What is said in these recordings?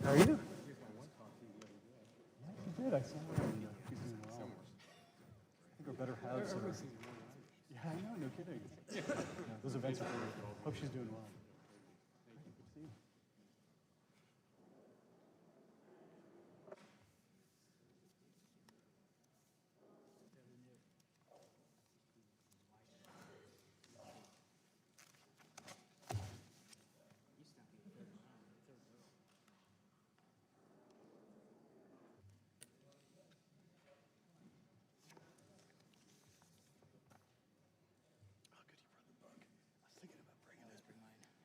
How are you? Yeah, she did. I saw her. And, she's doing well. I think our better halves are. Yeah, I know. No kidding. Yeah, those events are great. Hope she's doing well. Good to see you. Oh, good, you brought the book. I was thinking about bringing it.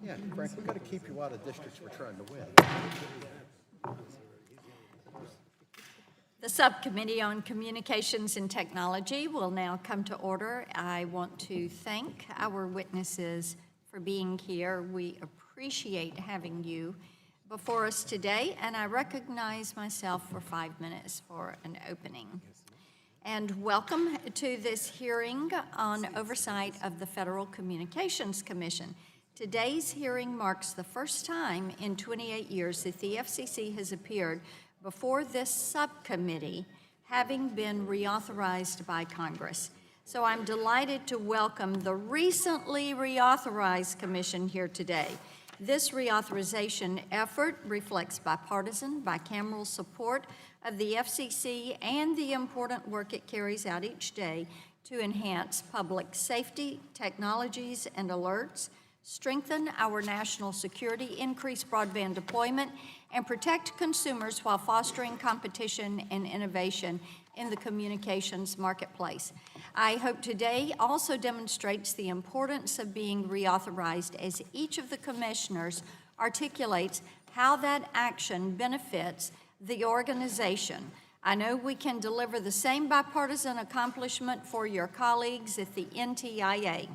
Yeah, Frank, we got to keep you out of districts we're trying to win. The Subcommittee on Communications and Technology will now come to order. I want to thank our witnesses for being here. We appreciate having you before us today, and I recognize myself for 5 minutes for an opening. And welcome to this hearing on oversight of the Federal Communications Commission. Today's hearing marks the first time in 28 years that the FCC has appeared before this subcommittee, having been reauthorized by Congress. So I'm delighted to welcome the recently reauthorized commission here today. This reauthorization effort reflects bipartisan, bicameral support of the FCC and the important work it carries out each day to enhance public safety, technologies, and alerts, strengthen our national security, increase broadband deployment, and protect consumers while fostering competition and innovation in the communications marketplace. I hope today also demonstrates the importance of being reauthorized as each of the commissioners articulates how that action benefits the organization. I know we can deliver the same bipartisan accomplishment for your colleagues at the NTIA.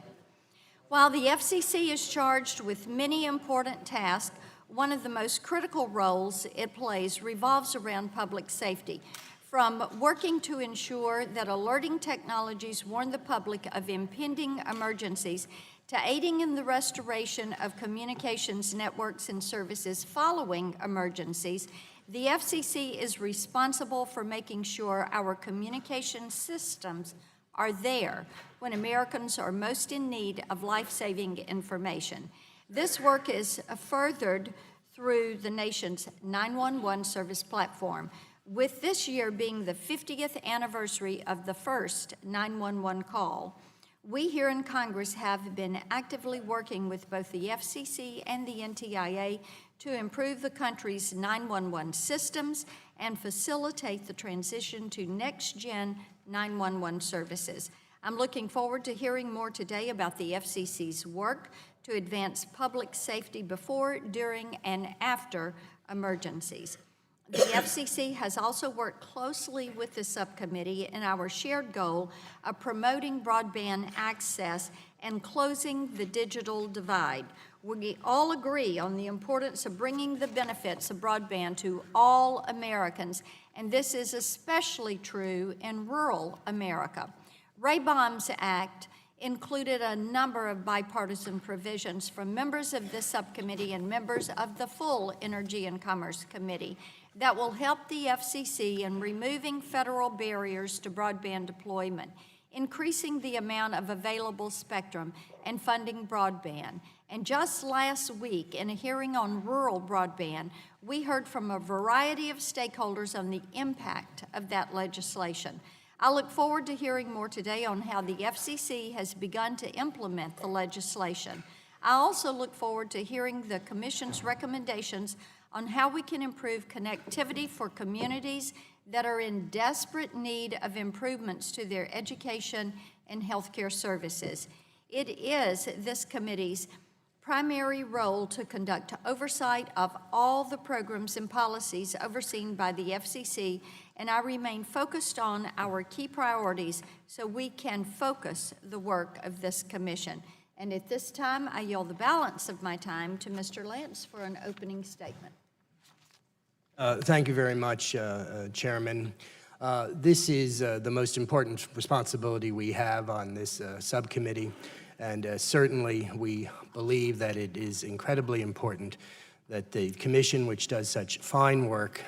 While the FCC is charged with many important tasks, one of the most critical roles it plays revolves around public safety, from working to ensure that alerting technologies warn the public of impending emergencies to aiding in the restoration of communications networks and services following emergencies. The FCC is responsible for making sure our communication systems are there when Americans are most in need of life-saving information. This work is furthered through the nation's 911 service platform, with this year being the 50th anniversary of the first 911 call. We here in Congress have been actively working with both the FCC and the NTIA to improve the country's 911 systems and facilitate the transition to next-gen 911 services. I'm looking forward to hearing more today about the FCC's work to advance public safety before, during, and after emergencies. The FCC has also worked closely with the subcommittee in our shared goal of promoting broadband access and closing the digital divide. We all agree on the importance of bringing the benefits of broadband to all Americans, and this is especially true in rural America. Ray-Baum's Act included a number of bipartisan provisions from members of this subcommittee and members of the full Energy and Commerce Committee that will help the FCC in removing federal barriers to broadband deployment, increasing the amount of available spectrum, and funding broadband. And just last week, in a hearing on rural broadband, we heard from a variety of stakeholders on the impact of that legislation. I look forward to hearing more today on how the FCC has begun to implement the legislation. I also look forward to hearing the Commission's recommendations on how we can improve connectivity for communities that are in desperate need of improvements to their education and healthcare services. It is this committee's primary role to conduct oversight of all the programs and policies overseen by the FCC, and I remain focused on our key priorities so we can focus the work of this commission. And at this time, I yield the balance of my time to Mr. Lance for an opening statement. Thank you very much, Chairman. This is the most important responsibility we have on this subcommittee, and certainly we believe that it is incredibly important that the Commission, which does such fine work,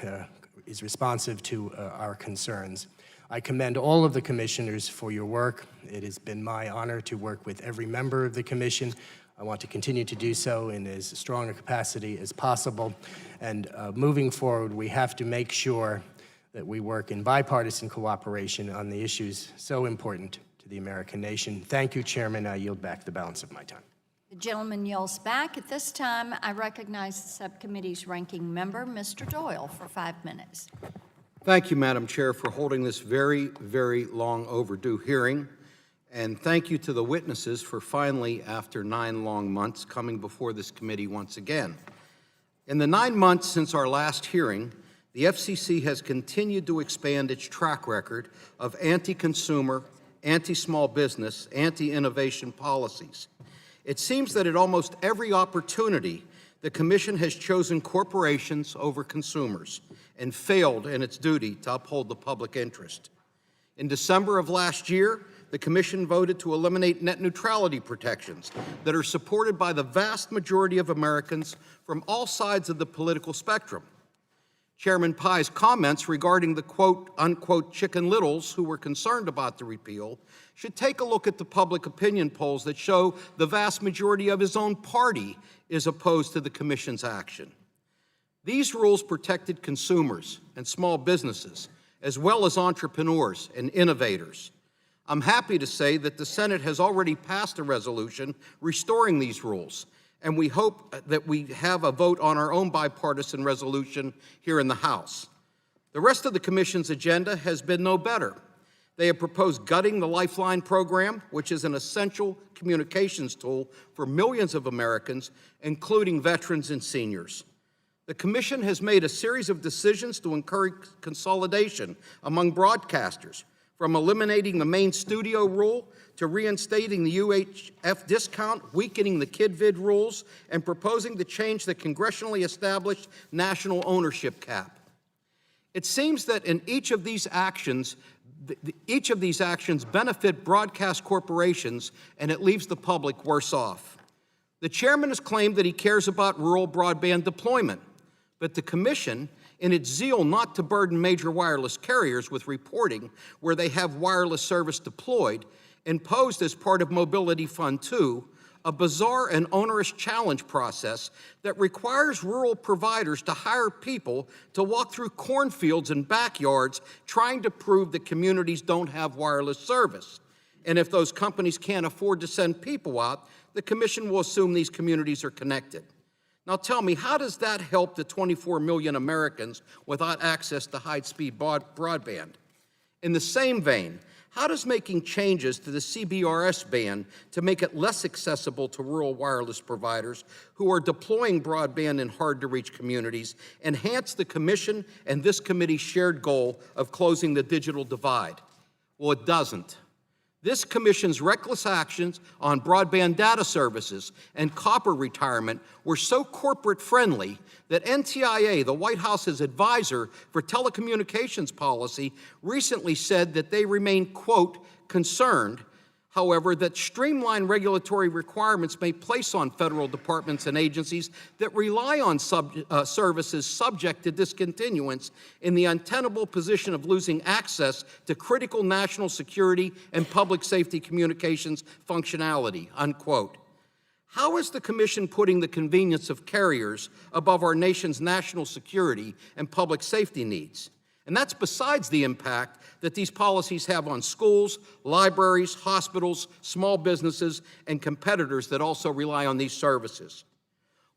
is responsive to our concerns. I commend all of the commissioners for your work. It has been my honor to work with every member of the Commission. I want to continue to do so in as strong a capacity as possible. And moving forward, we have to make sure that we work in bipartisan cooperation on the issues so important to the American nation. Thank you, Chairman. I yield back the balance of my time. The gentleman yields back. At this time, I recognize the subcommittee's ranking member, Mr. Doyle, for 5 minutes. Thank you, Madam Chair, for holding this very, very long overdue hearing. And thank you to the witnesses for finally, after 9 long months, coming before this committee once again. In the 9 months since our last hearing, the FCC has continued to expand its track record of anti-consumer, anti-small business, anti-innovation policies. It seems that at almost every opportunity, the Commission has chosen corporations over consumers and failed in its duty to uphold the public interest. In December of last year, the Commission voted to eliminate net neutrality protections that are supported by the vast majority of Americans from all sides of the political spectrum. Chairman Pai's comments regarding the quote-unquote chicken littles who were concerned about the repeal should take a look at the public opinion polls that show the vast majority of his own party is opposed to the Commission's action. These rules protected consumers and small businesses, as well as entrepreneurs and innovators. I'm happy to say that the Senate has already passed a resolution restoring these rules, and we hope that we have a vote on our own bipartisan resolution here in the House. The rest of the Commission's agenda has been no better. They have proposed gutting the Lifeline program, which is an essential communications tool for millions of Americans, including veterans and seniors. The Commission has made a series of decisions to encourage consolidation among broadcasters, from eliminating the main studio rule to reinstating the UHF discount, weakening the KidVid rules, and proposing to change the congressionally established national ownership cap. It seems that in each of these actions benefit broadcast corporations, and it leaves the public worse off. The chairman has claimed that he cares about rural broadband deployment, but the Commission, in its zeal not to burden major wireless carriers with reporting where they have wireless service deployed, imposed as part of Mobility Fund 2 a bizarre and onerous challenge process that requires rural providers to hire people to walk through cornfields and backyards trying to prove that communities don't have wireless service. And if those companies can't afford to send people out, the Commission will assume these communities are connected. Now tell me, how does that help the 24 million Americans without access to high-speed broadband? In the same vein, how does making changes to the CBRS ban to make it less accessible to rural wireless providers who are deploying broadband in hard-to-reach communities enhance the Commission and this committee's shared goal of closing the digital divide? Well, it doesn't. This Commission's reckless actions on broadband data services and copper retirement were so corporate-friendly that NTIA, the White House's advisor for telecommunications policy, recently said that they remain, quote, concerned, however, that streamlined regulatory requirements may place on federal departments and agencies that rely on services subject to discontinuance in the untenable position of losing access to critical national security and public safety communications functionality, unquote. How is the Commission putting the convenience of carriers above our nation's national security and public safety needs? And that's besides the impact that these policies have on schools, libraries, hospitals, small businesses, and competitors that also rely on these services.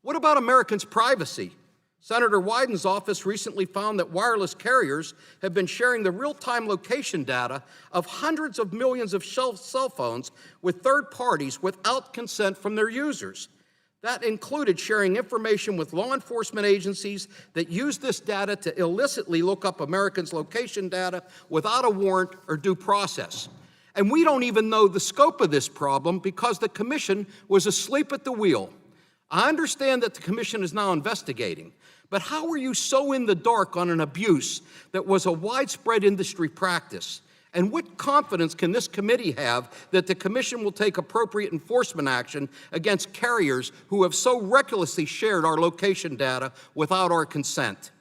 What about Americans' privacy? Senator Wyden's office recently found that wireless carriers have been sharing the real-time location data of hundreds of millions of cell phones with third parties without consent from their users. That included sharing information with law enforcement agencies that use this data to illicitly look up Americans' location data without a warrant or due process. And we don't even know the scope of this problem because the Commission was asleep at the wheel. I understand that the Commission is now investigating, but how were you so in the dark on an abuse that was a widespread industry practice? And what confidence can this committee have that the Commission will take appropriate enforcement action against carriers who have so recklessly shared our location data without our consent?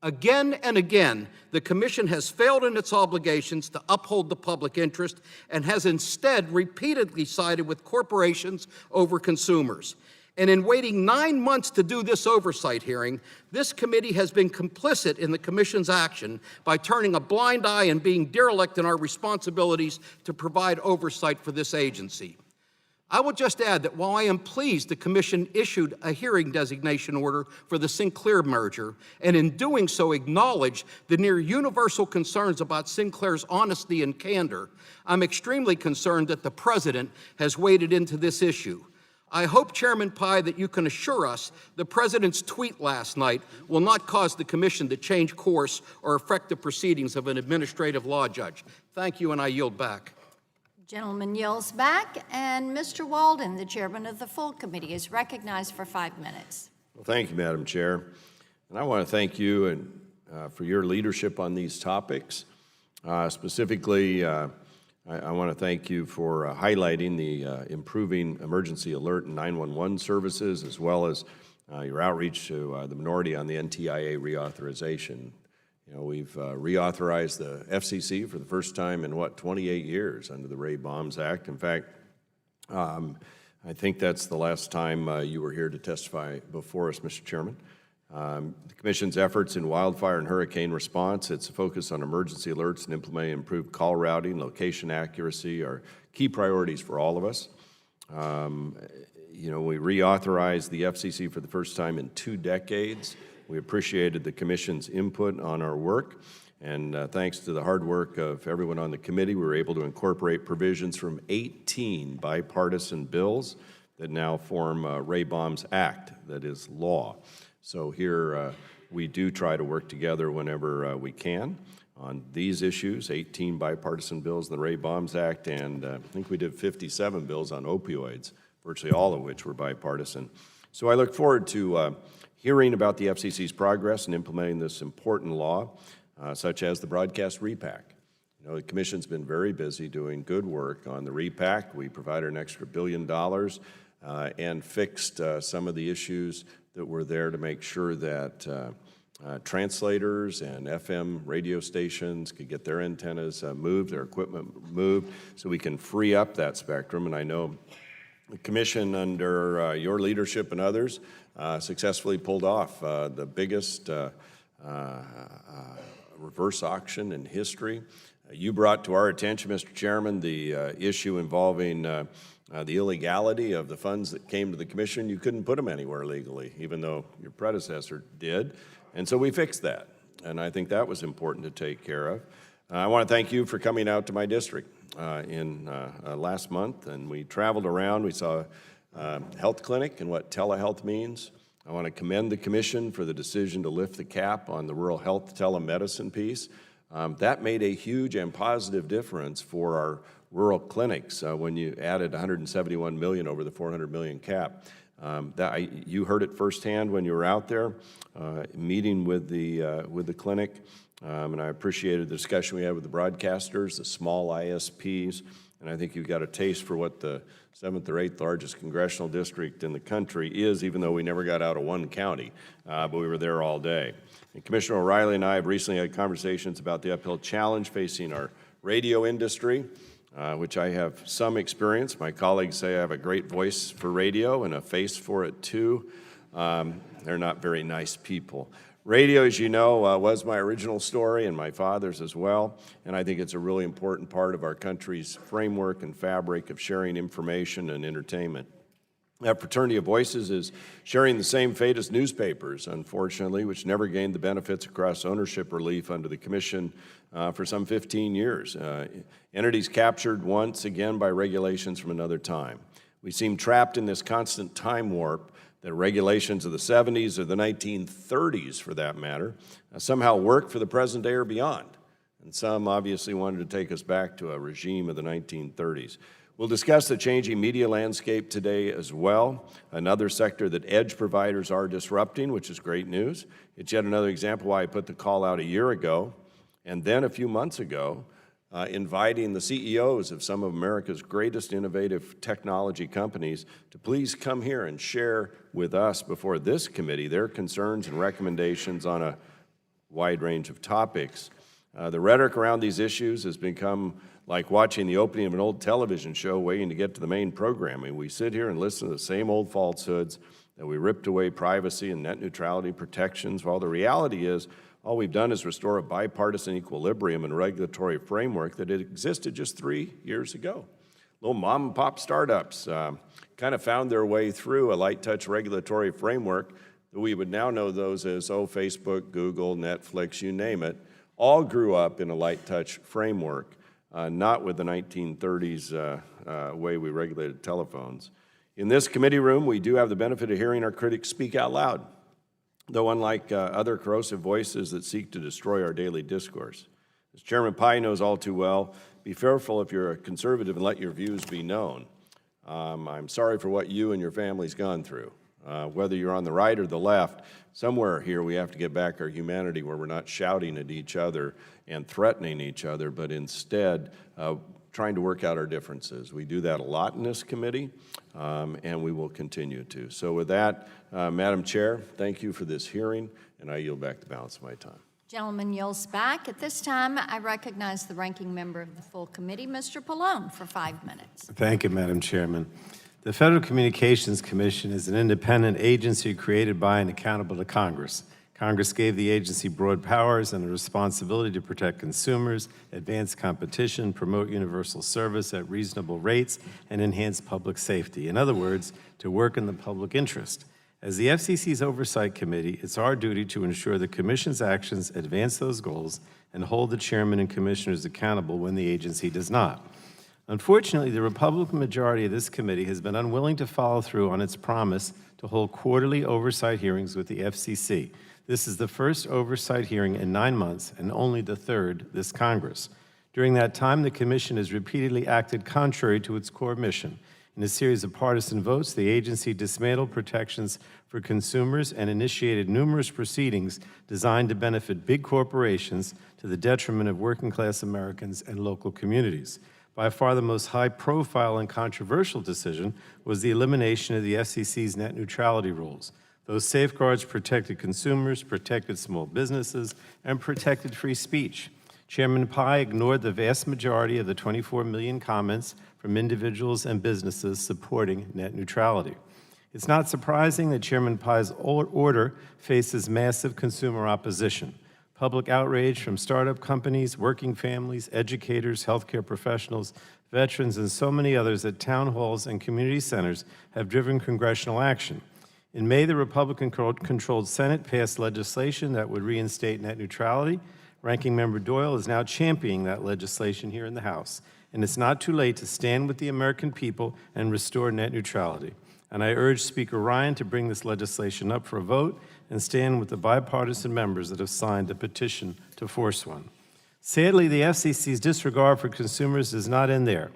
Again and again, the Commission has failed in its obligations to uphold the public interest and has instead repeatedly sided with corporations over consumers. And in waiting 9 months to do this oversight hearing, this committee has been complicit in the Commission's action by turning a blind eye and being derelict in our responsibilities to provide oversight for this agency. I will just add that while I am pleased the Commission issued a hearing designation order for the Sinclair merger, and in doing so acknowledged the near universal concerns about Sinclair's honesty and candor, I'm extremely concerned that the President has waded into this issue. I hope, Chairman Pai, that you can assure us the President's tweet last night will not cause the Commission to change course or affect the proceedings of an administrative law judge. Thank you, and I yield back. Gentleman yields back, and Mr. Walden, the chairman of the full committee, is recognized for 5 minutes. Well, thank you, Madam Chair. And I want to thank you and for your leadership on these topics. Specifically, I want to thank you for highlighting the improving emergency alert and 911 services, as well as your outreach to the minority on the NTIA reauthorization. You know, we've reauthorized the FCC for the first time in, 28 years under the Ray Bombs Act. In fact, I think that's the last time you were here to testify before us, Mr. Chairman. The Commission's efforts in wildfire and hurricane response, its focus on emergency alerts and implementing improved call routing, location accuracy are key priorities for all of us. You know, we reauthorized the FCC for the first time in 2 decades. We appreciated the Commission's input on our work, and thanks to the hard work of everyone on the committee, we were able to incorporate provisions from 18 bipartisan bills that now form Ray Bombs Act, that is law. So here we do try to work together whenever we can on these issues, 18 bipartisan bills in the Ray Bombs Act, and I think we did 57 bills on opioids, virtually all of which were bipartisan. So I look forward to hearing about the FCC's progress in implementing this important law, such as the broadcast repack. You know, the Commission's been very busy doing good work on the repack. We provided an extra $1 billion and fixed some of the issues that were there to make sure that translators and FM radio stations could get their antennas moved, their equipment moved, so we can free up that spectrum. And I know the Commission, under your leadership and others, successfully pulled off the biggest reverse auction in history. You brought to our attention, Mr. Chairman, the issue involving the illegality of the funds that came to the Commission. You couldn't put them anywhere legally, even though your predecessor did. And so we fixed that. And I think that was important to take care of. I want to thank you for coming out to my district last month. And we traveled around. We saw a health clinic and what telehealth means. I want to commend the Commission for the decision to lift the cap on the rural health telemedicine piece. That made a huge and positive difference for our rural clinics when you added $171 million over the $400 million cap. You heard it firsthand when you were out there meeting with the clinic, and I appreciated the discussion we had with the broadcasters, the small ISPs, and I think you got a taste for what the 7th or 8th largest congressional district in the country is, even though we never got out of one county, but we were there all day. And Commissioner O'Reilly and I have recently had conversations about the uphill challenge facing our radio industry, which I have some experience. My colleagues say I have a great voice for radio and a face for it too. They're not very nice people. Radio, as you know, was my original story and my father's as well, and I think it's a really important part of our country's framework and fabric of sharing information and entertainment. That fraternity of voices is sharing the same fate as newspapers, unfortunately, which never gained the benefits of cross-ownership relief under the Commission for some 15 years. Entities captured once again by regulations from another time. We seem trapped in this constant time warp that regulations of the 70s or the 1930s, for that matter, somehow work for the present day or beyond. And some obviously wanted to take us back to a regime of the 1930s. We'll discuss the changing media landscape today as well, another sector that edge providers are disrupting, which is great news. It's yet another example why I put the call out a year ago, and then a few months ago, inviting the CEOs of some of America's greatest innovative technology companies to please come here and share with us before this committee their concerns and recommendations on a wide range of topics. The rhetoric around these issues has become like watching the opening of an old television show waiting to get to the main programming. We sit here and listen to the same old falsehoods that we ripped away privacy and net neutrality protections, while the reality is all we've done is restore a bipartisan equilibrium and regulatory framework that had existed just 3 years ago. little mom and pop startups kind of found their way through a light touch regulatory framework that we would now know those as, Facebook, Google, Netflix, you name it, all grew up in a light touch framework, not with the 1930s way we regulated telephones. In this committee room, we do have the benefit of hearing our critics speak out loud, though unlike other corrosive voices that seek to destroy our daily discourse. As Chairman Pai knows all too well, be fearful if you're a conservative and let your views be known. I'm sorry for what you and your family's gone through. Whether you're on the right or the left, somewhere here we have to get back our humanity where we're not shouting at each other and threatening each other, but instead trying to work out our differences. We do that a lot in this committee, and we will continue to. So with that, Madam Chair, thank you for this hearing, and I yield back the balance of my time. Gentleman yields back. At this time, I recognize the ranking member of the full committee, Mr. Pallone, for 5 minutes. Thank you, Madam Chairman. The Federal Communications Commission is an independent agency created by and accountable to Congress. Congress gave the agency broad powers and a responsibility to protect consumers, advance competition, promote universal service at reasonable rates, and enhance public safety. In other words, to work in the public interest. As the FCC's Oversight Committee, it's our duty to ensure the Commission's actions advance those goals and hold the chairman and commissioners accountable when the agency does not. Unfortunately, the Republican majority of this committee has been unwilling to follow through on its promise to hold quarterly oversight hearings with the FCC. This is the first oversight hearing in 9 months and only the third this Congress. During that time, the Commission has repeatedly acted contrary to its core mission. In a series of partisan votes, the agency dismantled protections for consumers and initiated numerous proceedings designed to benefit big corporations to the detriment of working-class Americans and local communities. By far the most high-profile and controversial decision was the elimination of the FCC's net neutrality rules. Those safeguards protected consumers, protected small businesses, and protected free speech. Chairman Pai ignored the vast majority of the 24 million comments from individuals and businesses supporting net neutrality. It's not surprising that Chairman Pai's order faces massive consumer opposition. Public outrage from startup companies, working families, educators, healthcare professionals, veterans, and so many others at town halls and community centers have driven congressional action. In May, the Republican-controlled Senate passed legislation that would reinstate net neutrality. Ranking Member Doyle is now championing that legislation here in the House, and it's not too late to stand with the American people and restore net neutrality. And I urge Speaker Ryan to bring this legislation up for a vote and stand with the bipartisan members that have signed a petition to force one. Sadly, the FCC's disregard for consumers does not end there.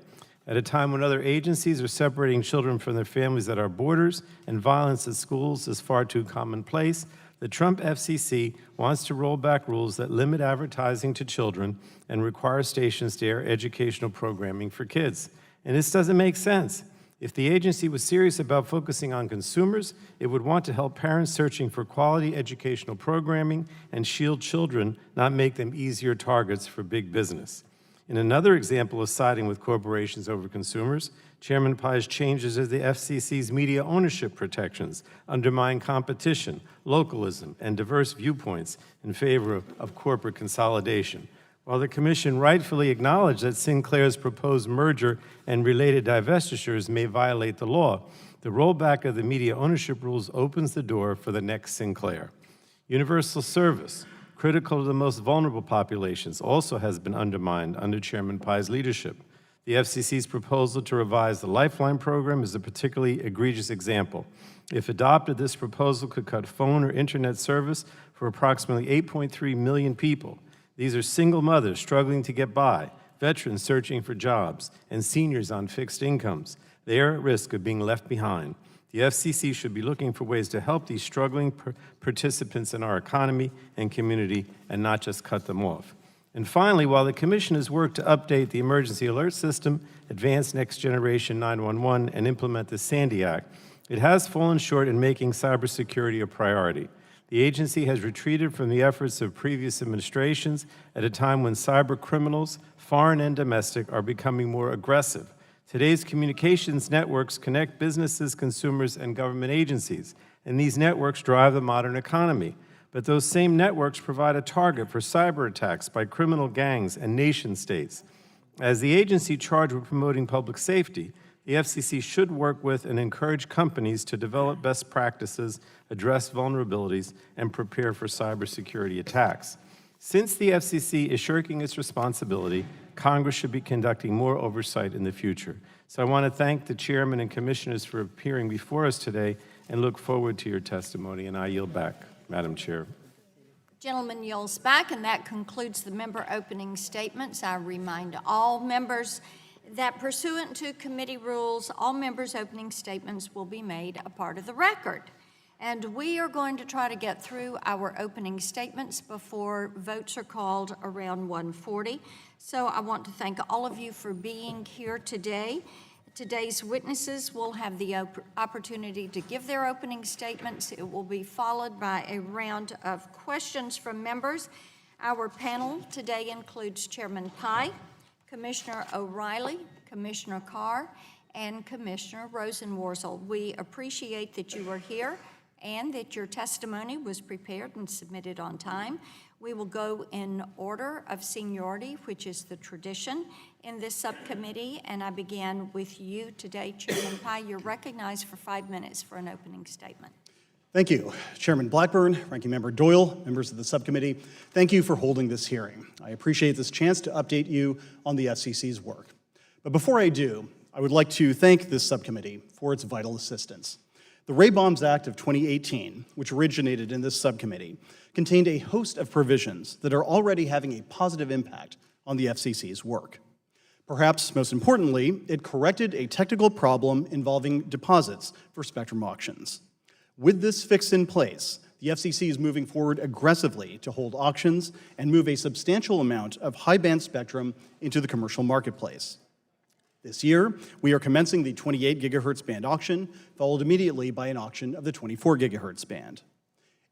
At a time when other agencies are separating children from their families at our borders and violence at schools is far too commonplace, the Trump FCC wants to roll back rules that limit advertising to children and require stations to air educational programming for kids. And this doesn't make sense. If the agency was serious about focusing on consumers, it would want to help parents searching for quality educational programming and shield children, not make them easier targets for big business. In another example of siding with corporations over consumers, Chairman Pai's changes to the FCC's media ownership protections undermine competition, localism, and diverse viewpoints in favor of corporate consolidation. While the Commission rightfully acknowledged that Sinclair's proposed merger and related divestitures may violate the law, the rollback of the media ownership rules opens the door for the next Sinclair. Universal service, critical to the most vulnerable populations, also has been undermined under Chairman Pai's leadership. The FCC's proposal to revise the Lifeline program is a particularly egregious example. If adopted, this proposal could cut phone or internet service for approximately 8.3 million people. These are single mothers struggling to get by, veterans searching for jobs, and seniors on fixed incomes. They are at risk of being left behind. The FCC should be looking for ways to help these struggling participants in our economy and community and not just cut them off. And finally, while the Commission has worked to update the emergency alert system, advance Next Generation 911, and implement the Sandy Act, it has fallen short in making cybersecurity a priority. The agency has retreated from the efforts of previous administrations at a time when cyber criminals, foreign and domestic, are becoming more aggressive. Today's communications networks connect businesses, consumers, and government agencies, and these networks drive the modern economy. But those same networks provide a target for cyber attacks by criminal gangs and nation states. As the agency charged with promoting public safety, the FCC should work with and encourage companies to develop best practices, address vulnerabilities, and prepare for cybersecurity attacks. Since the FCC is shirking its responsibility, Congress should be conducting more oversight in the future. So I want to thank the chairman and commissioners for appearing before us today and look forward to your testimony, and I yield back, Madam Chair. Gentleman yields back, and that concludes the member opening statements. I remind all members that pursuant to committee rules, all members' opening statements will be made a part of the record. And we are going to try to get through our opening statements before votes are called around 1:40. So I want to thank all of you for being here today. Today's witnesses will have the opportunity to give their opening statements. It will be followed by a round of questions from members. Our panel today includes Chairman Pai, Commissioner O'Reilly, Commissioner Carr, and Commissioner Rosenworcel. We appreciate that you are here and that your testimony was prepared and submitted on time. We will go in order of seniority, which is the tradition in this subcommittee, and I began with you today, Chairman Pai. You're recognized for 5 minutes for an opening statement. Thank you, Chairman Blackburn, Ranking Member Doyle, members of the subcommittee. Thank you for holding this hearing. I appreciate this chance to update you on the FCC's work. But before I do, I would like to thank this subcommittee for its vital assistance. The Ray-Bombs Act of 2018, which originated in this subcommittee, contained a host of provisions that are already having a positive impact on the FCC's work. Perhaps most importantly, it corrected a technical problem involving deposits for spectrum auctions. With this fix in place, the FCC is moving forward aggressively to hold auctions and move a substantial amount of high-band spectrum into the commercial marketplace. This year, we are commencing the 28 gigahertz band auction, followed immediately by an auction of the 24 gigahertz band.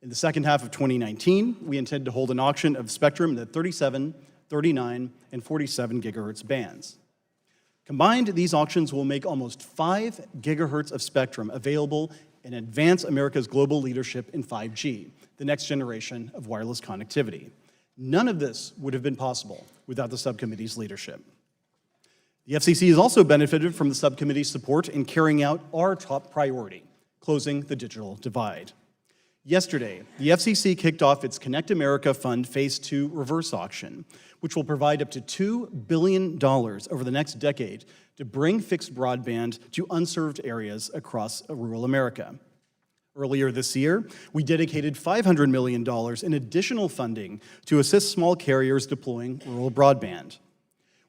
In the second half of 2019, we intend to hold an auction of spectrum in the 37, 39, and 47 gigahertz bands. Combined, these auctions will make almost 5 gigahertz of spectrum available and advance America's global leadership in 5G, the next generation of wireless connectivity. None of this would have been possible without the subcommittee's leadership. The FCC has also benefited from the subcommittee's support in carrying out our top priority, closing the digital divide. Yesterday, the FCC kicked off its Connect America Fund Phase 2 reverse auction, which will provide up to $2 billion over the next decade to bring fixed broadband to unserved areas across rural America. Earlier this year, we dedicated $500 million in additional funding to assist small carriers deploying rural broadband.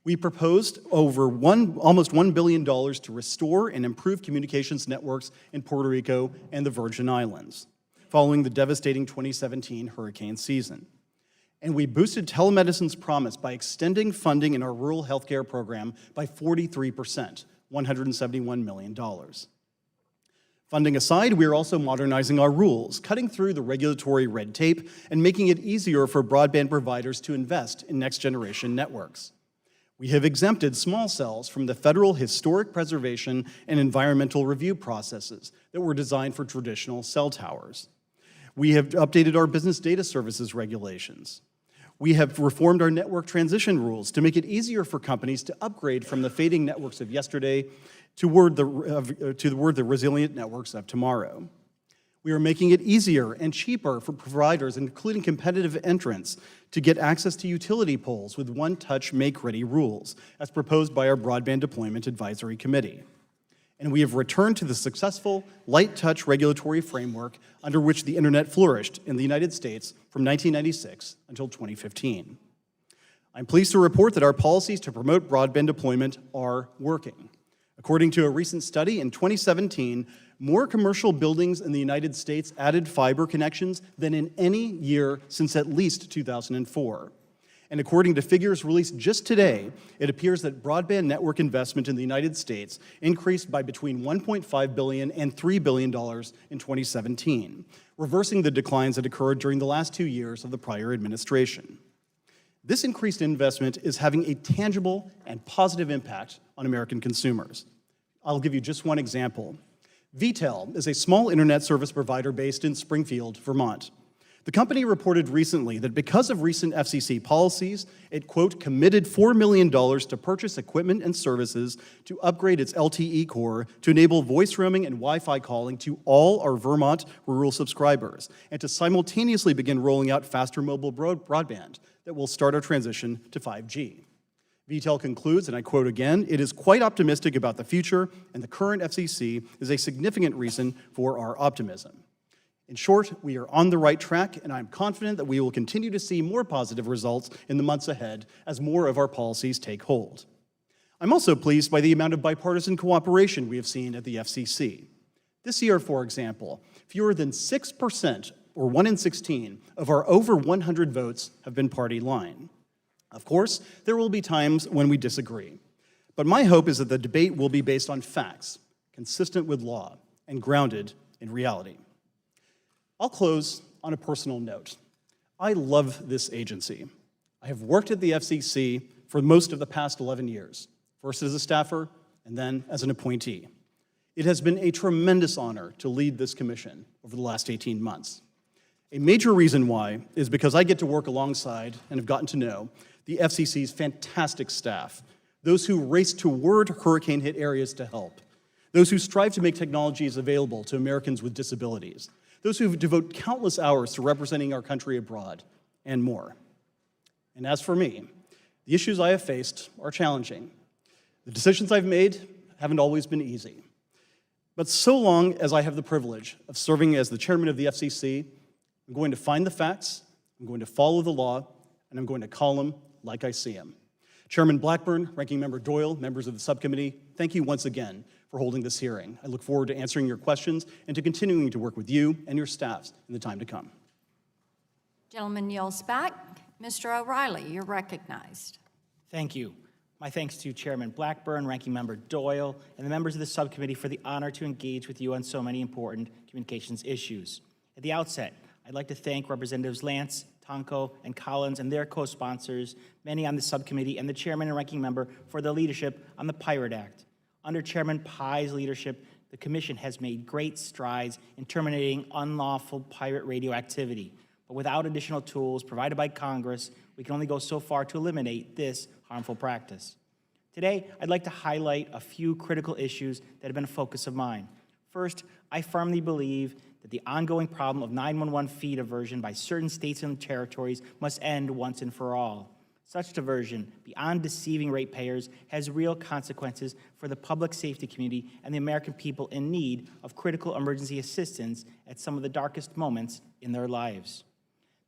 We proposed almost $1 billion to restore and improve communications networks in Puerto Rico and the Virgin Islands, following the devastating 2017 hurricane season. And we boosted telemedicine's promise by extending funding in our rural healthcare program by 43%, $171 million. Funding aside, we are also modernizing our rules, cutting through the regulatory red tape and making it easier for broadband providers to invest in next-generation networks. We have exempted small cells from the federal historic preservation and environmental review processes that were designed for traditional cell towers. We have updated our business data services regulations. We have reformed our network transition rules to make it easier for companies to upgrade from the fading networks of yesterday toward the resilient networks of tomorrow. We are making it easier and cheaper for providers, including competitive entrants, to get access to utility poles with one-touch make-ready rules, as proposed by our Broadband Deployment Advisory Committee. And we have returned to the successful light-touch regulatory framework under which the internet flourished in the United States from 1996 until 2015. I'm pleased to report that our policies to promote broadband deployment are working. According to a recent study in 2017, more commercial buildings in the United States added fiber connections than in any year since at least 2004. And according to figures released just today, it appears that broadband network investment in the United States increased by between $1.5 billion and $3 billion in 2017, reversing the declines that occurred during the last 2 years of the prior administration. This increased investment is having a tangible and positive impact on American consumers. I'll give you just one example. VTEL is a small internet service provider based in Springfield, Vermont. The company reported recently that because of recent FCC policies, it, quote, committed $4 million to purchase equipment and services to upgrade its LTE core to enable voice roaming and Wi-Fi calling to all our Vermont rural subscribers, and to simultaneously begin rolling out faster mobile broadband that will start our transition to 5G. VTEL concludes, and I quote again, "It is quite optimistic about the future, and the current FCC is a significant reason for our optimism." In short, we are on the right track, and I'm confident that we will continue to see more positive results in the months ahead as more of our policies take hold. I'm also pleased by the amount of bipartisan cooperation we have seen at the FCC. This year, for example, fewer than 6%, or 1 in 16, of our over 100 votes have been party line. Of course, there will be times when we disagree, but my hope is that the debate will be based on facts, consistent with law, and grounded in reality. I'll close on a personal note. I love this agency. I have worked at the FCC for most of the past 11 years, first as a staffer and then as an appointee. It has been a tremendous honor to lead this commission over the last 18 months. A major reason why is because I get to work alongside and have gotten to know the FCC's fantastic staff, those who race toward hurricane-hit areas to help, those who strive to make technologies available to Americans with disabilities, those who devote countless hours to representing our country abroad, and more. And as for me, the issues I have faced are challenging. The decisions I've made haven't always been easy. But so long as I have the privilege of serving as the chairman of the FCC, I'm going to find the facts, I'm going to follow the law, and I'm going to call them like I see them. Chairman Blackburn, Ranking Member Doyle, members of the subcommittee, thank you once again for holding this hearing. I look forward to answering your questions and to continuing to work with you and your staffs in the time to come. Gentleman yields back. Mr. O'Reilly, you're recognized. Thank you. My thanks to Chairman Blackburn, Ranking Member Doyle, and the members of the subcommittee for the honor to engage with you on so many important communications issues. At the outset, I'd like to thank Representatives Lance, Tonko, and Collins and their co-sponsors, many on the subcommittee, and the chairman and ranking member for their leadership on the Pirate Act. Under Chairman Pai's leadership, the Commission has made great strides in terminating unlawful pirate radio activity. But without additional tools provided by Congress, we can only go so far to eliminate this harmful practice. Today, I'd like to highlight a few critical issues that have been a focus of mine. First, I firmly believe that the ongoing problem of 911 fee diversion by certain states and territories must end once and for all. Such diversion, beyond deceiving ratepayers, has real consequences for the public safety community and the American people in need of critical emergency assistance at some of the darkest moments in their lives.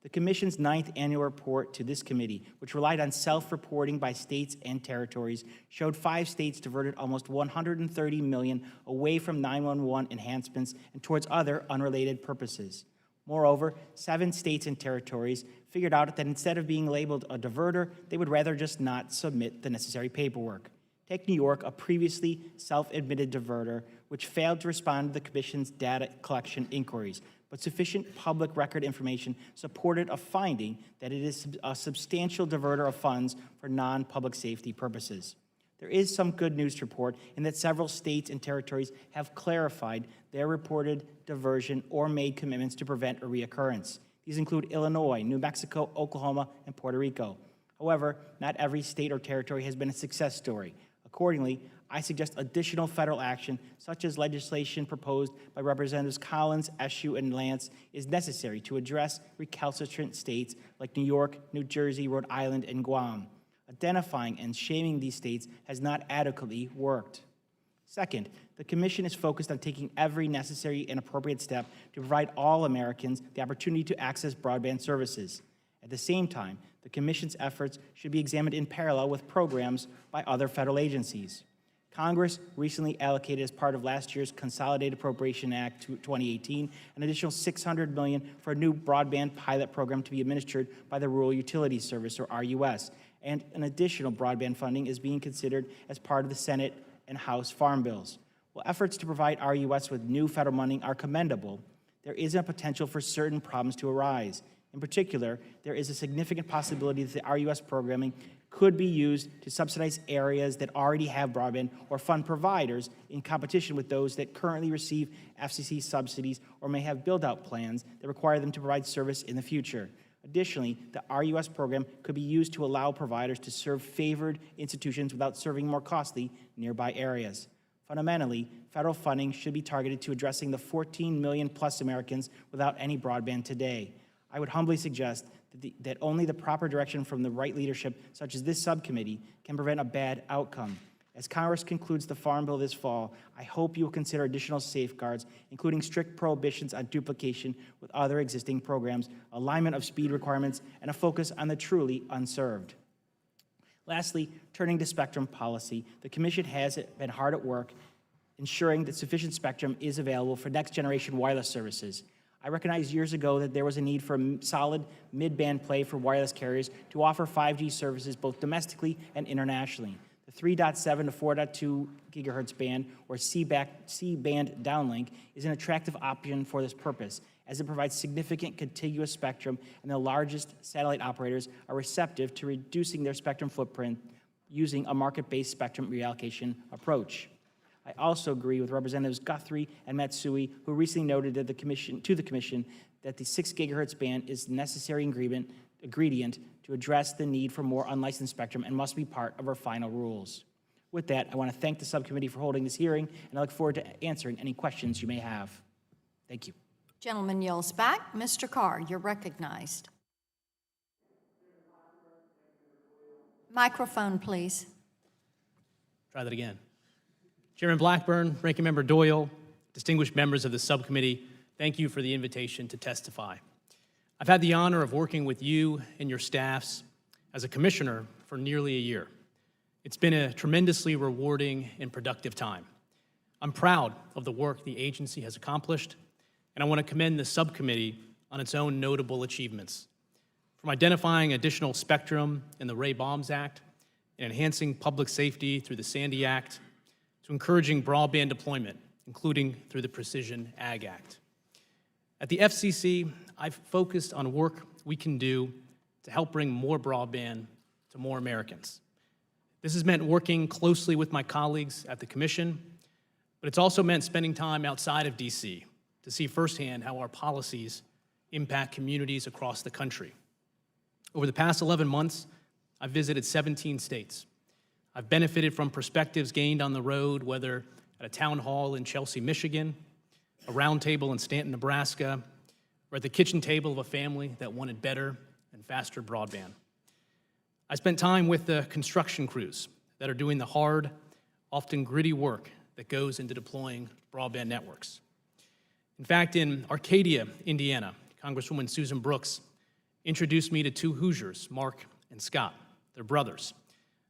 The Commission's 9th annual report to this committee, which relied on self-reporting by states and territories, showed 5 states diverted almost $130 million away from 911 enhancements and towards other unrelated purposes. Moreover, 7 states and territories figured out that instead of being labeled a diverter, they would rather just not submit the necessary paperwork. Take New York, a previously self-admitted diverter, which failed to respond to the Commission's data collection inquiries, but sufficient public record information supported a finding that it is a substantial diverter of funds for non-public safety purposes. There is some good news to report in that several states and territories have clarified their reported diversion or made commitments to prevent a reoccurrence. These include Illinois, New Mexico, Oklahoma, and Puerto Rico. However, not every state or territory has been a success story. Accordingly, I suggest additional federal action, such as legislation proposed by Representatives Collins, Eshoo, and Lance, is necessary to address recalcitrant states like New York, New Jersey, Rhode Island, and Guam. Identifying and shaming these states has not adequately worked. Second, the Commission is focused on taking every necessary and appropriate step to provide all Americans the opportunity to access broadband services. At the same time, the Commission's efforts should be examined in parallel with programs by other federal agencies. Congress recently allocated, as part of last year's Consolidated Appropriation Act 2018, an additional $600 million for a new broadband pilot program to be administered by the Rural Utilities Service, or RUS, and an additional broadband funding is being considered as part of the Senate and House Farm Bills. While efforts to provide RUS with new federal money are commendable, there is a potential for certain problems to arise. In particular, there is a significant possibility that the RUS programming could be used to subsidize areas that already have broadband or fund providers in competition with those that currently receive FCC subsidies or may have build-out plans that require them to provide service in the future. Additionally, the RUS program could be used to allow providers to serve favored institutions without serving more costly nearby areas. Fundamentally, federal funding should be targeted to addressing the 14 million plus Americans without any broadband today. I would humbly suggest that only the proper direction from the right leadership, such as this subcommittee, can prevent a bad outcome. As Congress concludes the Farm Bill this fall, I hope you will consider additional safeguards, including strict prohibitions on duplication with other existing programs, alignment of speed requirements, and a focus on the truly unserved. Lastly, turning to spectrum policy, the Commission has been hard at work ensuring that sufficient spectrum is available for next-generation wireless services. I recognized years ago that there was a need for a solid mid-band play for wireless carriers to offer 5G services both domestically and internationally. The 3.7 to 4.2 gigahertz band, or C-band downlink, is an attractive option for this purpose, as it provides significant contiguous spectrum, and the largest satellite operators are receptive to reducing their spectrum footprint using a market-based spectrum reallocation approach. I also agree with Representatives Guthrie and Matsui, who recently noted that the Commission that the 6 gigahertz band is a necessary ingredient to address the need for more unlicensed spectrum and must be part of our final rules. With that, I want to thank the subcommittee for holding this hearing, and I look forward to answering any questions you may have. Thank you. Gentleman yields back. Mr. Carr, you're recognized. Microphone, please. Try that again. Chairman Blackburn, Ranking Member Doyle, distinguished members of the subcommittee, thank you for the invitation to testify. I've had the honor of working with you and your staffs as a commissioner for nearly a year. It's been a tremendously rewarding and productive time. I'm proud of the work the agency has accomplished, and I want to commend the subcommittee on its own notable achievements. From identifying additional spectrum in the Ray Bombs Act and enhancing public safety through the Sandy Act, to encouraging broadband deployment, including through the Precision Ag Act. At the FCC, I've focused on work we can do to help bring more broadband to more Americans. This has meant working closely with my colleagues at the Commission, but it's also meant spending time outside of DC to see firsthand how our policies impact communities across the country. Over the past 11 months, I've visited 17 states. I've benefited from perspectives gained on the road, whether at a town hall in Chelsea, Michigan, a round table in Stanton, Nebraska, or at the kitchen table of a family that wanted better and faster broadband. I spent time with the construction crews that are doing the hard, often gritty work that goes into deploying broadband networks. In fact, in Arcadia, Indiana, Congresswoman Susan Brooks introduced me to two Hoosiers, Mark and Scott. They're brothers.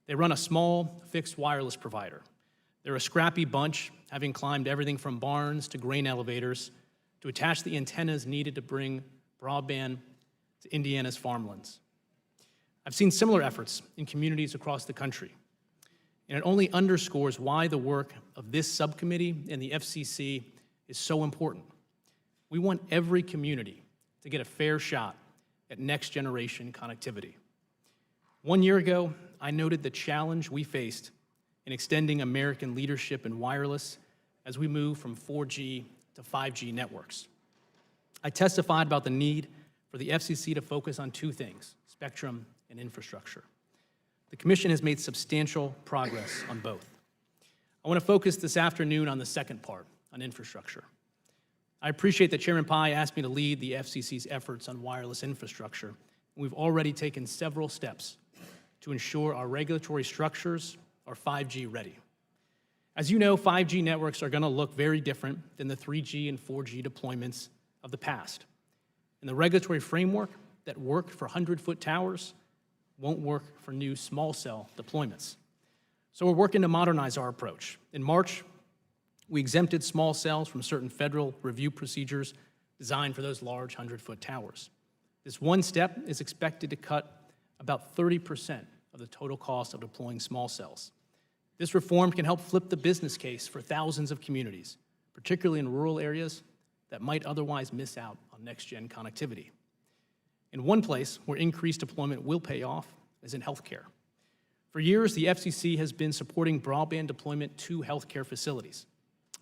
They run a small fixed wireless provider. They're a scrappy bunch, having climbed everything from barns to grain elevators to attach the antennas needed to bring broadband to Indiana's farmlands. I've seen similar efforts in communities across the country, and it only underscores why the work of this subcommittee and the FCC is so important. We want every community to get a fair shot at next-generation connectivity. 1 year ago, I noted the challenge we faced in extending American leadership in wireless as we move from 4G to 5G networks. I testified about the need for the FCC to focus on two things: spectrum and infrastructure. The Commission has made substantial progress on both. I want to focus this afternoon on the second part, on infrastructure. I appreciate that Chairman Pai asked me to lead the FCC's efforts on wireless infrastructure, and we've already taken several steps to ensure our regulatory structures are 5G ready. As you know, 5G networks are going to look very different than the 3G and 4G deployments of the past. And the regulatory framework that worked for 100-foot towers won't work for new small cell deployments. So we're working to modernize our approach. In March, we exempted small cells from certain federal review procedures designed for those large 100-foot towers. This one step is expected to cut about 30% of the total cost of deploying small cells. This reform can help flip the business case for thousands of communities, particularly in rural areas that might otherwise miss out on next-gen connectivity. In one place where increased deployment will pay off is in healthcare. For years, the FCC has been supporting broadband deployment to healthcare facilities.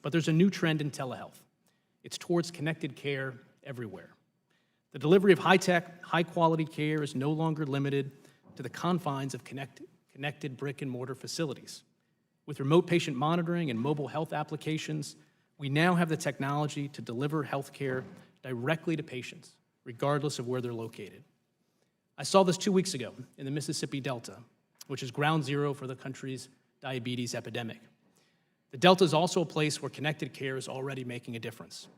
But there's a new trend in telehealth. It's towards connected care everywhere. The delivery of high-tech, high-quality care is no longer limited to the confines of connected brick-and-mortar facilities. With remote patient monitoring and mobile health applications, we now have the technology to deliver healthcare directly to patients, regardless of where they're located. I saw this 2 weeks ago in the Mississippi Delta, which is ground zero for the country's diabetes epidemic. The Delta is also a place where connected care is already making a difference.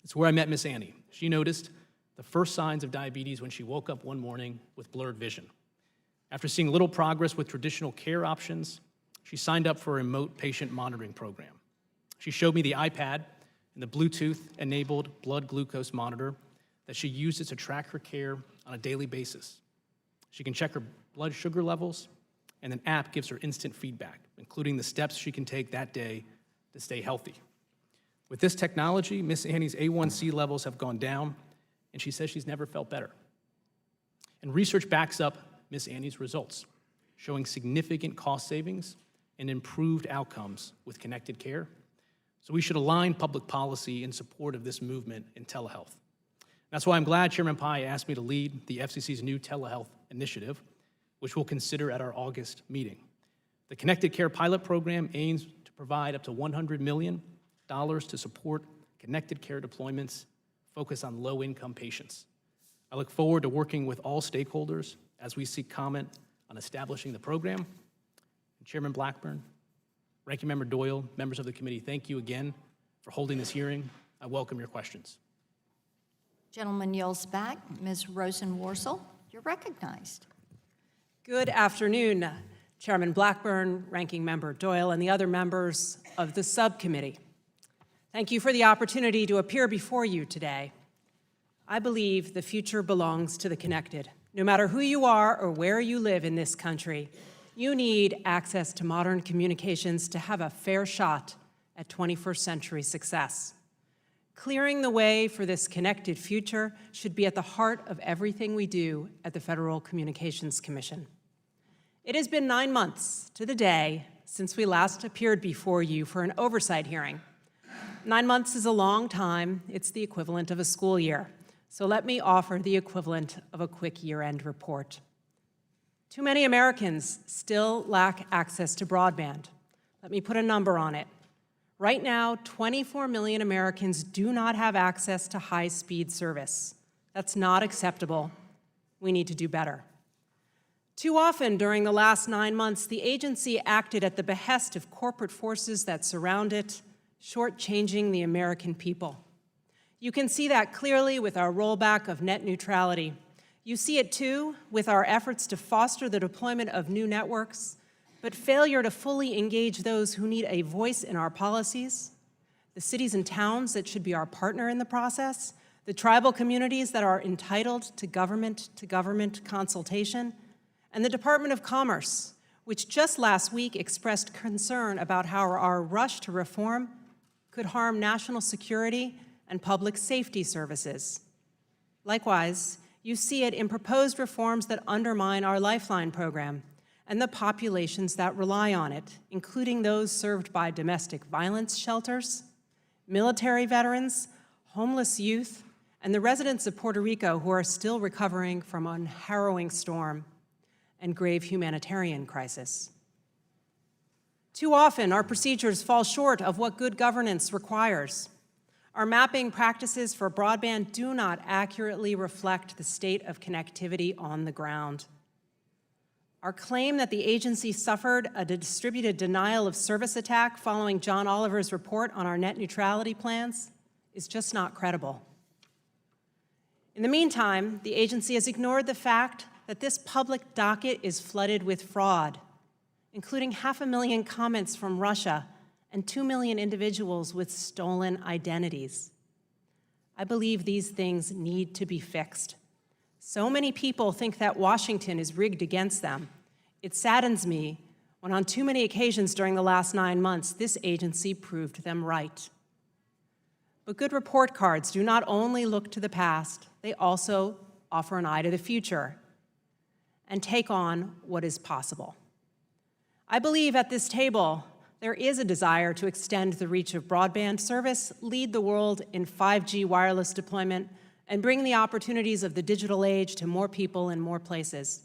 It's where I met Miss Annie. She noticed the first signs of diabetes when she woke up one morning with blurred vision. After seeing little progress with traditional care options, she signed up for a remote patient monitoring program. She showed me the iPad and the Bluetooth-enabled blood glucose monitor that she uses to track her care on a daily basis. She can check her blood sugar levels, and an app gives her instant feedback, including the steps she can take that day to stay healthy. With this technology, Miss Annie's A1C levels have gone down, and she says she's never felt better. And research backs up Miss Annie's results, showing significant cost savings and improved outcomes with connected care. So we should align public policy in support of this movement in telehealth. That's why I'm glad Chairman Pai asked me to lead the FCC's new telehealth initiative, which we'll consider at our August meeting. The Connected Care Pilot Program aims to provide up to $100 million to support connected care deployments focused on low-income patients. I look forward to working with all stakeholders as we seek comment on establishing the program. And Chairman Blackburn, Ranking Member Doyle, members of the committee, thank you again for holding this hearing. I welcome your questions. Gentleman yields back. Ms. Rosen-Worcel, you're recognized. Good afternoon, Chairman Blackburn, Ranking Member Doyle, and the other members of the subcommittee. Thank you for the opportunity to appear before you today. I believe the future belongs to the connected. No matter who you are or where you live in this country, you need access to modern communications to have a fair shot at 21st century success. Clearing the way for this connected future should be at the heart of everything we do at the Federal Communications Commission. It has been 9 months to the day since we last appeared before you for an oversight hearing. 9 months is a long time. It's the equivalent of a school year. So let me offer the equivalent of a quick year-end report. Too many Americans still lack access to broadband. Let me put a number on it. Right now, 24 million Americans do not have access to high-speed service. That's not acceptable. We need to do better. Too often during the last 9 months, the agency acted at the behest of corporate forces that surround it, shortchanging the American people. You can see that clearly with our rollback of net neutrality. You see it too with our efforts to foster the deployment of new networks, but failure to fully engage those who need a voice in our policies, the cities and towns that should be our partner in the process, the tribal communities that are entitled to government consultation, and the Department of Commerce, which just last week expressed concern about how our rush to reform could harm national security and public safety services. Likewise, you see it in proposed reforms that undermine our Lifeline program and the populations that rely on it, including those served by domestic violence shelters, military veterans, homeless youth, and the residents of Puerto Rico who are still recovering from a harrowing storm and grave humanitarian crisis. Too often, our procedures fall short of what good governance requires. Our mapping practices for broadband do not accurately reflect the state of connectivity on the ground. Our claim that the agency suffered a distributed denial of service attack following John Oliver's report on our net neutrality plans is just not credible. In the meantime, the agency has ignored the fact that this public docket is flooded with fraud, including 500,000 comments from Russia and 2 million individuals with stolen identities. I believe these things need to be fixed. So many people think that Washington is rigged against them. It saddens me when on too many occasions during the last 9 months, this agency proved them right. But good report cards do not only look to the past, they also offer an eye to the future and take on what is possible. I believe at this table, there is a desire to extend the reach of broadband service, lead the world in 5G wireless deployment, and bring the opportunities of the digital age to more people in more places.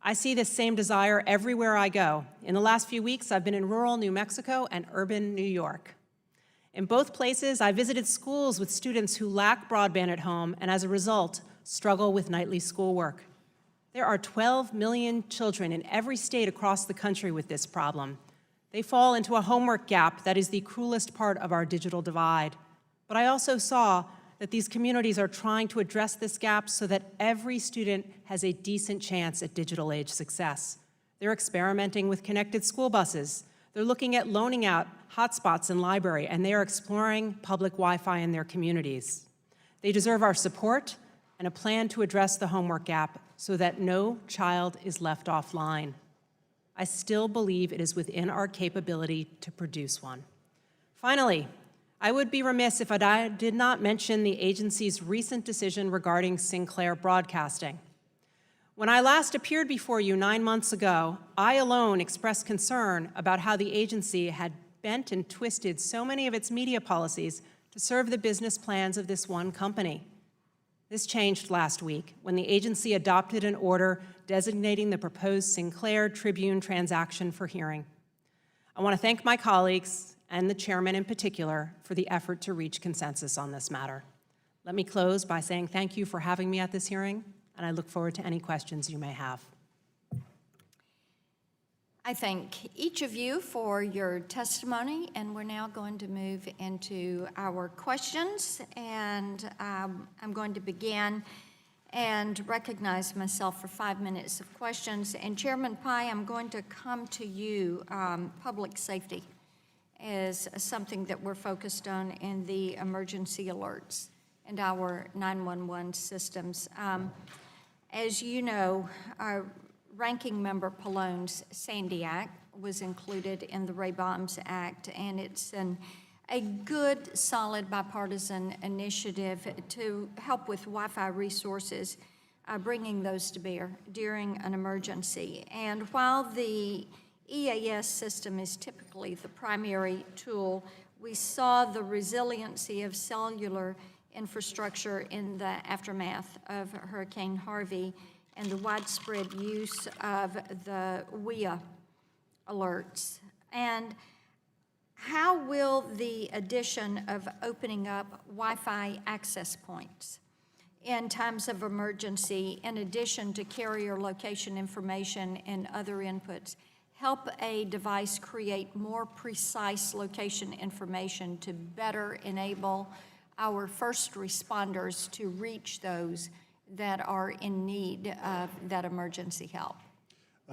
I see this same desire everywhere I go. In the last few weeks, I've been in rural New Mexico and urban New York. In both places, I visited schools with students who lack broadband at home and as a result, struggle with nightly schoolwork. There are 12 million children in every state across the country with this problem. They fall into a homework gap that is the cruelest part of our digital divide. But I also saw that these communities are trying to address this gap so that every student has a decent chance at digital age success. They're experimenting with connected school buses. They're looking at loaning out hotspots in library, and they are exploring public Wi-Fi in their communities. They deserve our support and a plan to address the homework gap so that no child is left offline. I still believe it is within our capability to produce one. Finally, I would be remiss if I did not mention the agency's recent decision regarding Sinclair Broadcasting. When I last appeared before you 9 months ago, I alone expressed concern about how the agency had bent and twisted so many of its media policies to serve the business plans of this one company. This changed last week when the agency adopted an order designating the proposed Sinclair Tribune transaction for hearing. I want to thank my colleagues, and the chairman in particular, for the effort to reach consensus on this matter. Let me close by saying thank you for having me at this hearing, and I look forward to any questions you may have. I thank each of you for your testimony, and we're now going to move into our questions. And I'm going to begin and recognize myself for 5 minutes of questions. And Chairman Pai, I'm going to come to you. Public safety is something that we're focused on in the emergency alerts and our 911 systems. As you know, our Ranking Member Pallone's Sandy Act was included in the Ray Bombs Act, and it's a good, solid bipartisan initiative to help with Wi-Fi resources, bringing those to bear during an emergency. And while the EAS system is typically the primary tool, we saw the resiliency of cellular infrastructure in the aftermath of Hurricane Harvey and the widespread use of the WIA alerts. And how will the addition of opening up Wi-Fi access points in times of emergency, in addition to carrier location information and other inputs, help a device create more precise location information to better enable our first responders to reach those that are in need of that emergency help?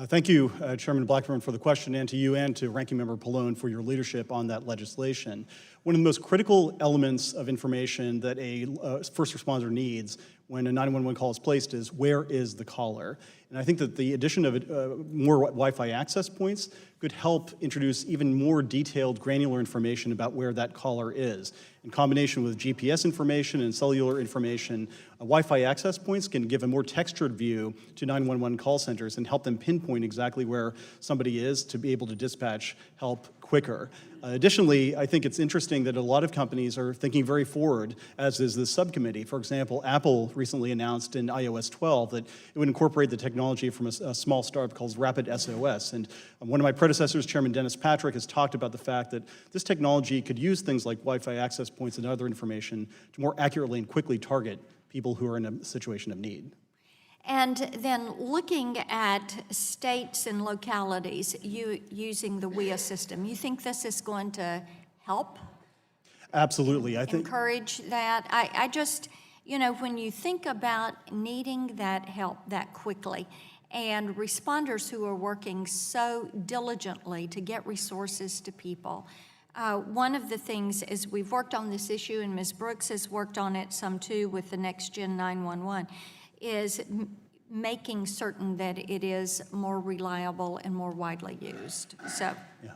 Thank you, Chairman Blackburn, for the question, and to you and to Ranking Member Pallone for your leadership on that legislation. One of the most critical elements of information that a first responder needs when a 911 call is placed is, where is the caller? And I think that the addition of more Wi-Fi access points could help introduce even more detailed, granular information about where that caller is. In combination with GPS information and cellular information, Wi-Fi access points can give a more textured view to 911 call centers and help them pinpoint exactly where somebody is to be able to dispatch help quicker. Additionally, I think it's interesting that a lot of companies are thinking very forward, as is this subcommittee. For example, Apple recently announced in iOS 12 that it would incorporate the technology from a small startup called Rapid SOS. And one of my predecessors, Chairman Dennis Patrick, has talked about the fact that this technology could use things like Wi-Fi access points and other information to more accurately and quickly target people who are in a situation of need. And then looking at states and localities using the WIA system, you think this is going to help? Absolutely. I think encourage that? I just, you know, when you think about needing that help that quickly, and responders who are working so diligently to get resources to people, one of the things is we've worked on this issue, and Ms. Brooks has worked on it some too with the Next Gen 911, is making certain that it is more reliable and more widely used. So, yeah.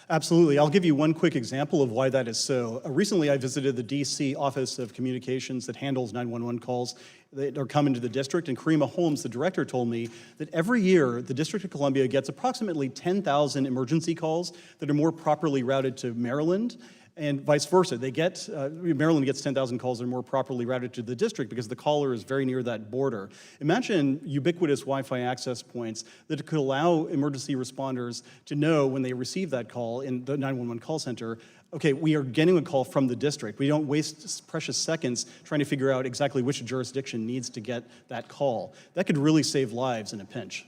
Absolutely. I'll give you one quick example of why that is so. Recently, I visited the DC Office of Communications that handles 911 calls that are coming to the district, and Karima Holmes, the director, told me that every year, the District of Columbia gets approximately 10,000 emergency calls that are more properly routed to Maryland, and vice versa. Maryland gets 10,000 calls that are more properly routed to the district because the caller is very near that border. Imagine ubiquitous Wi-Fi access points that could allow emergency responders to know when they receive that call in the 911 call center, okay, we are getting a call from the district. We don't waste precious seconds trying to figure out exactly which jurisdiction needs to get that call. That could really save lives in a pinch.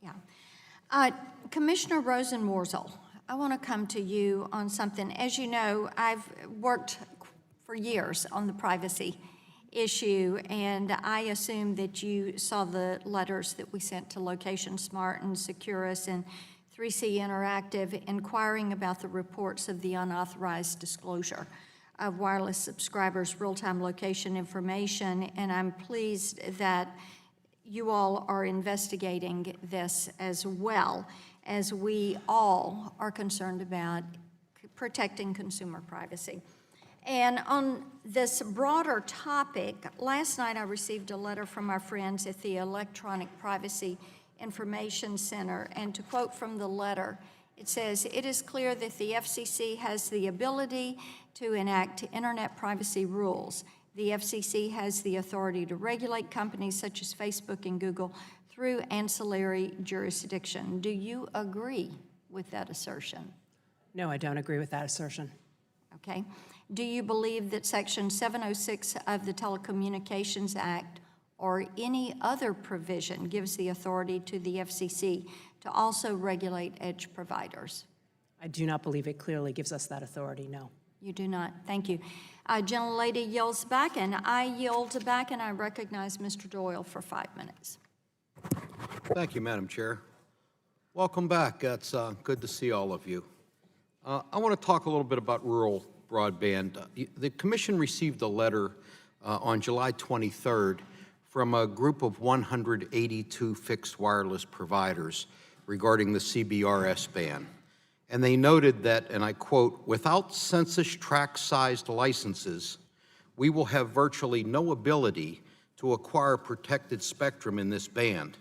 Yeah. Commissioner Rosenworcel, I want to come to you on something. As you know, I've worked for years on the privacy issue, and I assume that you saw the letters that we sent to Location Smart and Securus and 3C Interactive inquiring about the reports of the unauthorized disclosure of wireless subscribers' real-time location information, and I'm pleased that you all are investigating this as well, as we all are concerned about protecting consumer privacy. And on this broader topic, last night I received a letter from our friends at the Electronic Privacy Information Center, and to quote from the letter, it says, "It is clear that the FCC has the ability to enact internet privacy rules. The FCC has the authority to regulate companies such as Facebook and Google through ancillary jurisdiction." Do you agree with that assertion? No, I don't agree with that assertion. Okay. Do you believe that Section 706 of the Telecommunications Act or any other provision gives the authority to the FCC to also regulate edge providers? I do not believe it clearly gives us that authority, no. You do not. Thank you. Gentlelady yields back, and I yield back, and I recognize Mr. Doyle for 5 minutes. Thank you, Madam Chair. Welcome back. It's good to see all of you. I want to talk a little bit about rural broadband. The Commission received a letter on July 23rd from a group of 182 fixed wireless providers regarding the CBRS ban. And they noted that, and I quote, "Without census tract-sized licenses, we will have virtually no ability to acquire protected spectrum in this band.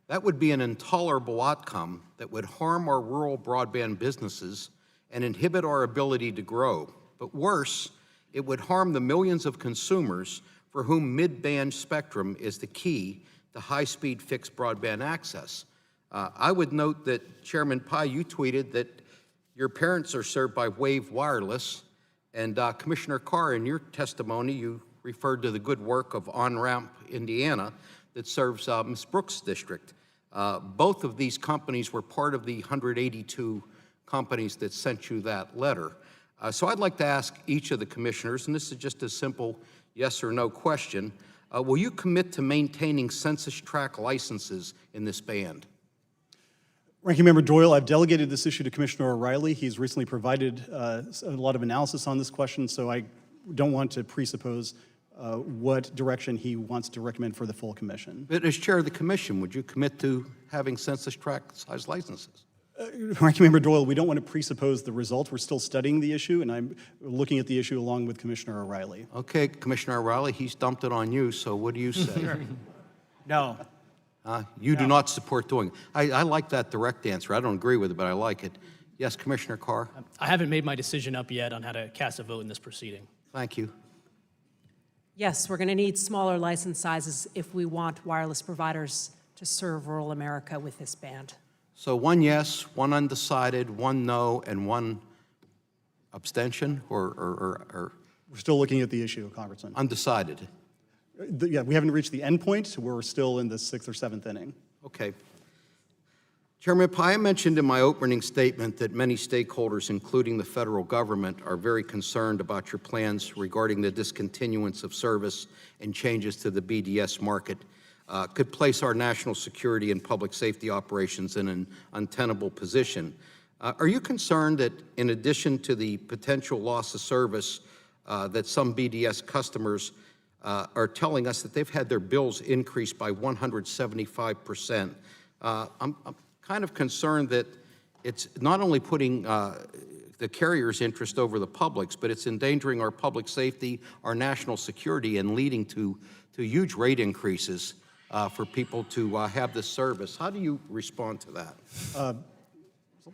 That would be an intolerable outcome that would harm our rural broadband businesses and inhibit our ability to grow. But worse, it would harm the millions of consumers for whom mid-band spectrum is the key to high-speed fixed broadband access." I would note that, Chairman Pai, you tweeted that your parents are served by Wave Wireless, and Commissioner Carr, in your testimony, you referred to the good work of On-Ramp Indiana that serves Ms. Brooks' district. Both of these companies were part of the 182 companies that sent you that letter. So I'd like to ask each of the commissioners, and this is just a simple yes or no question, will you commit to maintaining census tract licenses in this band? Ranking Member Doyle, I've delegated this issue to Commissioner O'Reilly. He's recently provided a lot of analysis on this question, so I don't want to presuppose what direction he wants to recommend for the full commission. But as chair of the commission, would you commit to having census tract size licenses? Ranking Member Doyle, we don't want to presuppose the result. We're still studying the issue, and I'm looking at the issue along with Commissioner O'Reilly. Okay, Commissioner O'Reilly, he's dumped it on you, so what do you say? No. You do not support doing it. I like that direct answer. I don't agree with it, but I like it. Yes, Commissioner Carr? I haven't made my decision up yet on how to cast a vote in this proceeding. Thank you. Yes, we're going to need smaller license sizes if we want wireless providers to serve rural America with this band. So one yes, one undecided, one no, and one abstention, or We're still looking at the issue, Congressman. undecided? Yeah, we haven't reached the end point. We're still in the 6th or 7th inning. Okay. Chairman Pai, I mentioned in my opening statement that many stakeholders, including the federal government, are very concerned about your plans regarding the discontinuance of service and changes to the BDS market could place our national security and public safety operations in an untenable position. Are you concerned that in addition to the potential loss of service that some BDS customers are telling us that they've had their bills increased by 175%. I'm kind of concerned that it's not only putting the carrier's interest over the public's, but it's endangering our public safety, our national security, and leading to huge rate increases for people to have this service. How do you respond to that?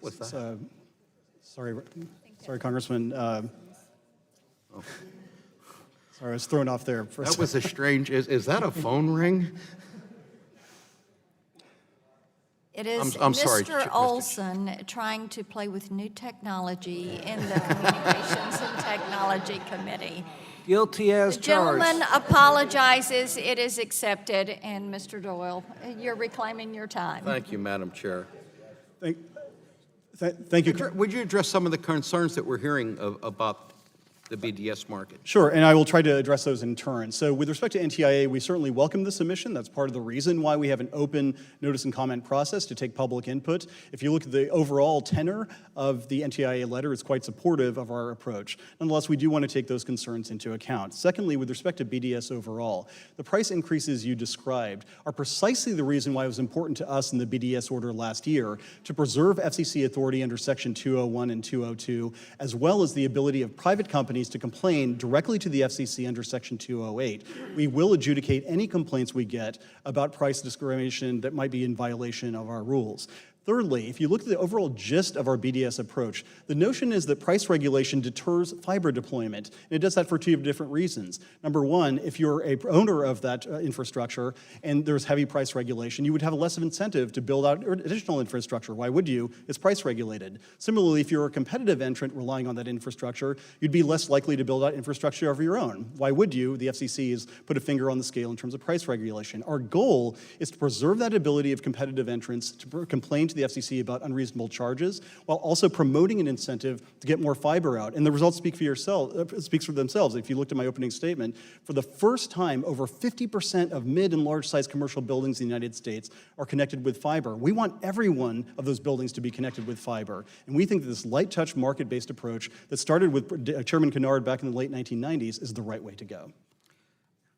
What's that? Sorry, Congressman. Sorry, I was thrown off there for a That second. was a strange, is that a phone ring? It is I'm sorry, Mr. Mr. Olson trying to play with new technology in the Communications and Technology Committee. Guilty as The charged. gentleman apologizes, it is accepted, and Mr. Doyle, you're reclaiming your time. Thank you, Madam Chair. Thank you. Would you address some of the concerns that we're hearing about the BDS market? Sure, and I will try to address those in turn. So with respect to NTIA, we certainly welcome the submission. That's part of the reason why we have an open notice and comment process to take public input. If you look at the overall tenor of the NTIA letter, it's quite supportive of our approach. Nonetheless, we do want to take those concerns into account. Secondly, with respect to BDS overall, the price increases you described are precisely the reason why it was important to us in the BDS order last year to preserve FCC authority under Section 201 and 202, as well as the ability of private companies to complain directly to the FCC under Section 208. We will adjudicate any complaints we get about price discrimination that might be in violation of our rules. Thirdly, if you look at the overall gist of our BDS approach, the notion is that price regulation deters fiber deployment, and it does that for two different reasons. Number one, if you're a owner of that infrastructure and there's heavy price regulation, you would have less of incentive to build out additional infrastructure. Why would you? It's price regulated. Similarly, if you're a competitive entrant relying on that infrastructure, you'd be less likely to build out infrastructure of your own. Why would you? The FCC has put a finger on the scale in terms of price regulation. Our goal is to preserve that ability of competitive entrants to complain to the FCC about unreasonable charges, while also promoting an incentive to get more fiber out. And the results speak for themselves. If you looked at my opening statement, for the first time, over 50% of mid and large-sized commercial buildings in the United States are connected with fiber. We want every one of those buildings to be connected with fiber. And we think that this light-touch, market-based approach that started with Chairman Kennard back in the late 1990s is the right way to go.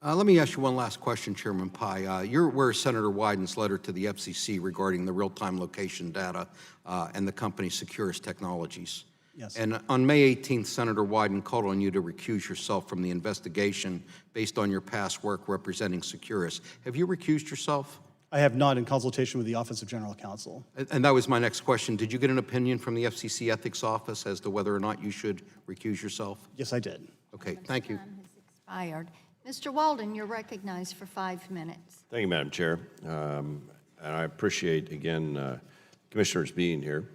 Let me ask you one last question, Chairman Pai. You're aware of Senator Wyden's letter to the FCC regarding the real-time location data and the company Securus Technologies. Yes. And on May 18th, Senator Wyden called on you to recuse yourself from the investigation based on your past work representing Securus. Have you recused yourself? I have not, in consultation with the Office of General Counsel. And that was my next question. Did you get an opinion from the FCC Ethics Office as to whether or not you should recuse yourself? Yes, I did. Okay, thank you. Time has expired. Mr. Walden, you're recognized for 5 minutes. Thank you, Madam Chair. And I appreciate, again, commissioners being here.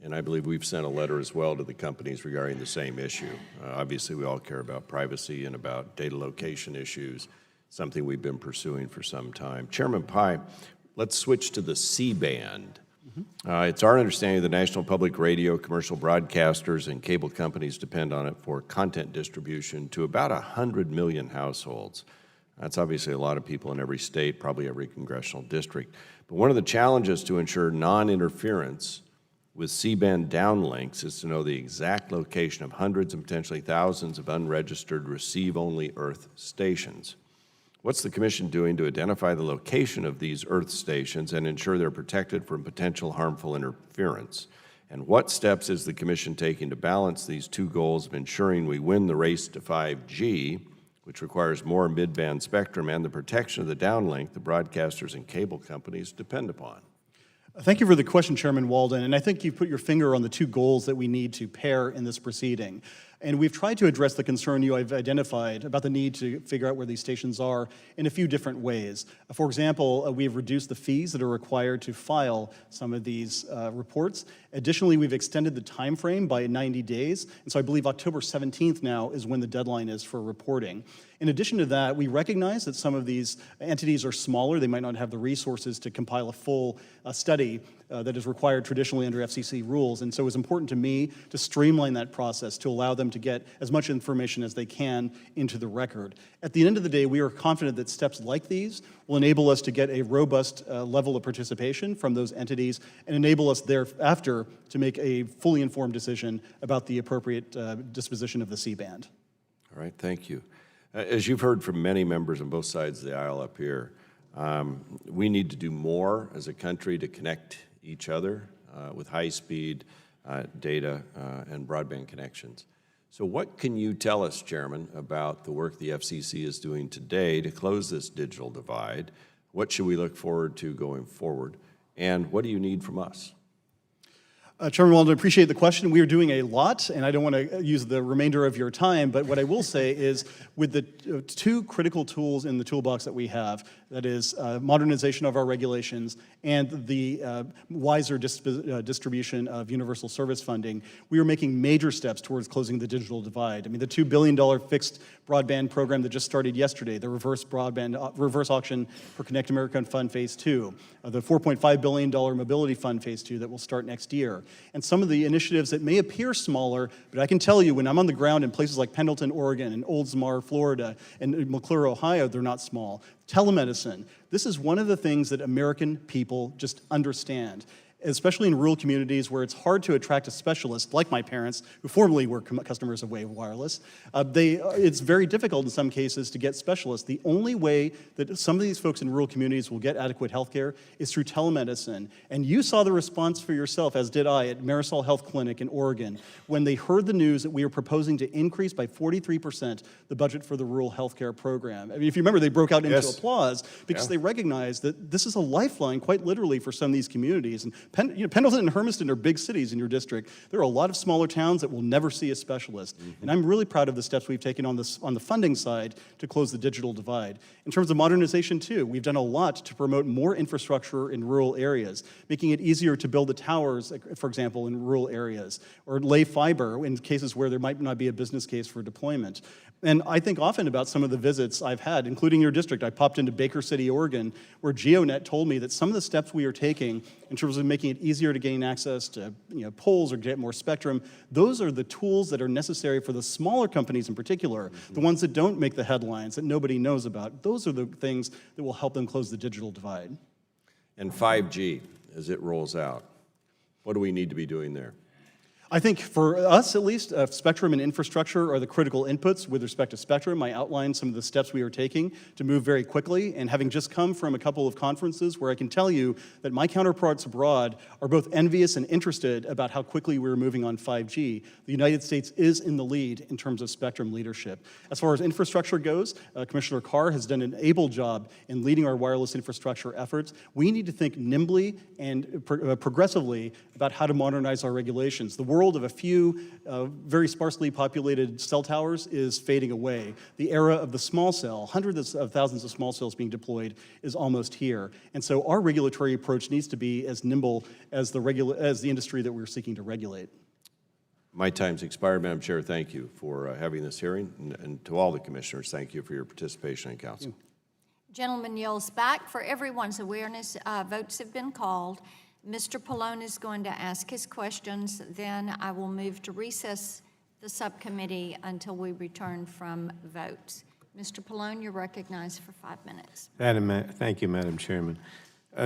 And I believe we've sent a letter as well to the companies regarding the same issue. Obviously, we all care about privacy and about data location issues, something we've been pursuing for some time. Chairman Pai, let's switch to the C-band. It's our understanding that National Public Radio, commercial broadcasters, and cable companies depend on it for content distribution to about 100 million households. That's obviously a lot of people in every state, probably every congressional district. But one of the challenges to ensure non-interference with C-band downlinks is to know the exact location of hundreds and potentially thousands of unregistered receive-only Earth stations. What's the Commission doing to identify the location of these Earth stations and ensure they're protected from potential harmful interference? And what steps is the Commission taking to balance these two goals of ensuring we win the race to 5G, which requires more mid-band spectrum, and the protection of the downlink the broadcasters and cable companies depend upon? Thank you for the question, Chairman Walden, and I think you've put your finger on the two goals that we need to pair in this proceeding. And we've tried to address the concern you have identified about the need to figure out where these stations are in a few different ways. For example, we've reduced the fees that are required to file some of these reports. Additionally, we've extended the time frame by 90 days, and so I believe October 17th now is when the deadline is for reporting. In addition to that, we recognize that some of these entities are smaller. They might not have the resources to compile a full study that is required traditionally under FCC rules, and so it's important to me to streamline that process to allow them to get as much information as they can into the record. At the end of the day, we are confident that steps like these will enable us to get a robust level of participation from those entities and enable us thereafter to make a fully informed decision about the appropriate disposition of the C-band. All right, thank you. As you've heard from many members on both sides of the aisle up here, we need to do more as a country to connect each other. with high-speed data and broadband connections. So what can you tell us, Chairman, about the work the FCC is doing today to close this digital divide? What should we look forward to going forward? And what do you need from us? Chairman Walden, I appreciate the question. We are doing a lot, and I don't want to use the remainder of your time, but what I will say is with the two critical tools in the toolbox that we have, that is modernization of our regulations and the wiser distribution of universal service funding, we are making major steps towards closing the digital divide. I mean, the $2 billion fixed broadband program that just started yesterday, the reverse auction for Connect America Fund Phase 2, the $4.5 billion Mobility Fund Phase 2 that will start next year. And some of the initiatives that may appear smaller, but I can tell you when I'm on the ground in places like Pendleton, Oregon, and Oldsmar, Florida, and McClure, Ohio, they're not small. Telemedicine. This is one of the things that American people just understand, especially in rural communities where it's hard to attract a specialist, like my parents, who formerly were customers of Wave Wireless. It's very difficult in some cases to get specialists. The only way that some of these folks in rural communities will get adequate health care is through telemedicine. And you saw the response for yourself, as did I, at Marisol Health Clinic in Oregon, when they heard the news that we are proposing to increase by 43% the budget for the rural health care program. I mean, if you remember, they broke out into applause because they recognized that this is a lifeline, quite literally, for some of these communities. And Pendleton and Hermiston are big cities in your district. There are a lot of smaller towns that will never see a specialist. And I'm really proud of the steps we've taken on the funding side to close the digital divide. In terms of modernization, too, we've done a lot to promote more infrastructure in rural areas, making it easier to build the towers, for example, in rural areas, or lay fiber in cases where there might not be a business case for deployment. And I think often about some of the visits I've had, including your district. I popped into Baker City, Oregon, where GeoNet told me that some of the steps we are taking in terms of making it easier to gain access to poles or get more spectrum, those are the tools that are necessary for the smaller companies in particular, the ones that don't make the headlines, that nobody knows about. Those are the things that will help them close the digital divide. And 5G, as it rolls out, what do we need to be doing there? I think for us, at least, spectrum and infrastructure are the critical inputs. With respect to spectrum, I outlined some of the steps we are taking to move very quickly, and having just come from a couple of conferences where I can tell you that my counterparts abroad are both envious and interested about how quickly we're moving on 5G. The United States is in the lead in terms of spectrum leadership. As far as infrastructure goes, Commissioner Carr has done an able job in leading our wireless infrastructure efforts. We need to think nimbly and progressively about how to modernize our regulations. The world of a few very sparsely populated cell towers is fading away. The era of the small cell, hundreds of thousands of small cells being deployed, is almost here. And so our regulatory approach needs to be as nimble as the industry that we're seeking to regulate. My time's expired, Madam Chair. Thank you for having this hearing. And to all the commissioners, thank you for your participation in council. Gentleman yields back. For everyone's awareness, votes have been called. Mr. Pallone is going to ask his questions. Then I will move to recess the subcommittee until we return from votes. Mr. Pallone, you're recognized for 5 minutes. Thank you, Madam Chairman.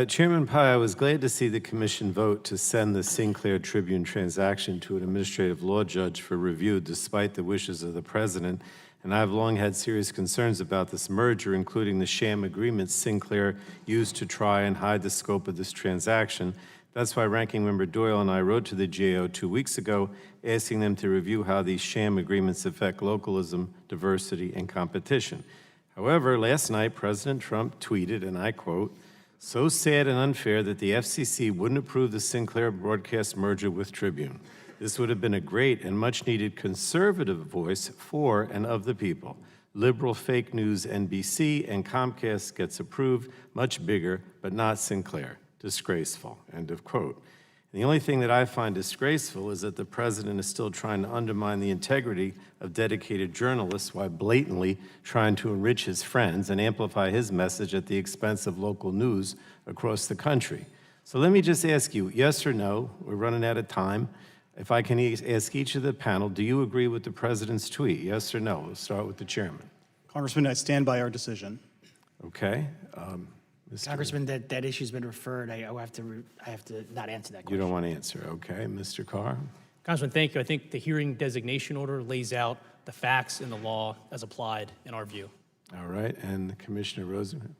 Chairman Pai, I was glad to see the commission vote to send the Sinclair Tribune transaction to an administrative law judge for review despite the wishes of the president. And I've long had serious concerns about this merger, including the sham agreements Sinclair used to try and hide the scope of this transaction. That's why Ranking Member Doyle and I wrote to the GAO 2 weeks ago, asking them to review how these sham agreements affect localism, diversity, and competition. However, last night, President Trump tweeted, and I quote, "So sad and unfair that the FCC wouldn't approve the Sinclair broadcast merger with Tribune. This would have been a great and much-needed conservative voice for and of the people. Liberal fake news NBC and Comcast gets approved, much bigger, but not Sinclair. Disgraceful," end of quote. And the only thing that I find disgraceful is that the president is still trying to undermine the integrity of dedicated journalists while blatantly trying to enrich his friends and amplify his message at the expense of local news across the country. So let me just ask you, yes or no, we're running out of time. If I can ask each of the panel, do you agree with the president's tweet, yes or no? We'll start with the chairman. Congressman, I stand by our decision. Okay. Congressman, that issue's been referred. I have to not answer that question. You don't want to answer, okay. Mr. Carr? Congressman, thank you. I think the hearing designation order lays out the facts and the law as applied in our view. All right, and Commissioner Rosenberg?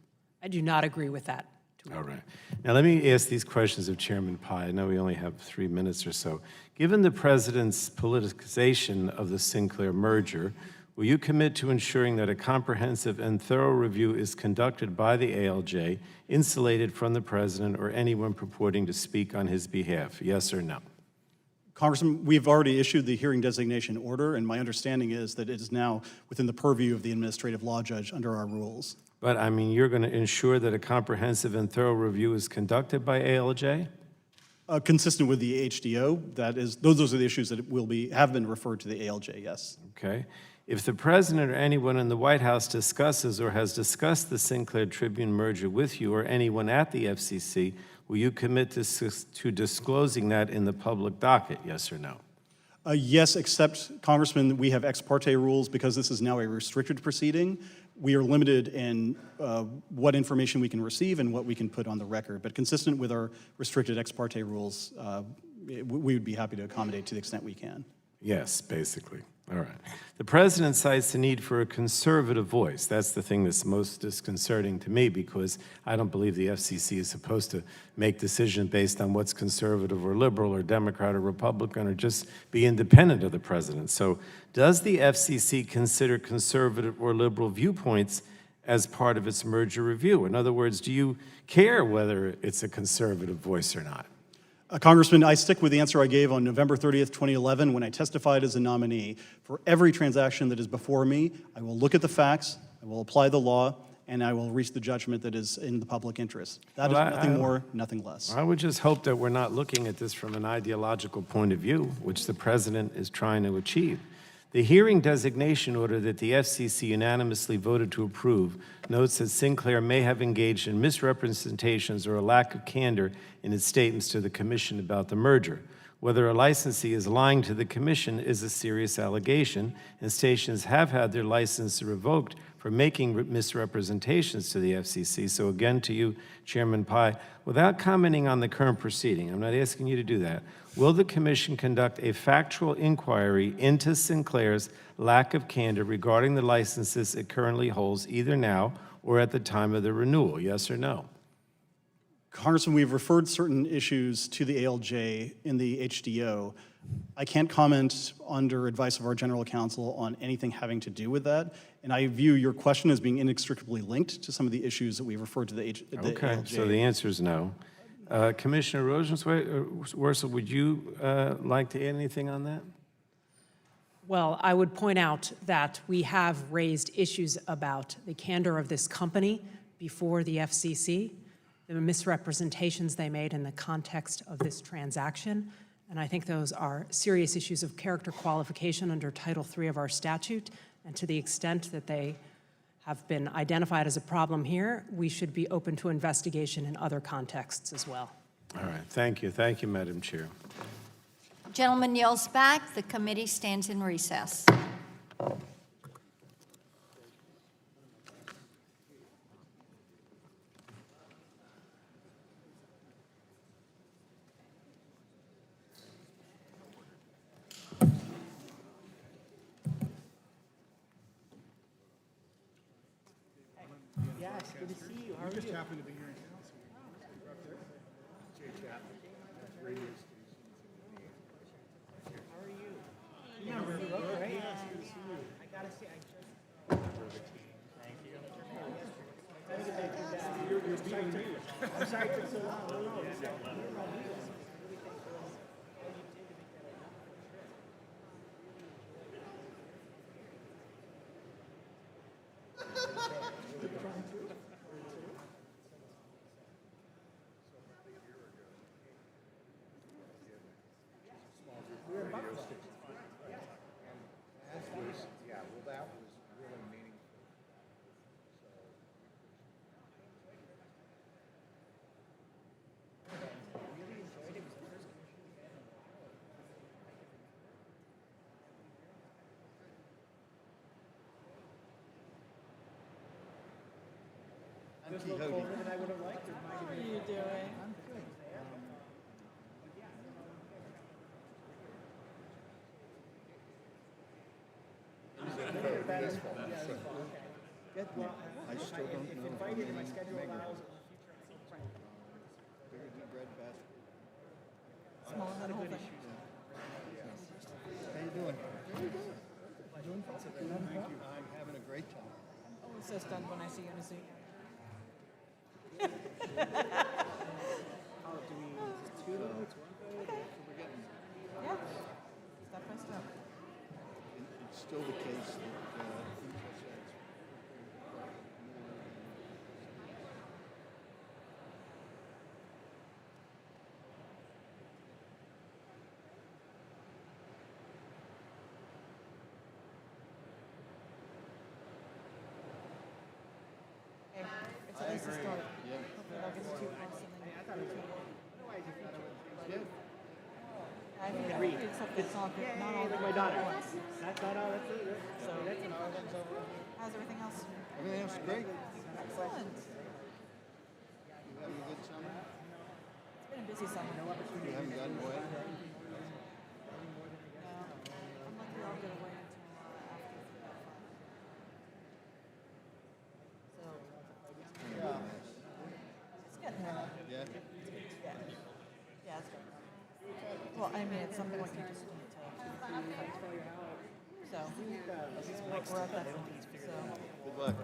I do not agree with that All right. Now, let me ask these questions of Chairman Pai. I know we only have 3 minutes or so. Given the president's politicization of the Sinclair merger, will you commit to ensuring that a comprehensive and thorough review is conducted by the ALJ, insulated from the president or anyone purporting to speak on his behalf? Yes or no? Congressman, we've already issued the hearing designation order, and my understanding is that it is now within the purview of the administrative law judge under our rules. But, I mean, you're going to ensure that a comprehensive and thorough review is conducted by ALJ? Consistent with the HDO, those are the issues that have been referred to the ALJ, yes. Okay. If the president or anyone in the White House discusses or has discussed the Sinclair Tribune merger with you or anyone at the FCC, will you commit to disclosing that in the public docket, yes or no? Yes, except, Congressman, we have ex parte rules because this is now a restricted proceeding. We are limited in what information we can receive and what we can put on the record. But consistent with our restricted ex parte rules, we would be happy to accommodate to the extent we can. Yes, basically. All right. The president cites the need for a conservative voice. That's the thing that's most disconcerting to me because I don't believe the FCC is supposed to make decisions based on what's conservative or liberal or Democrat or Republican or just be independent of the president. So does the FCC consider conservative or liberal viewpoints as part of its merger review? In other words, do you care whether it's a conservative voice or not? Congressman, I stick with the answer I gave on November 30th, 2011, when I testified as a nominee. For every transaction that is before me, I will look at the facts, I will apply the law, and I will reach the judgment that is in the public interest. That is nothing more, nothing less. I would just hope that we're not looking at this from an ideological point of view, which the president is trying to achieve. The hearing designation order that the FCC unanimously voted to approve notes that Sinclair may have engaged in misrepresentations or a lack of candor in its statements to the Commission about the merger. Whether a licensee is lying to the Commission is a serious allegation, and stations have had their license revoked for making misrepresentations to the FCC. So again, to you, Chairman Pai, without commenting on the current proceeding, I'm not asking you to do that, will the Commission conduct a factual inquiry into Sinclair's lack of candor regarding the licenses it currently holds, either now or at the time of the renewal, yes or no? Congressman, we've referred certain issues to the ALJ in the HDO. I can't comment under advice of our general counsel on anything having to do with that, and I view your question as being inextricably linked to some of the issues that we referred to the Okay, ALJ. so the answer is no. Commissioner Rosenzweig, would you like to add anything on that? Well, I would point out that we have raised issues about the candor of this company before the FCC, the misrepresentations they made in the context of this transaction, and I think those are serious issues of character qualification under Title III of our statute, and to the extent that they have been identified as a problem here, we should be open to investigation in other contexts as well. All right, thank you. Thank you, Madam Chair. Gentleman yields back. The committee stands in recess. Yes, good to see you. How are you? Happened to be here in council. You're up there. Jay Chapman, radio station. How are you? Yeah, we're good, right? Yeah, it's good to see you. I gotta say, I just. Thank you. You're beating me. I'm sorry it took so long. How are you doing? I'm good. I still don't know. If invited, my schedule allows in the future at some point. smaller than the whole thing. How you doing? Very good. I'm having a great time. I'm always so stunned when I see you in a suit. Do we just two votes, one vote? That's what we're getting. Yeah. Step by step. It's still the case that interest rates Hey, it's at least a start. Hopefully they'll get to 2 plus and then Yeah. I think I read stuff that's all good, not all good. My daughter. at once. That's not all, that's it. So, how's everything else? Everything else is great. Excellent. You having a good summer? It's been a busy summer. You haven't gotten away? No, I'm lucky I'll get away until after 3 or 5. So, it's getting there. Yeah. Yeah. Yeah, it's good. Well, I mean, at some point you just need to. So, we're at that point. So, Good luck.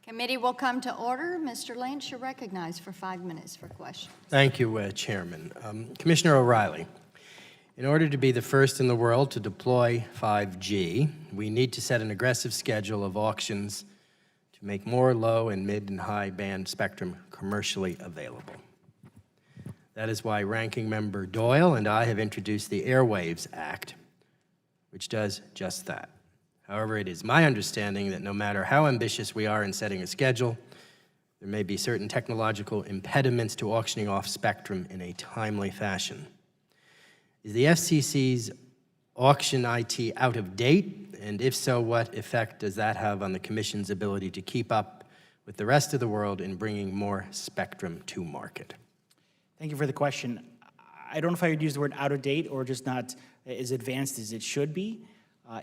Committee will come to order. Mr. Lynch, you're recognized for 5 minutes for questions. Thank you, Chairman. Commissioner O'Reilly, in order to be the first in the world to deploy 5G, we need to set an aggressive schedule of auctions to make more low and mid and high band spectrum commercially available. That is why Ranking Member Doyle and I have introduced the Airwaves Act, which does just that. However, it is my understanding that no matter how ambitious we are in setting a schedule, there may be certain technological impediments to auctioning off spectrum in a timely fashion. Is the FCC's auction IT out of date? And if so, what effect does that have on the Commission's ability to keep up with the rest of the world in bringing more spectrum to market? Thank you for the question. I don't know if I would use the word out of date or just not as advanced as it should be.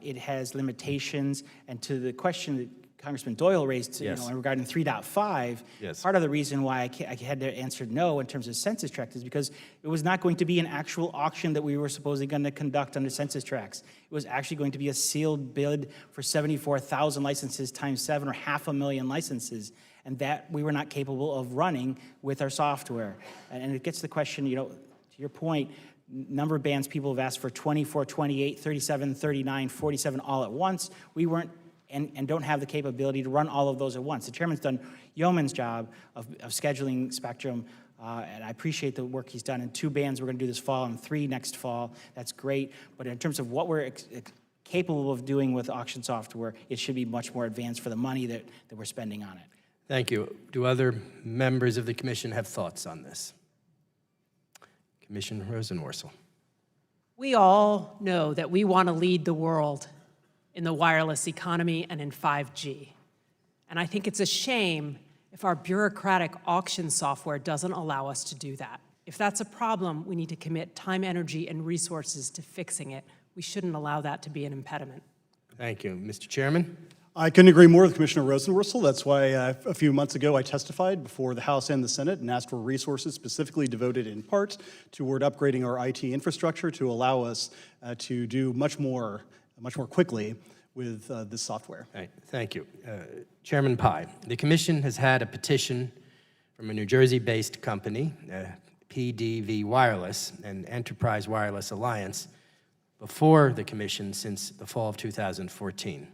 It has limitations, and to the question that Congressman Doyle raised, Yes. regarding 3.5, Yes. part of the reason why I had to answer no in terms of census tracts is because it was not going to be an actual auction that we were supposedly going to conduct under census tracts. It was actually going to be a sealed bid for 74,000 licenses times 7, or 500,000 licenses, and that we were not capable of running with our software. And it gets to the question, to your point, number of bands people have asked for 24, 28, 37, 39, 47 all at once. We weren't and don't have the capability to run all of those at once. The chairman's done yeoman's job of scheduling spectrum, and I appreciate the work he's done. And 2 bands we're going to do this fall and 3 next fall. That's great. But in terms of what we're capable of doing with auction software, it should be much more advanced for the money that we're spending on it. Thank you. Do other members of the Commission have thoughts on this? Commissioner Rosenworcel. We all know that we want to lead the world in the wireless economy and in 5G. And I think it's a shame if our bureaucratic auction software doesn't allow us to do that. If that's a problem, we need to commit time, energy, and resources to fixing it. We shouldn't allow that to be an impediment. Thank you. Mr. Chairman? I couldn't agree more with Commissioner Rosenworcel. That's why a few months ago I testified before the House and the Senate and asked for resources specifically devoted in part toward upgrading our IT infrastructure to allow us to do much more quickly with this software. Right. Thank you. Chairman Pai, the Commission has had a petition from a New Jersey-based company, PDV Wireless, and Enterprise Wireless Alliance, before the Commission since the fall of 2014.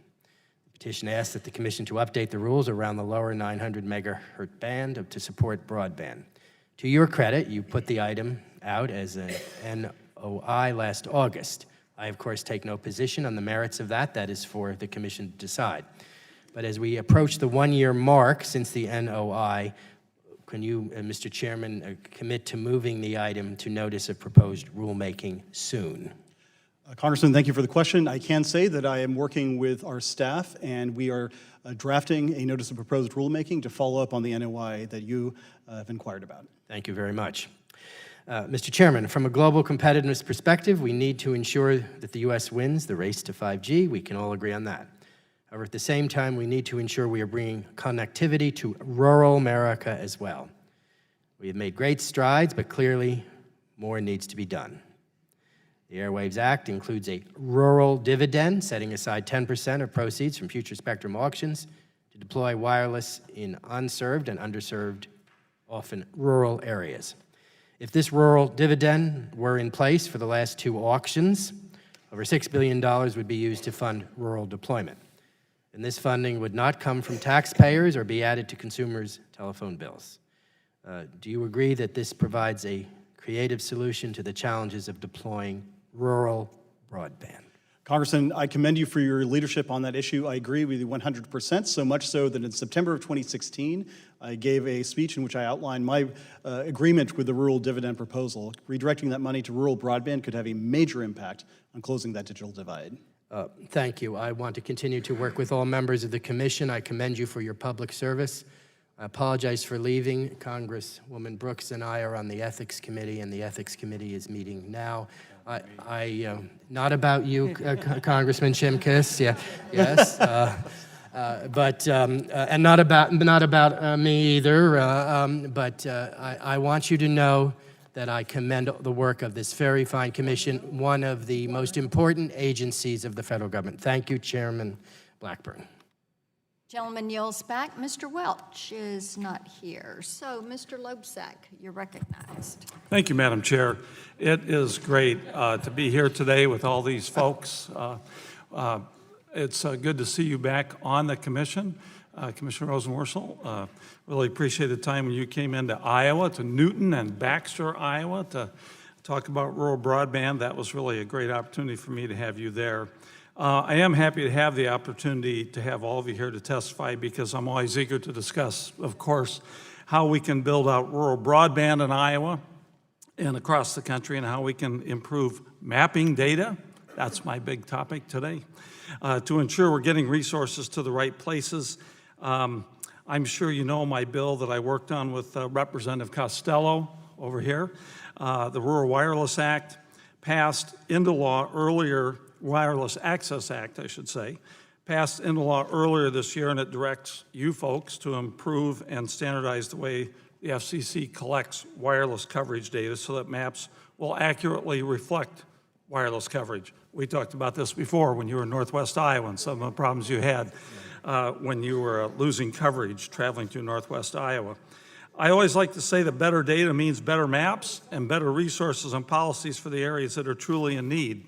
The petition asked that the Commission to update the rules around the lower 900 megahertz band to support broadband. To your credit, you put the item out as an NOI last August. I, of course, take no position on the merits of that. That is for the Commission to decide. But as we approach the one-year mark since the NOI, can you, Mr. Chairman, commit to moving the item to notice of proposed rulemaking soon? Congressman, thank you for the question. I can say that I am working with our staff, and we are drafting a notice of proposed rulemaking to follow up on the NOI that you have inquired about. Thank you very much. Mr. Chairman, from a global competitiveness perspective, we need to ensure that the U.S. wins the race to 5G. We can all agree on that. However, at the same time, we need to ensure we are bringing connectivity to rural America as well. We have made great strides, but clearly more needs to be done. The Airwaves Act includes a rural dividend, setting aside 10% of proceeds from future spectrum auctions to deploy wireless in unserved and underserved, often rural areas. If this rural dividend were in place for the last 2 auctions, over $6 billion would be used to fund rural deployment. And this funding would not come from taxpayers or be added to consumers' telephone bills. Do you agree that this provides a creative solution to the challenges of deploying rural broadband? Congressman, I commend you for your leadership on that issue. I agree with you 100%, so much so that in September of 2016, I gave a speech in which I outlined my agreement with the rural dividend proposal. Redirecting that money to rural broadband could have a major impact on closing that digital divide. Thank you. I want to continue to work with all members of the Commission. I commend you for your public service. I apologize for leaving. Congresswoman Brooks and I are on the Ethics Committee, and the Ethics Committee is meeting now. Not about you, Congressman Shimkus, yeah, yes, and not about me either. But I want you to know that I commend the work of this very fine commission, one of the most important agencies of the federal government. Thank you, Chairman Blackburn. Gentleman yields back. Mr. Welch is not here. So, Mr. Loebsack, you're recognized. Thank you, Madam Chair. It is great to be here today with all these folks. It's good to see you back on the commission. Commissioner Rosenworcel, really appreciate the time when you came into Iowa, to Newton and Baxter, Iowa, to talk about rural broadband. That was really a great opportunity for me to have you there. I am happy to have the opportunity to have all of you here to testify, because I'm always eager to discuss, of course, how we can build out rural broadband in Iowa and across the country, and how we can improve mapping data. That's my big topic today, to ensure we're getting resources to the right places. I'm sure you know my bill that I worked on with Representative Costello over here, the Rural Wireless Act, passed into law earlier. Wireless Access Act, I should say, passed into law earlier this year, and it directs you folks to improve and standardize the way the FCC collects wireless coverage data so that maps will accurately reflect wireless coverage. We talked about this before when you were in Northwest Iowa and some of the problems you had when you were losing coverage traveling through Northwest Iowa. I always like to say that better data means better maps and better resources and policies for the areas that are truly in need.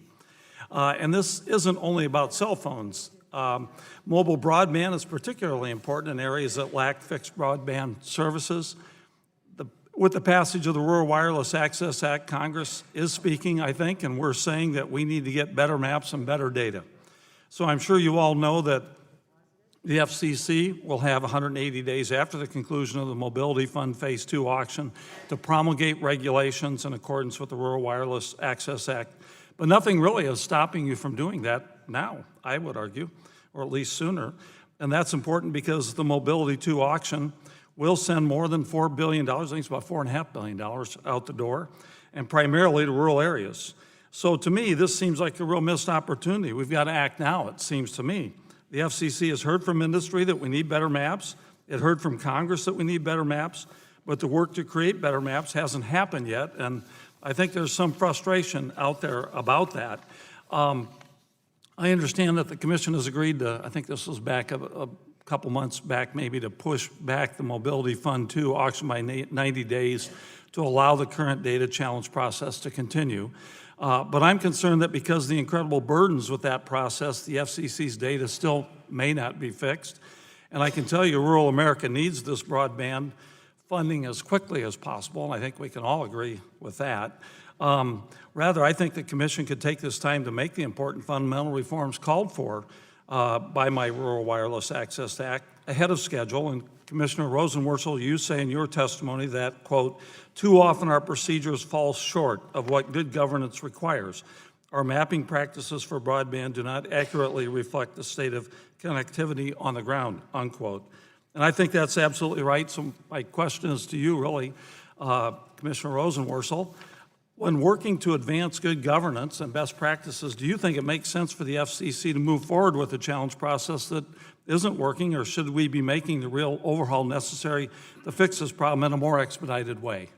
And this isn't only about cell phones. Mobile broadband is particularly important in areas that lack fixed broadband services. With the passage of the Rural Wireless Access Act, Congress is speaking, I think, and we're saying that we need to get better maps and better data. So I'm sure you all know that the FCC will have 180 days after the conclusion of the Mobility Fund Phase 2 auction to promulgate regulations in accordance with the Rural Wireless Access Act. But nothing really is stopping you from doing that now, I would argue, or at least sooner. And that's important because the Mobility 2 auction will send more than $4 billion, I think it's about $4.5 billion out the door, and primarily to rural areas. So to me, this seems like a real missed opportunity. We've got to act now, it seems to me. The FCC has heard from industry that we need better maps. It heard from Congress that we need better maps, but the work to create better maps hasn't happened yet, and I think there's some frustration out there about that. I understand that the commission has agreed to, I think this was back a couple months back maybe, to push back the Mobility Fund 2 auction by 90 days to allow the current data challenge process to continue. But I'm concerned that because of the incredible burdens with that process, the FCC's data still may not be fixed. And I can tell you rural America needs this broadband funding as quickly as possible, and I think we can all agree with that. Rather, I think the commission could take this time to make the important fundamental reforms called for by my Rural Wireless Access Act ahead of schedule. And Commissioner Rosenworcel, you say in your testimony that, quote, too often our procedures fall short of what good governance requires. Our mapping practices for broadband do not accurately reflect the state of connectivity on the ground, unquote. And I think that's absolutely right. So my question is to you, really, Commissioner Rosenworcel. When working to advance good governance and best practices, do you think it makes sense for the FCC to move forward with a challenge process that isn't working, or should we be making the real overhaul necessary to fix this problem in a more expedited way?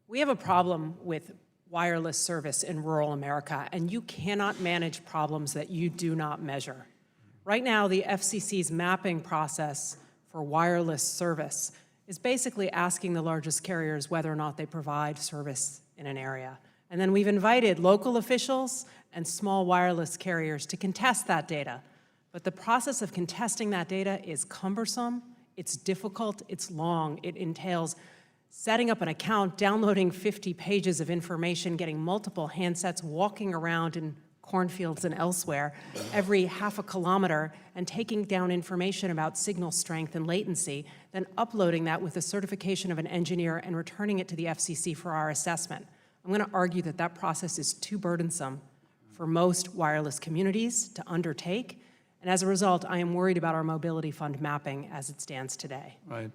We have a problem with wireless service in rural America, and you cannot manage problems that you do not measure. Right now, the FCC's mapping process for wireless service is basically asking the largest carriers whether or not they provide service in an area. And then we've invited local officials and small wireless carriers to contest that data. But the process of contesting that data is cumbersome, it's difficult, it's long. It entails setting up an account, downloading 50 pages of information, getting multiple handsets, walking around in cornfields and elsewhere every half a kilometer and taking down information about signal strength and latency, then uploading that with a certification of an engineer and returning it to the FCC for our assessment. I'm going to argue that that process is too burdensome for most wireless communities to undertake. And as a result, I am worried about our mobility fund mapping as it stands today. Right.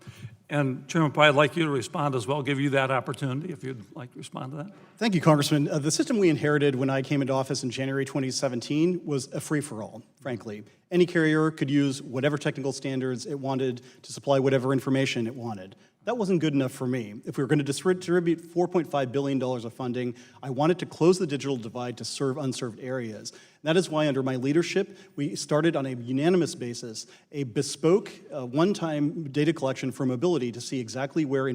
And Chairman Pai, I'd like you to respond as well, give you that opportunity if you'd like to respond to that. Thank you, Congressman. The system we inherited when I came into office in January 2017 was a free-for-all, frankly. Any carrier could use whatever technical standards it wanted to supply whatever information it wanted. That wasn't good enough for me. If we were going to distribute $4.5 billion of funding, I wanted to close the digital divide to serve unserved areas. That is why, under my leadership, we started on a unanimous basis a bespoke, one-time data collection for mobility to see exactly where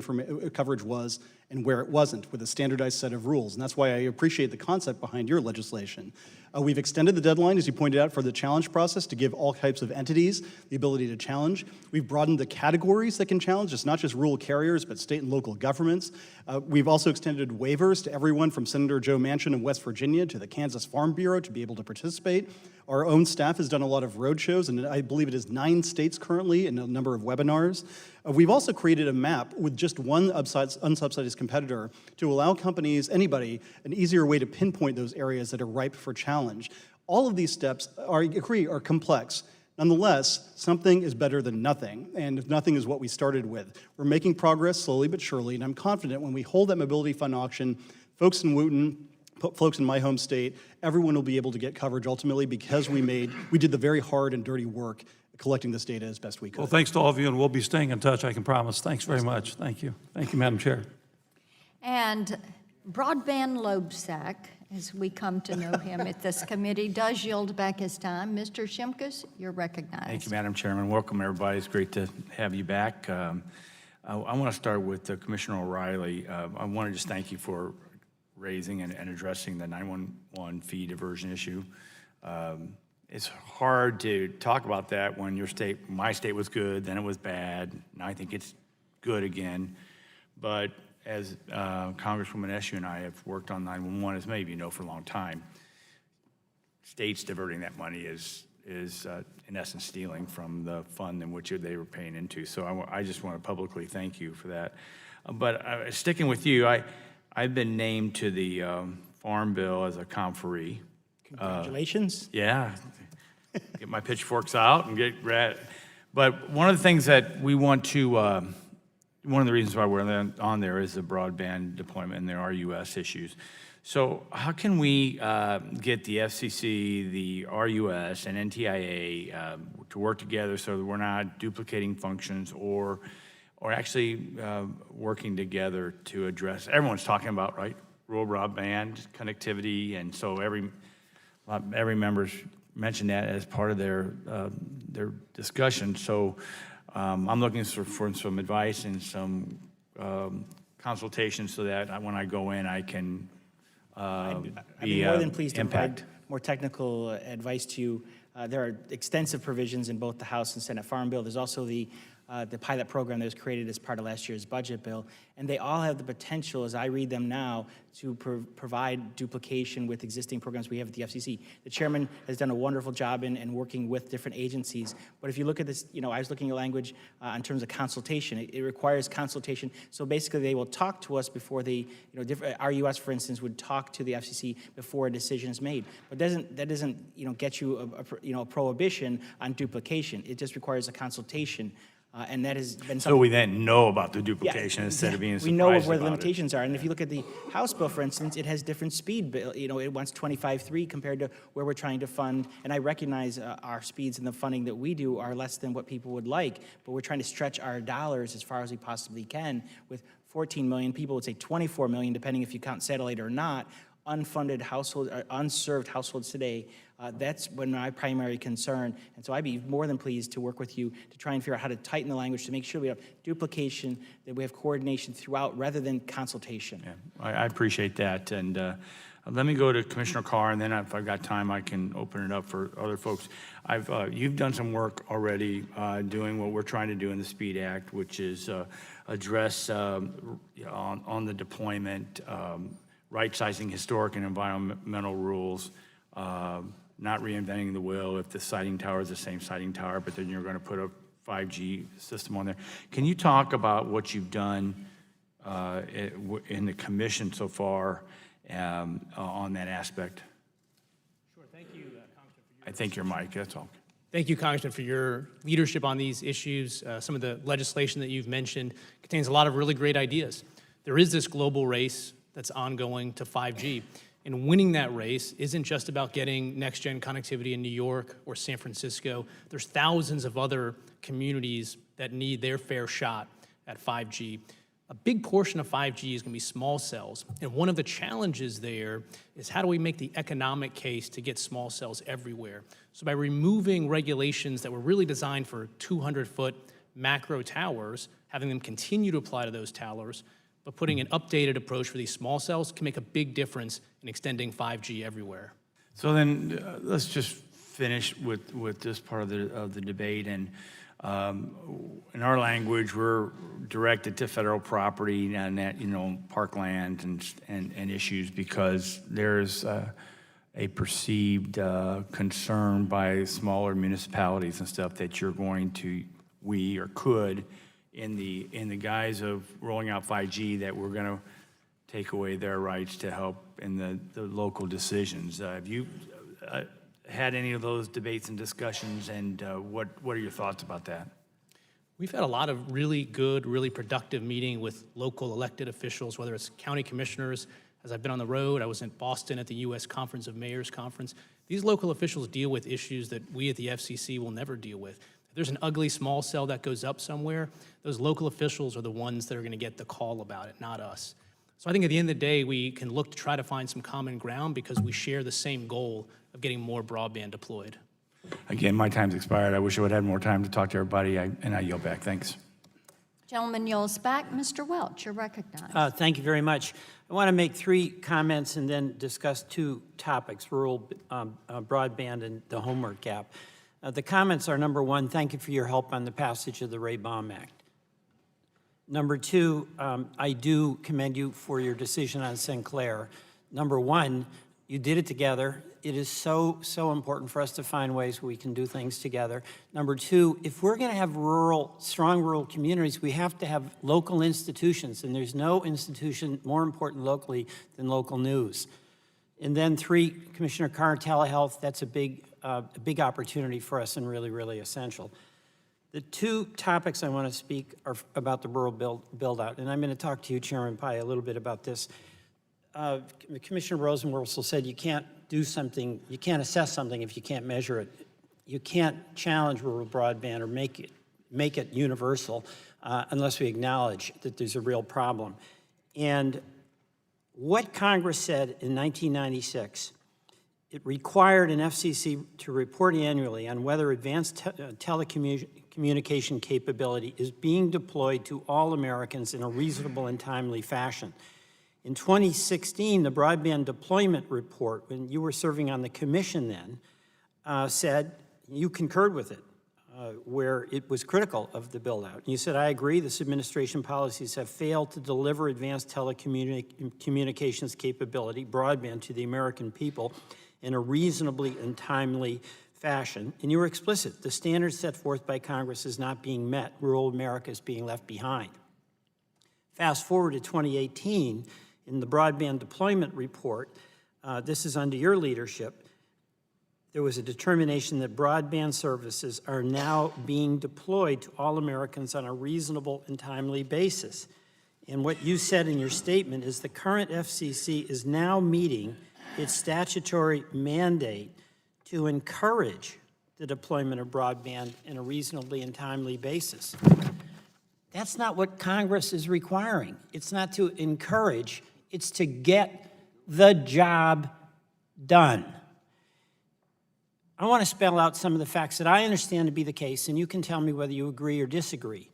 coverage was and where it wasn't, with a standardized set of rules. And that's why I appreciate the concept behind your legislation. We've extended the deadline, as you pointed out, for the challenge process to give all types of entities the ability to challenge. We've broadened the categories that can challenge. It's not just rural carriers, but state and local governments. We've also extended waivers to everyone from Senator Joe Manchin of West Virginia to the Kansas Farm Bureau to be able to participate. Our own staff has done a lot of road shows, and I believe it is 9 states currently and a number of webinars. We've also created a map with just one unsubsidized competitor to allow companies, anybody, an easier way to pinpoint those areas that are ripe for challenge. All of these steps are complex. Nonetheless, something is better than nothing, and if nothing is what we started with. We're making progress slowly but surely, and I'm confident when we hold that mobility fund auction, folks in Wooten, folks in my home state, everyone will be able to get coverage ultimately because we did the very hard and dirty work collecting this data as best we could. Well, thanks to all of you, and we'll be staying in touch, I can promise. Thanks very much. Thank you. Thank you, Madam Chair. And Broadband Loebsack, as we come to know him at this committee, does yield back his time. Mr. Shimkus, you're recognized. Thank you, Madam Chairman. Welcome, everybody. It's great to have you back. I want to start with Commissioner O'Reilly. I want to just thank you for raising and addressing the 911 fee diversion issue. It's hard to talk about that when my state was good, then it was bad. Now I think it's good again. But as Congresswoman Eshoo and I have worked on 911, as many of you know, for a long time, states diverting that money is in essence stealing from the fund in which they were paying into. So I just want to publicly thank you for that. But sticking with you, I've been named to the Farm Bill as a conferee. Congratulations. Yeah, get my pitchforks out and get ready. But one of the things that we want to, one of the reasons why we're on there is the broadband deployment and the RUS issues. So how can we get the FCC, the RUS, and NTIA to work together so that we're not duplicating functions or actually working together to address, everyone's talking about, right, rural broadband connectivity, and so every member's mentioned that as part of their discussion. So I'm looking for some advice and some consultation so that when I go in, I can I'd be more than pleased to provide more technical advice to you. There are extensive provisions in both the House and Senate Farm Bill. There's also the the pilot program that was created as part of last year's budget bill, and they all have the potential, as I read them now, to provide duplication with existing programs we have at the FCC. The chairman has done a wonderful job in working with different agencies, but if you look at this, I was looking at language in terms of consultation. It requires consultation, so basically they will talk to us before they, RUS, for instance, would talk to the FCC before a decision is made. But that doesn't get you a prohibition on duplication. It just requires a consultation. And that has been something. So we then know about the duplication instead of being surprised we know where the about it. limitations are. And if you look at the House bill, for instance, it has different speed. Bill. It wants 25.3 compared to where we're trying to fund. And I recognize our speeds and the funding that we do are less than what people would like, but we're trying to stretch our dollars as far as we possibly can. With 14 million people, would say 24 million, depending if you count satellite or not, unfunded households, unserved households today. That's my primary concern. And so I'd be more than pleased to work with you to try and figure out how to tighten the language to make sure we have duplication, that we have coordination throughout rather than consultation. Yeah, I appreciate that. And let me go to Commissioner Carr, and then if I've got time, I can open it up for other folks. You've done some work already doing what we're trying to do in the SPEED Act, which is address on the deployment, right-sizing historic and environmental rules, not reinventing the wheel if the sighting tower is the same sighting tower, but then you're going to put a 5G system on there. Can you talk about what you've done in the commission so far on that aspect? Sure. Thank you, Congressman. I think your mic, that's all. Thank you, Congressman, for your leadership on these issues. Some of the legislation that you've mentioned contains a lot of really great ideas. There is this global race that's ongoing to 5G. And winning that race isn't just about getting next-gen connectivity in New York or San Francisco. There's thousands of other communities that need their fair shot at 5G. A big portion of 5G is going to be small cells. And one of the challenges there is how do we make the economic case to get small cells everywhere? So by removing regulations that were really designed for 200-foot macro towers, having them continue to apply to those towers, but putting an updated approach for these small cells can make a big difference in extending 5G everywhere. So then let's just finish with this part of the debate. And in our language, we're directed to federal property and that, parkland and issues because there's a perceived concern by smaller municipalities and stuff that you're going to, we or could, in the guise of rolling out 5G, that we're going to take away their rights to help in the local decisions. Have you had any of those debates and discussions, and what are your thoughts about that? We've had a lot of really good, really productive meeting with local elected officials, whether it's county commissioners. As I've been on the road, I was in Boston at the U.S. Conference of Mayors Conference. These local officials deal with issues that we at the FCC will never deal with. If there's an ugly small cell that goes up somewhere, those local officials are the ones that are going to get the call about it, not us. So I think at the end of the day, we can look to try to find some common ground because we share the same goal of getting more broadband deployed. Again, my time's expired. I wish I would have had more time to talk to everybody, and I yield back. Thanks. Gentleman yields back. Mr. Welch, you're recognized. Thank you very much. I want to make 3 comments and then discuss 2 topics, rural broadband and the homework gap. The comments are, number 1, thank you for your help on the passage of the Ray Baum Act. Number 2, I do commend you for your decision on Sinclair. Number 1, you did it together. It is so important for us to find ways we can do things together. Number 2, if we're going to have strong rural communities, we have to have local institutions, and there's no institution more important locally than local news. And then 3, Commissioner Carr, telehealth, that's a big opportunity for us and really, really essential. The 2 topics I want to speak are about the rural build-out, and I'm going to talk to you, Chairman Pai, a little bit about this. Commissioner Rosenworcel said you can't do something, you can't assess something if you can't measure it. You can't challenge rural broadband or make it universal unless we acknowledge that there's a real problem. And what Congress said in 1996, it required an FCC to report annually on whether advanced telecommunication capability is being deployed to all Americans in a reasonable and timely fashion. In 2016, the Broadband Deployment Report, when you were serving on the commission then, said, you concurred with it. where it was critical of the build-out. And you said, I agree, this administration policies have failed to deliver advanced telecommunications capability, broadband, to the American people in a reasonably and timely fashion. And you were explicit. The standards set forth by Congress is not being met. Rural America is being left behind. Fast forward to 2018, in the broadband deployment report, this is under your leadership, there was a determination that broadband services are now being deployed to all Americans on a reasonable and timely basis. And what you said in your statement is the current FCC is now meeting its statutory mandate to encourage the deployment of broadband in a reasonably and timely basis. That's not what Congress is requiring. It's not to encourage, it's to get the job done. I want to spell out some of the facts that I understand to be the case, and you can tell me whether you agree or disagree.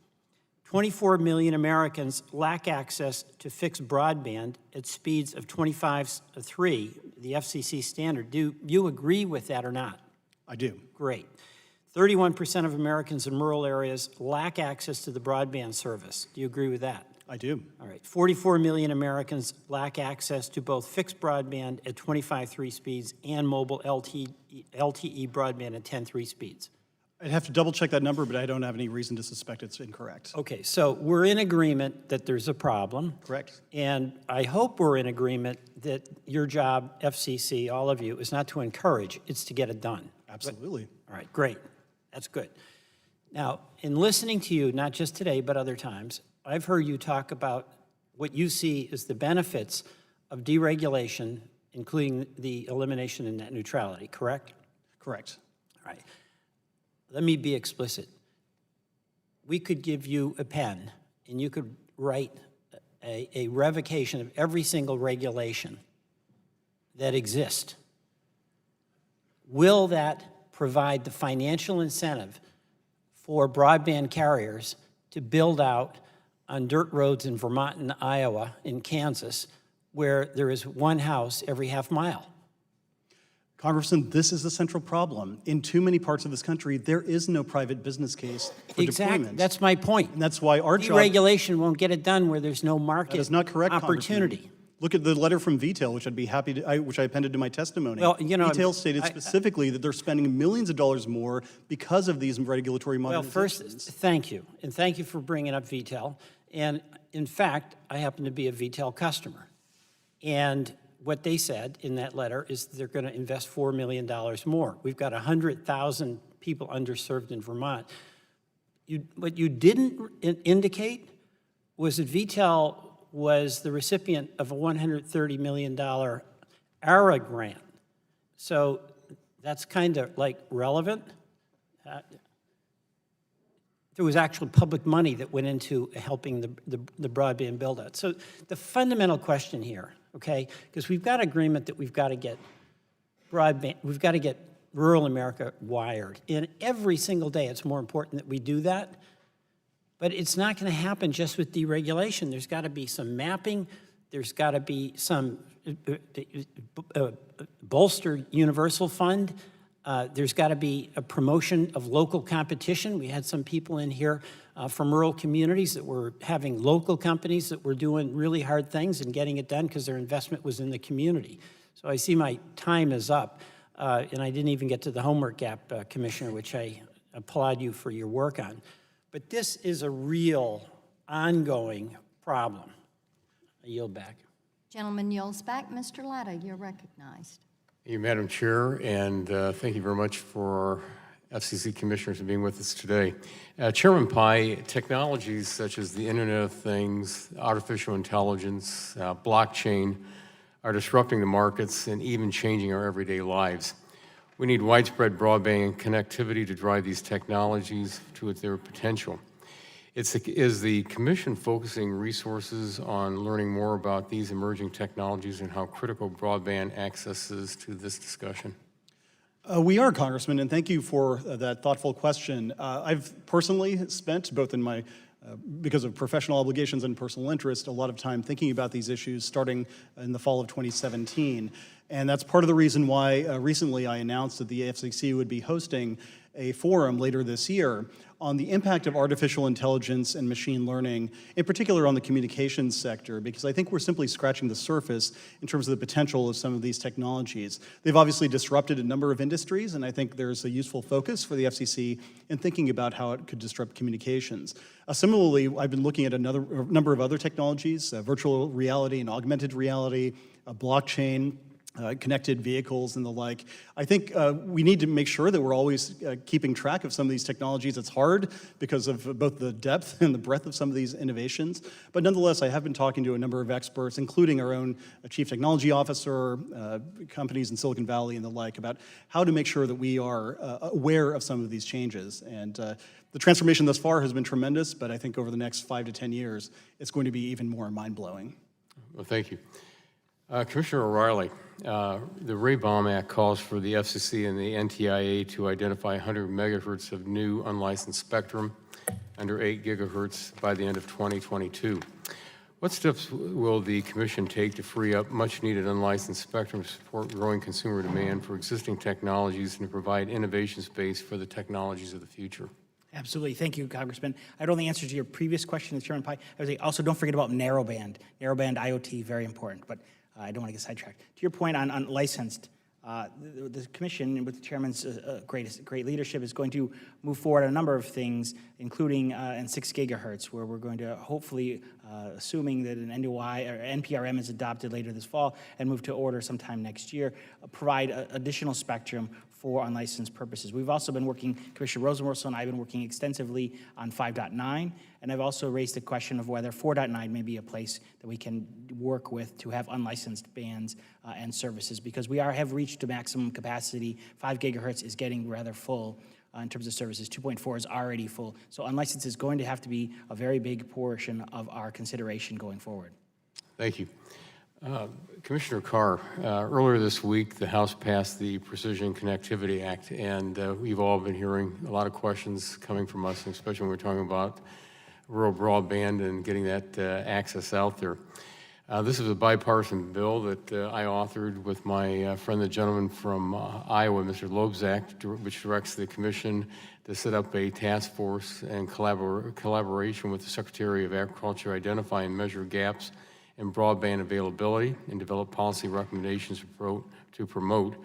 24 million Americans lack access to fixed broadband at speeds of 25.3, the FCC standard. Do you agree with that or not? I do. Great. 31% of Americans in rural areas lack access to the broadband service. Do you agree with that? I do. All right. 44 million Americans lack access to both fixed broadband at 25.3 speeds and mobile LTE broadband at 10.3 speeds. I'd have to double check that number, but I don't have any reason to suspect it's incorrect. Okay, so we're in agreement that there's a problem. Correct. And I hope we're in agreement that your job, FCC, all of you, is not to encourage, it's to get it done. Absolutely. All right, great. That's good. Now, in listening to you, not just today, but other times, I've heard you talk about what you see as the benefits of deregulation, including the elimination of net neutrality, correct? Correct. All right. Let me be explicit. We could give you a pen, and you could write a revocation of every single regulation that exists. Will that provide the financial incentive for broadband carriers to build out on dirt roads in Vermont and Iowa, in Kansas, where there is one house every half mile? Congressman, this is the central problem. In too many parts of this country, there is no private business case for deployment. That's my point. And that's why our job— Deregulation won't get it done where there's no market That is not correct, opportunity. Congressman. Look at the letter from VTEL, which I'd be happy to, which I appended to my testimony. Well, you know, VTEL stated specifically that they're spending millions of dollars more because of these regulatory modernizations. Well, first, thank you. And thank you for bringing up VTEL. And in fact, I happen to be a VTEL customer. And what they said in that letter is they're going to invest $4 million more. We've got 100,000 people underserved in Vermont. What you didn't indicate was that VTEL was the recipient of a $130 million ARA grant. So that's kind of like relevant. There was actual public money that went into helping the broadband build-out. So the fundamental question here, okay, because we've got agreement that we've got to get broadband, we've got to get rural America wired. And every single day it's more important that we do that. But it's not going to happen just with deregulation. There's got to be some mapping. There's got to be some bolstered universal fund. There's got to be a promotion of local competition. We had some people in here from rural communities that were having local companies that were doing really hard things and getting it done because their investment was in the community. So I see my time is up, and I didn't even get to the homework gap, Commissioner, which I applaud you for your work on. But this is a real, ongoing problem. I yield back. Gentleman yields back. Mr. Latta, you're recognized. Thank you, Madam Chair, and thank you very much for FCC commissioners for being with us today. Chairman Pai, technologies such as the Internet of Things, artificial intelligence, blockchain are disrupting the markets and even changing our everyday lives. We need widespread broadband connectivity to drive these technologies to their potential. Is the Commission focusing resources on learning more about these emerging technologies and how critical broadband access is to this discussion? We are, Congressman, and thank you for that thoughtful question. I've personally spent, both in my because of professional obligations and personal interest, a lot of time thinking about these issues starting in the fall of 2017. And that's part of the reason why recently I announced that the FCC would be hosting a forum later this year on the impact of artificial intelligence and machine learning, in particular on the communications sector, because I think we're simply scratching the surface in terms of the potential of some of these technologies. They've obviously disrupted a number of industries, and I think there's a useful focus for the FCC in thinking about how it could disrupt communications. Similarly, I've been looking at a number of other technologies, virtual reality and augmented reality, blockchain, connected vehicles and the like. I think we need to make sure that we're always keeping track of some of these technologies. It's hard because of both the depth and the breadth of some of these innovations. But nonetheless, I have been talking to a number of experts, including our own chief technology officer, companies in Silicon Valley and the like, about how to make sure that we are aware of some of these changes. And the transformation thus far has been tremendous, but I think over the next 5 to 10 years, it's going to be even more mind-blowing. Well, thank you. Commissioner O'Reilly, the Ray-Baum Act calls for the FCC and the NTIA to identify 100 megahertz of new unlicensed spectrum under 8 gigahertz by the end of 2022. What steps will the Commission take to free up much-needed unlicensed spectrum to support growing consumer demand for existing technologies and to provide innovation space for the technologies of the future? Absolutely. Thank you, Congressman. I don't know the answer to your previous question, Chairman Pai. I would say also don't forget about narrowband. Narrowband IoT, very important, but I don't want to get sidetracked. To your point on licensed, the Commission, with the Chairman's great leadership, is going to move forward on a number of things, including in 6 gigahertz, where we're going to hopefully, assuming that an NDY or NPRM is adopted later this fall and move to order sometime next year, provide additional spectrum for unlicensed purposes. We've also been working, Commissioner Rosenworcel and I have been working extensively on 5.9, and I've also raised the question of whether 4.9 may be a place that we can work with to have unlicensed bands and services, because we have reached a maximum capacity. 5 gigahertz is getting rather full in terms of services. 2.4 is already full. So unlicensed is going to have to be a very big portion of our consideration going forward. Thank you. Commissioner Carr, earlier this week, the House passed the Precision Connectivity Act, and we've all been hearing a lot of questions coming from us, especially when we're talking about rural broadband and getting that access out there. This is a bipartisan bill that I authored with my friend, the gentleman from Iowa, Mr. Lobzak, which directs the Commission to set up a task force and collaboration with the Secretary of Agriculture to identify and measure gaps in broadband availability and develop policy recommendations to promote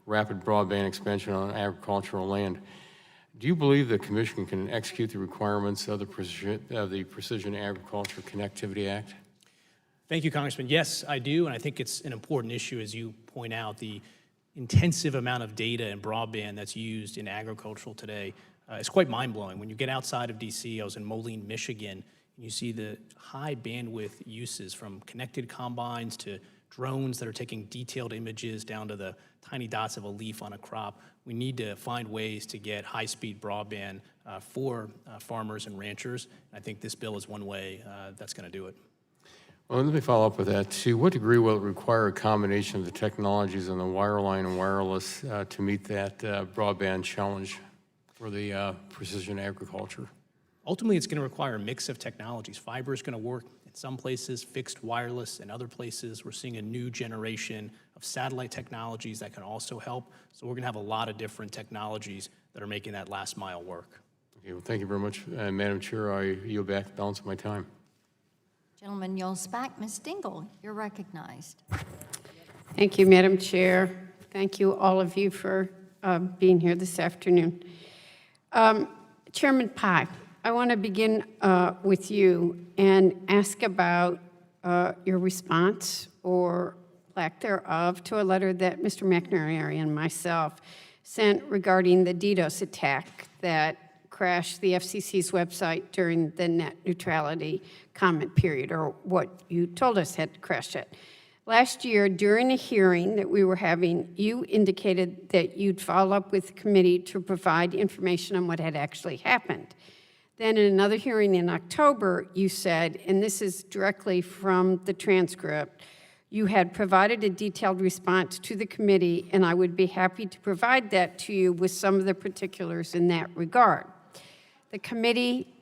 rapid broadband expansion on agricultural land. Do you believe the Commission can execute the requirements of the Precision Agriculture Connectivity Act? Thank you, Congressman. Yes, I do, and I think it's an important issue, as you point out, the intensive amount of data and broadband that's used in agricultural today. It's quite mind-blowing. When you get outside of D.C., I was in Moline, Michigan, and you see the high bandwidth uses from connected combines to drones that are taking detailed images down to the tiny dots of a leaf on a crop. We need to find ways to get high-speed broadband for farmers and ranchers. I think this bill is one way that's going to do it. Well, let me follow up with that. To what degree will it require a combination of the technologies on the wireline and wireless to meet that broadband challenge for the precision agriculture? Ultimately, it's going to require a mix of technologies. Fiber is going to work in some places, fixed wireless in other places. We're seeing a new generation of satellite technologies that can also help. So we're going to have a lot of different technologies that are making that last mile work. Okay, well, thank you very much. Madam Chair, I yield back the balance of my time. Gentleman yields back. Ms. Dingle, you're recognized. Thank you, Madam Chair. Thank you, all of you, for being here this afternoon. Chairman Pai, I want to begin with you and ask about your response or lack thereof to a letter that Mr. McNary and myself sent regarding the DDoS attack that crashed the FCC's website during the net neutrality comment period, or what you told us had crashed it. Last year, during a hearing that we were having, you indicated that you'd follow up with the committee to provide information on what had actually happened. Then in another hearing in October, you said, and this is directly from the transcript, you had provided a detailed response to the committee, and I would be happy to provide that to you with some of the particulars in that regard. The committee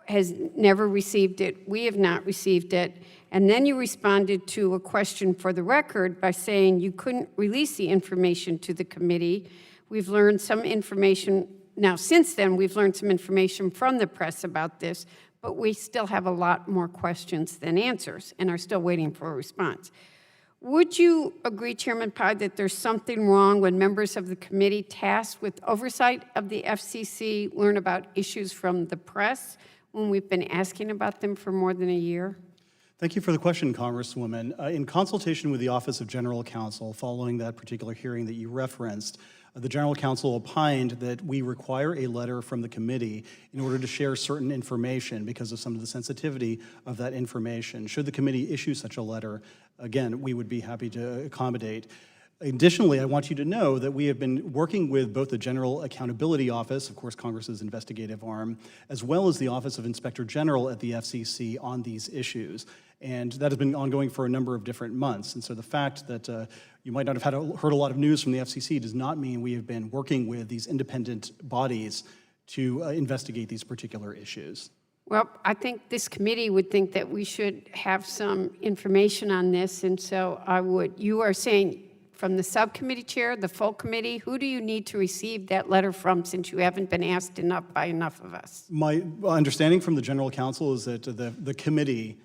has never received it. We have not received it. And then you responded to a question for the record by saying you couldn't release the information to the committee. We've learned some information now, since then, we've learned some information from the press about this, but we still have a lot more questions than answers and are still waiting for a response. Would you agree, Chairman Pai, that there's something wrong when members of the committee tasked with oversight of the FCC learn about issues from the press when we've been asking about them for more than a year? Thank you for the question, Congresswoman. In consultation with the Office of General Counsel, following that particular hearing that you referenced, the General Counsel opined that we require a letter from the committee in order to share certain information because of some of the sensitivity of that information. Should the committee issue such a letter, again, we would be happy to accommodate. Additionally, I want you to know that we have been working with both the General Accountability Office, of course, Congress's investigative arm, as well as the Office of Inspector General at the FCC on these issues. And that has been ongoing for a number of different months. And so the fact that you might not have heard a lot of news from the FCC does not mean we have been working with these independent bodies to investigate these particular issues. Well, I think this committee would think that we should have some information on this, and so you are saying from the subcommittee chair, the full committee, who do you need to receive that letter from since you haven't been asked enough by enough of us? My understanding from the General Counsel is that the committee,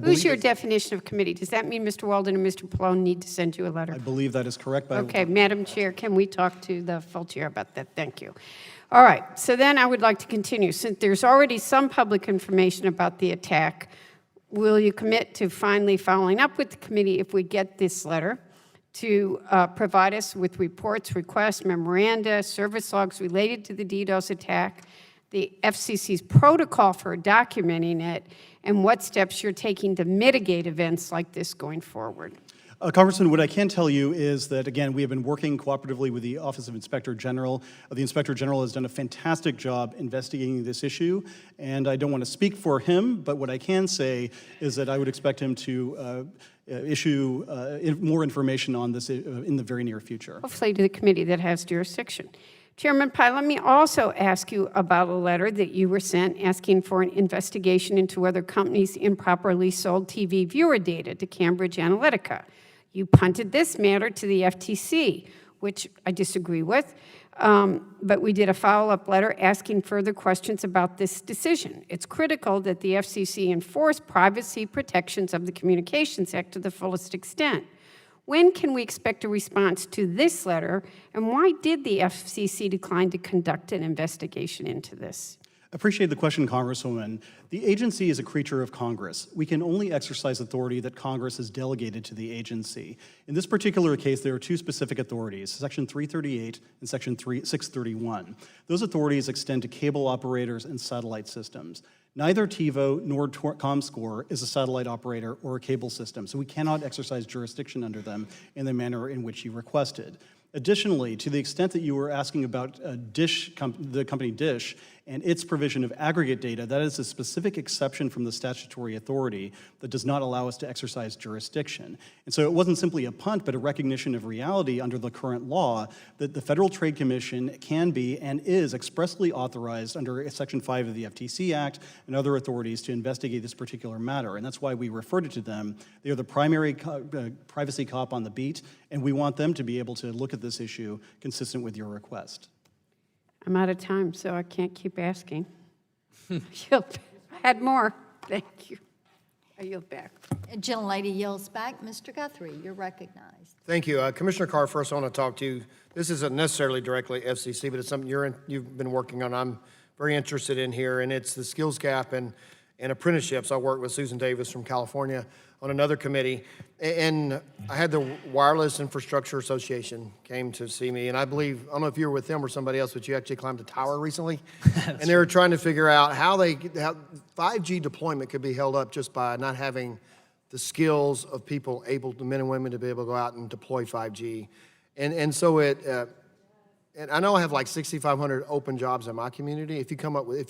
Who's your definition of committee? Does that mean Mr. Walden and Mr. Pallone need to send you a letter? I believe that is correct. Okay, Madam Chair, can we talk to the full chair about that? Thank you. All right, so then I would like to continue. Since there's already some public information about the attack, will you commit to finally following up with the committee if we get this letter to provide us with reports, requests, memoranda, service logs related to the DDoS attack, the FCC's protocol for documenting it, and what steps you're taking to mitigate events like this going forward? Congressman, what I can tell you is that, again, we have been working cooperatively with the Office of Inspector General. The Inspector General has done a fantastic job investigating this issue, and I don't want to speak for him, but what I can say is that I would expect him to issue more information on this in the very near future. Hopefully to the committee that has jurisdiction. Chairman Pai, let me also ask you about a letter that you were sent asking for an investigation into whether companies improperly sold TV viewer data to Cambridge Analytica. You punted this matter to the FTC, which I disagree with, but we did a follow-up letter asking further questions about this decision. It's critical that the FCC enforce privacy protections of the Communications Act to the fullest extent. When can we expect a response to this letter, and why did the FCC decline to conduct an investigation into this? I appreciate the question, Congresswoman. The agency is a creature of Congress. We can only exercise authority that Congress has delegated to the agency. In this particular case, there are two specific authorities, Section 338 and Section 631. Those authorities extend to cable operators and satellite systems. Neither TiVo nor ComScore is a satellite operator or a cable system, so we cannot exercise jurisdiction under them in the manner in which you requested. Additionally, to the extent that you were asking about the company Dish and its provision of aggregate data, that is a specific exception from the statutory authority that does not allow us to exercise jurisdiction. And so it wasn't simply a punt, but a recognition of reality under the current law that the Federal Trade Commission can be and is expressly authorized under Section 5 of the FTC Act and other authorities to investigate this particular matter. And that's why we referred it to them. They are the primary privacy cop on the beat, and we want them to be able to look at this issue consistent with your request. I'm out of time, so I can't keep asking. I had more. Thank you. I yield back. Gentlelady yields back. Mr. Guthrie, you're recognized. Thank you. Commissioner Carr, first I want to talk to you. This isn't necessarily directly FCC, but it's something you've been working on. I'm very interested in here, and it's the skills gap and apprenticeships. I worked with Susan Davis from California on another committee, and I had the Wireless Infrastructure Association came to see me, and I don't know if you were with them or somebody else, but you actually climbed a tower recently, and they were trying to figure out how 5G deployment could be held up just by not having the skills of people the men and women, to be able to go out and deploy 5G, and so and I know I have like 6,500 open jobs in my community. If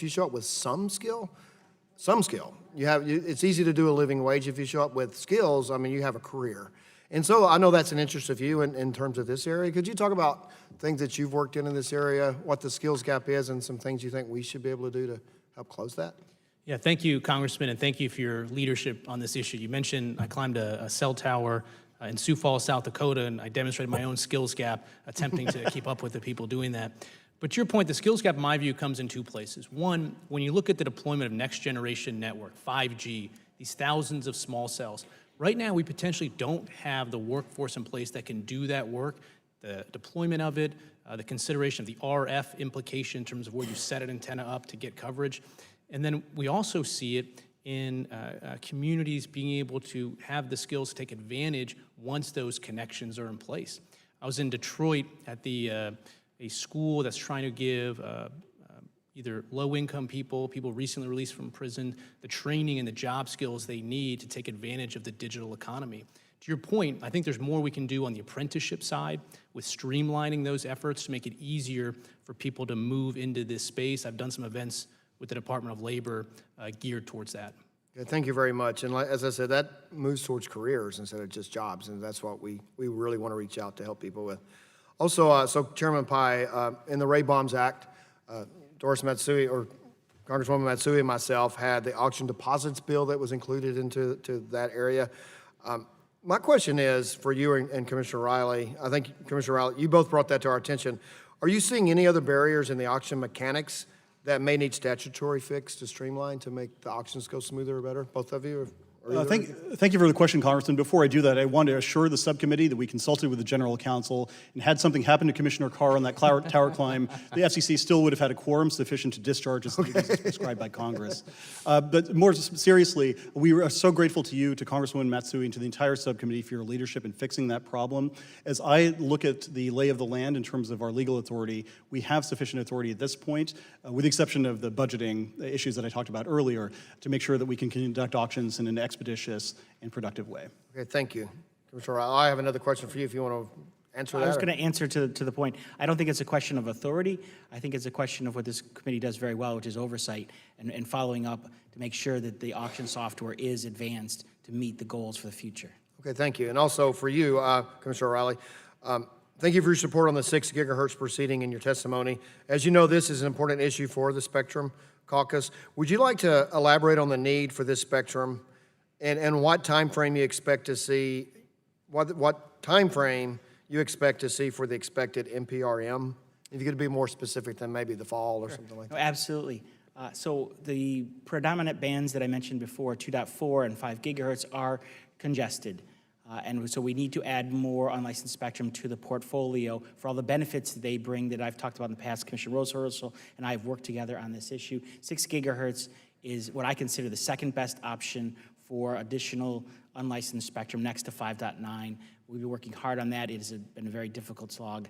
you show up with some skill, it's easy to do a living wage. If you show up with skills, I mean, you have a career. And so I know that's an interest of you in terms of this area. Could you talk about things that you've worked in this area, what the skills gap is, and some things you think we should be able to do to help close that? Yeah, thank you, Congressman, and thank you for your leadership on this issue. You mentioned I climbed a cell tower in Sioux Falls, South Dakota, and I demonstrated my own skills gap attempting to keep up with the people doing that. But to your point, the skills gap, in my view, comes in two places. One, when you look at the deployment of next generation network, 5G, these thousands of small cells, right now we potentially don't have the workforce in place that can do that work, the deployment of it, the consideration of the RF implication in terms of where you set an antenna up to get coverage. And then we also see it in communities being able to have the skills to take advantage once those connections are in place. I was in Detroit at a school that's trying to give either low-income people recently released from prison, the training and the job skills they need to take advantage of the digital economy. To your point, I think there's more we can do on the apprenticeship side with streamlining those efforts to make it easier for people to move into this space. I've done some events with the Department of Labor geared towards that. Okay, thank you very much. And as I said, that moves towards careers instead of just jobs, and that's what we really want to reach out to help people with. Also, so Chairman Pai, in the Ray Bombs Act, Doris Matsui, or Congresswoman Matsui and myself had the auction deposits bill that was included into that area. My question is for you and Commissioner Riley. I think, Commissioner Riley, you both brought that to our attention. Are you seeing any other barriers in the auction mechanics that may need statutory fix to streamline to make the auctions go smoother or better? Both of you? Thank you for the question, Congressman. Before I do that, I want to assure the subcommittee that we consulted with the General Counsel, and had something happen to Commissioner Carr on that tower climb, the FCC still would have had a quorum sufficient to discharge its duties as prescribed by Congress. But more seriously, we are so grateful to you, to Congresswoman Matsui, and to the entire subcommittee for your leadership in fixing that problem. As I look at the lay of the land in terms of our legal authority, we have sufficient authority at this point, with the exception of the budgeting issues that I talked about earlier, to make sure that we can conduct auctions in an expeditious and productive way. Okay, thank you. Commissioner Riley, I have another question for you if you want to answer that. I was going to answer to the point. I don't think it's a question of authority. I think it's a question of what this committee does very well, which is oversight and following up to make sure that the auction software is advanced to meet the goals for the future. Okay, thank you. And also for you, Commissioner Riley, thank you for your support on the 6 gigahertz proceeding in your testimony. As you know, this is an important issue for the Spectrum Caucus. Would you like to elaborate on the need for this spectrum and what time frame you expect to see, what time frame you expect to see for the expected NPRM? If you could be more specific than maybe the fall or something like that. No, absolutely. So the predominant bands that I mentioned before, 2.4 and 5 gigahertz, are congested. And so we need to add more unlicensed spectrum to the portfolio for all the benefits they bring that I've talked about in the past. Commissioner Rosenworcel and I have worked together on this issue. 6 gigahertz is what I consider the second best option for additional unlicensed spectrum next to 5.9. We've been working hard on that. It has been a very difficult slog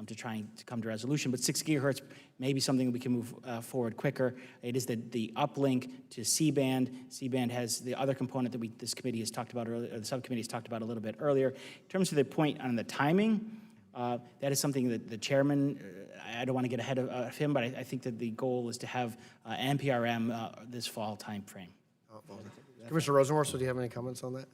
to try to come to resolution, but 6 gigahertz may be something that we can move forward quicker. It is the uplink to C-band. C-band has the other component that this committee has talked about earlier, or the subcommittee has talked about a little bit earlier. In terms of the point on the timing, that is something that the chairman, I don't want to get ahead of him, but I think that the goal is to have NPRM this fall time frame. Commissioner Rosenworcel, do you have any comments on that?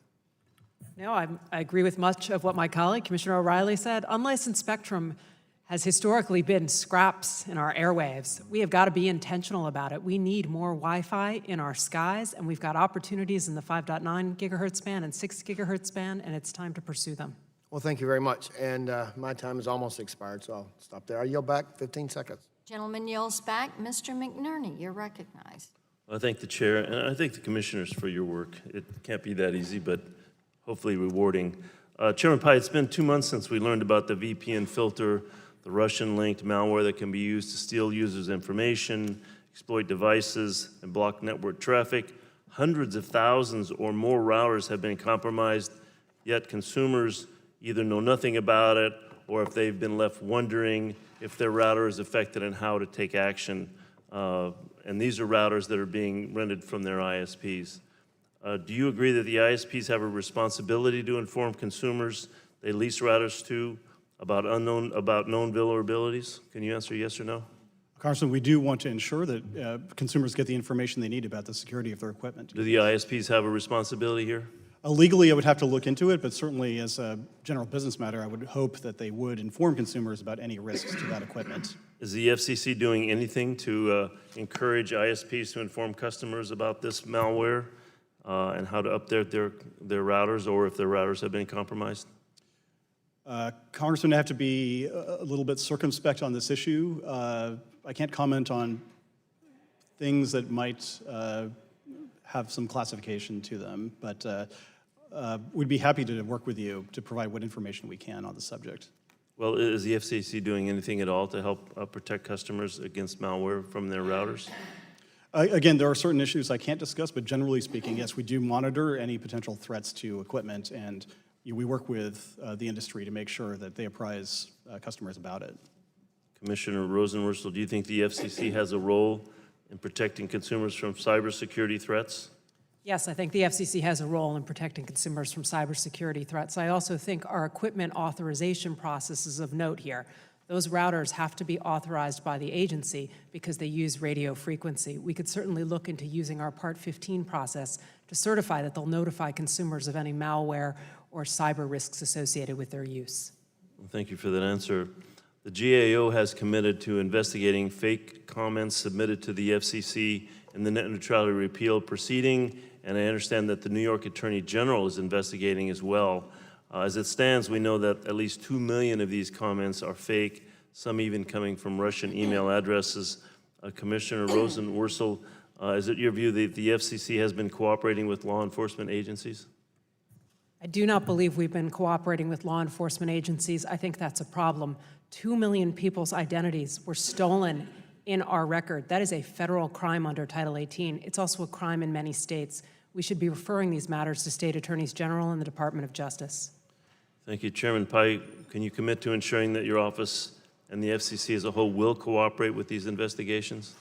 No, I agree with much of what my colleague, Commissioner O'Reilly, said. Unlicensed spectrum has historically been scraps in our airwaves. We have got to be intentional about it. We need more Wi-Fi in our skies, and we've got opportunities in the 5.9 gigahertz band and 6 gigahertz band, and it's time to pursue them. Well, thank you very much. And my time is almost expired, so I'll stop there. I yield back 15 seconds. Gentleman yields back. Mr. McNerney, you're recognized. I thank the chair, and I thank the commissioners for your work. It can't be that easy, but hopefully rewarding. Chairman Pai, it's been 2 months since we learned about the VPN filter, the Russian-linked malware that can be used to steal users' information, exploit devices, and block network traffic. Hundreds of thousands or more routers have been compromised, yet consumers either know nothing about it or if they've been left wondering if their router is affected and how to take action. And these are routers that are being rented from their ISPs. Do you agree that the ISPs have a responsibility to inform consumers they lease routers to about known vulnerabilities? Can you answer yes or no? Congressman, we do want to ensure that consumers get the information they need about the security of their equipment. Do the ISPs have a responsibility here? Legally, I would have to look into it, but certainly as a general business matter, I would hope that they would inform consumers about any risks to that equipment. Is the FCC doing anything to encourage ISPs to inform customers about this malware and how to update their routers, or if their routers have been compromised? Congressman, I have to be a little bit circumspect on this issue. I can't comment on things that might have some classification to them, but we'd be happy to work with you to provide what information we can on the subject. Well, is the FCC doing anything at all to help protect customers against malware from their routers? Again, there are certain issues I can't discuss, but generally speaking, yes, we do monitor any potential threats to equipment, and we work with the industry to make sure that they apprise customers about it. Commissioner Rosenworcel, do you think the FCC has a role in protecting consumers from cybersecurity threats? Yes, I think the FCC has a role in protecting consumers from cybersecurity threats. I also think our equipment authorization process is of note here. Those routers have to be authorized by the agency because they use radio frequency. We could certainly look into using our Part 15 process to certify that they'll notify consumers of any malware or cyber risks associated with their use. Well, thank you for that answer. The GAO has committed to investigating fake comments submitted to the FCC in the net neutrality repeal proceeding, and I understand that the New York Attorney General is investigating as well. As it stands, we know that at least 2 million of these comments are fake, some even coming from Russian email addresses. Commissioner Rosenworcel, is it your view that the FCC has been cooperating with law enforcement agencies? I do not believe we've been cooperating with law enforcement agencies. I think that's a problem. 2 million people's identities were stolen in our record. That is a federal crime under Title 18. It's also a crime in many states. We should be referring these matters to state attorneys general and the Department of Justice. Thank you. Chairman Pai, can you commit to ensuring that your office and the FCC as a whole will cooperate with these investigations?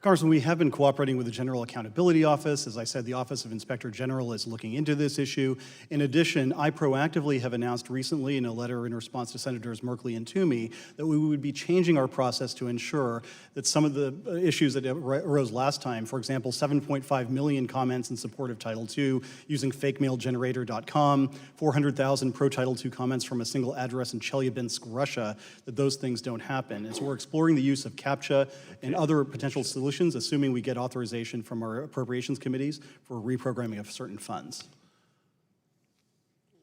Congressman, we have been cooperating with the General Accountability Office. As I said, the Office of Inspector General is looking into this issue. In addition, I proactively have announced recently in a letter in response to Senators Merkley and Toomey that we would be changing our process to ensure that some of the issues that arose last time, for example, 7.5 million comments in support of Title II using fakemailgenerator.com, 400,000 pro-Title II comments from a single address in Chelyabinsk, Russia, that those things don't happen. And so we're exploring the use of CAPTCHA and other potential solutions, assuming we get authorization from our appropriations committees for reprogramming of certain funds.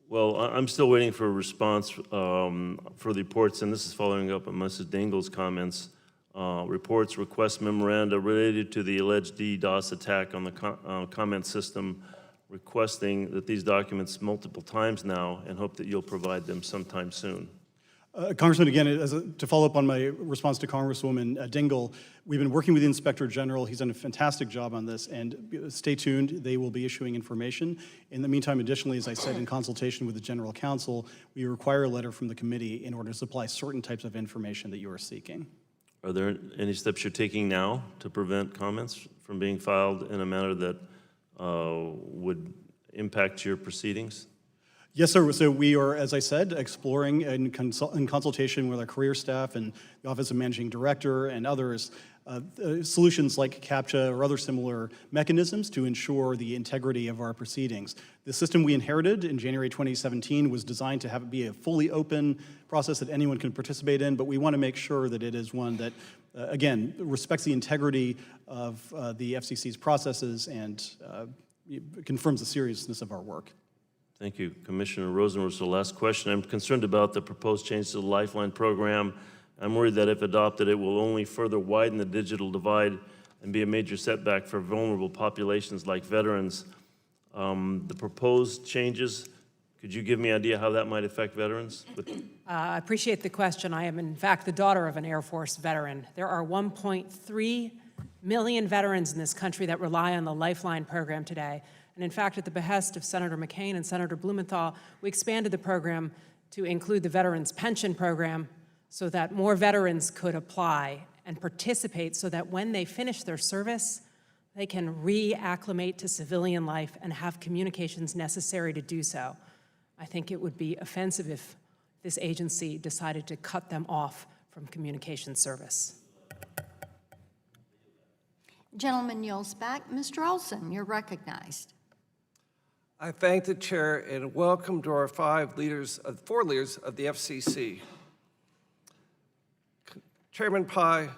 Well, I'm still waiting for a response for the reports, and this is following up on Mrs. Dingel's comments. Reports, request memoranda related to the alleged DDoS attack on the comment system, requesting that these documents multiple times now, and hope that you'll provide them sometime soon. Congressman, again, to follow up on my response to Congresswoman Dingell, we've been working with the Inspector General. He's done a fantastic job on this, and stay tuned. They will be issuing information. In the meantime, additionally, as I said, in consultation with the General Counsel, we require a letter from the committee in order to supply certain types of information that you are seeking. Are there any steps you're taking now to prevent comments from being filed in a manner that would impact your proceedings? Yes, sir. So we are, as I said, exploring in consultation with our career staff and the Office of Managing Director and others, solutions like CAPTCHA or other similar mechanisms to ensure the integrity of our proceedings. The system we inherited in January 2017 was designed to be a fully open process that anyone can participate in, but we want to make sure that it is one that, again, respects the integrity of the FCC's processes and confirms the seriousness of our work. Thank you. Commissioner Rosenworcel, last question. I'm concerned about the proposed change to the Lifeline program. I'm worried that if adopted, it will only further widen the digital divide and be a major setback for vulnerable populations like veterans. The proposed changes, could you give me an idea how that might affect veterans? I appreciate the question. I am, in fact, the daughter of an Air Force veteran. There are 1.3 million veterans in this country that rely on the Lifeline program today. And in fact, at the behest of Senator McCain and Senator Blumenthal, we expanded the program to include the Veterans Pension Program so that more veterans could apply and participate so that when they finish their service, they can reacclimate to civilian life and have communications necessary to do so. I think it would be offensive if this agency decided to cut them off from communication service. Gentleman yields back. Mr. Olson, you're recognized. I thank the chair and welcome to our four leaders of the FCC. Chairman Pai,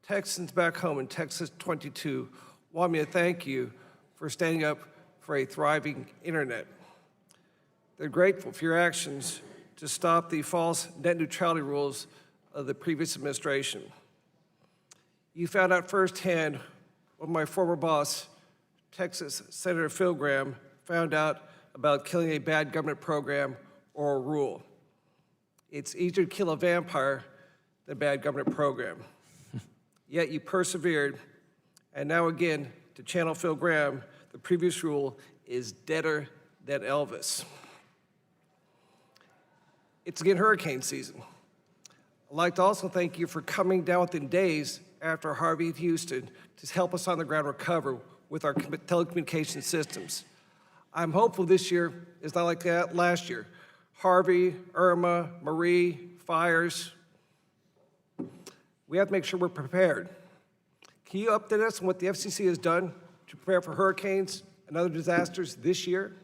Texans back home in Texas 22 want me to thank you for standing up for a thriving internet. They're grateful for your actions to stop the false net neutrality rules of the previous administration. You found out firsthand when my former boss, Texas Senator Phil Gramm, found out about killing a bad government program or a rule. It's easier to kill a vampire than a bad government program. Yet you persevered, and now again, to channel Phil Gramm, the previous rule is deader than Elvis. It's again hurricane season. I'd like to also thank you for coming down within days after Harvey hit Houston to help us on the ground recover with our telecommunication systems. I'm hopeful this year is not like that last year. Harvey, Irma, Marie, fires. We have to make sure we're prepared. Can you update us on what the FCC has done to prepare for hurricanes and other disasters this year?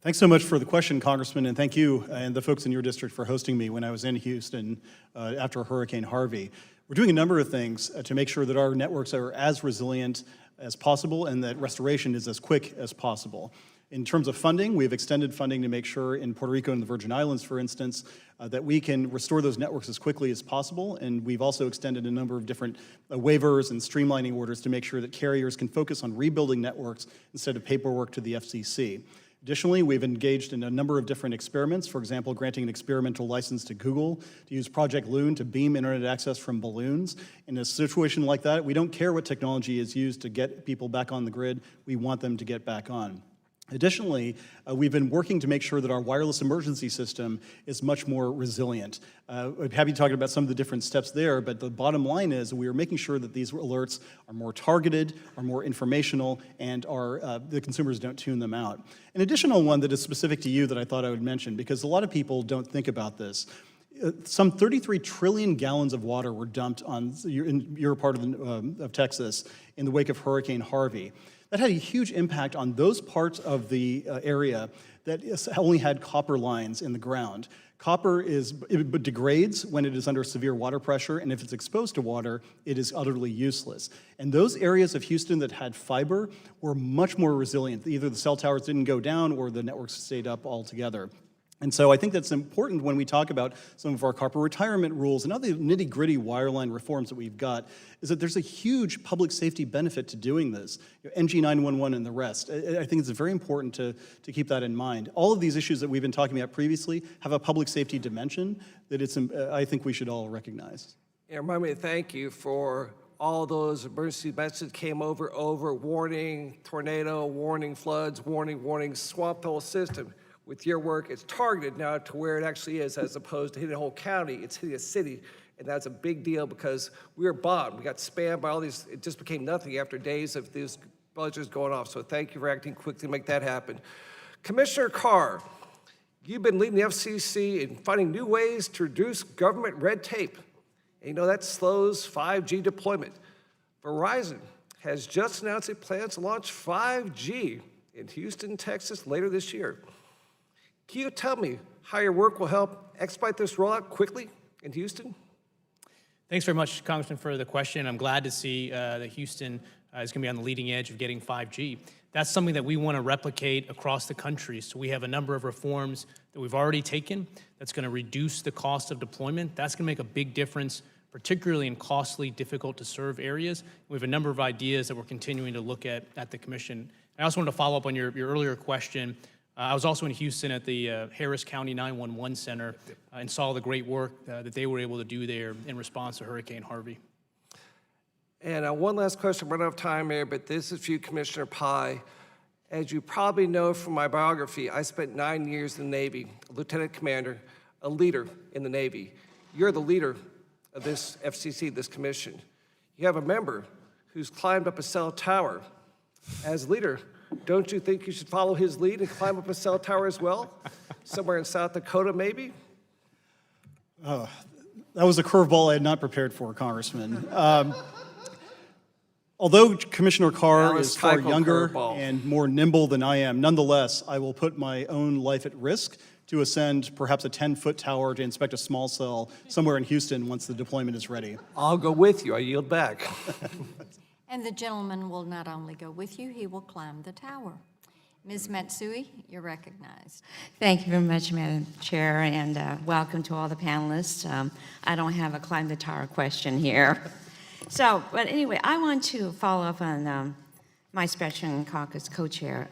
Thanks so much for the question, Congressman, and thank you and the folks in your district for hosting me when I was in Houston after Hurricane Harvey. We're doing a number of things to make sure that our networks are as resilient as possible and that restoration is as quick as possible. In terms of funding, we've extended funding to make sure in Puerto Rico and the Virgin Islands, for instance, that we can restore those networks as quickly as possible. And we've also extended a number of different waivers and streamlining orders to make sure that carriers can focus on rebuilding networks instead of paperwork to the FCC. Additionally, we've engaged in a number of different experiments, for example, granting an experimental license to Google to use Project Loon to beam internet access from balloons. In a situation like that, we don't care what technology is used to get people back on the grid. We want them to get back on. Additionally, we've been working to make sure that our wireless emergency system is much more resilient. I'm happy talking about some of the different steps there, but the bottom line is we are making sure that these alerts are more targeted, are more informational, and the consumers don't tune them out. An additional one that is specific to you that I thought I would mention, because a lot of people don't think about this, some 33 trillion gallons of water were dumped in your part of Texas in the wake of Hurricane Harvey. That had a huge impact on those parts of the area that only had copper lines in the ground. Copper it degrades when it is under severe water pressure, and if it's exposed to water, it is utterly useless. And those areas of Houston that had fiber were much more resilient. Either the cell towers didn't go down or the networks stayed up altogether. And so I think that's important when we talk about some of our copper retirement rules and other nitty-gritty wireline reforms that we've got, is that there's a huge public safety benefit to doing this, NG 911 and the rest. I think it's very important to keep that in mind. All of these issues that we've been talking about previously have a public safety dimension that I think we should all recognize. Yeah, remind me to thank you for all those emergency messages came over, warning, tornado, warning, floods, warning, swamped the whole system. With your work, it's targeted now to where it actually is, as opposed to hitting a whole county, it's hitting a city. And that's a big deal because we were bombed. We got spammed by all these, it just became nothing after days of these budgets going off. So thank you for acting quickly to make that happen. Commissioner Carr, you've been leading the FCC in finding new ways to reduce government red tape. And you know that slows 5G deployment. Verizon has just announced it plans to launch 5G in Houston, Texas later this year. Can you tell me how your work will help expedite this rollout quickly in Houston? Thanks very much, Congressman, for the question. I'm glad to see that Houston is going to be on the leading edge of getting 5G. That's something that we want to replicate across the country. So we have a number of reforms that we've already taken that's going to reduce the cost of deployment. That's going to make a big difference, particularly in costly, difficult to serve areas. We have a number of ideas that we're continuing to look at the Commission. I also wanted to follow up on your earlier question. I was also in Houston at the Harris County 911 Center and saw the great work that they were able to do there in response to Hurricane Harvey. And one last question, we're out of time here, but this is for you, Commissioner Pai. As you probably know from my biography, I spent 9 years in the Navy, a lieutenant commander, a leader in the Navy. You're the leader of this FCC, this commission. You have a member who's climbed up a cell tower. As leader, don't you think you should follow his lead and climb up a cell tower as well? Somewhere in South Dakota, maybe? That was a curveball I had not prepared for, Congressman. Although Commissioner Carr is far younger and more nimble than I am, nonetheless, I will put my own life at risk to ascend perhaps a 10-foot tower to inspect a small cell somewhere in Houston once the deployment is ready. I'll go with you. I yield back. And the gentleman will not only go with you, he will climb the tower. Ms. Matsui, you're recognized. Thank you very much, Madam Chair, and welcome to all the panelists. I don't have a climb the tower question here. But anyway, I want to follow up on my Spectrum Caucus co-chair,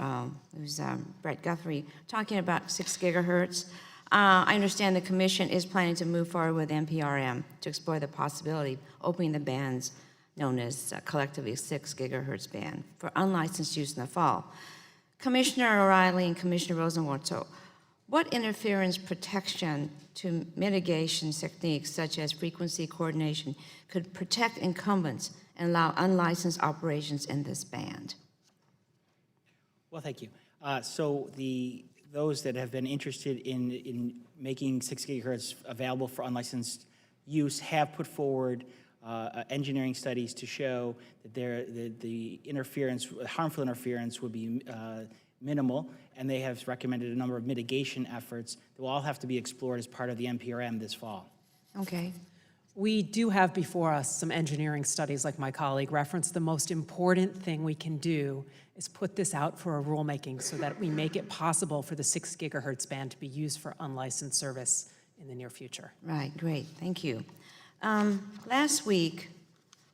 who's Brett Guthrie, talking about 6 gigahertz. I understand the commission is planning to move forward with NPRM to explore the possibility of opening the bands known as collectively 6 gigahertz band for unlicensed use in the fall. Commissioner O'Reilly and Commissioner Rosenwald, so what interference protection to mitigation techniques such as frequency coordination could protect incumbents and allow unlicensed operations in this band? Well, thank you. Those that have been interested in making 6 gigahertz available for unlicensed use have put forward engineering studies to show that the interference, harmful interference, would be minimal, and they have recommended a number of mitigation efforts that will all have to be explored as part of the NPRM this fall. Okay. We do have before us some engineering studies, like my colleague referenced. The most important thing we can do is put this out for a rulemaking so that we make it possible for the 6 gigahertz band to be used for unlicensed service in the near future. Right, great, thank you. Last week,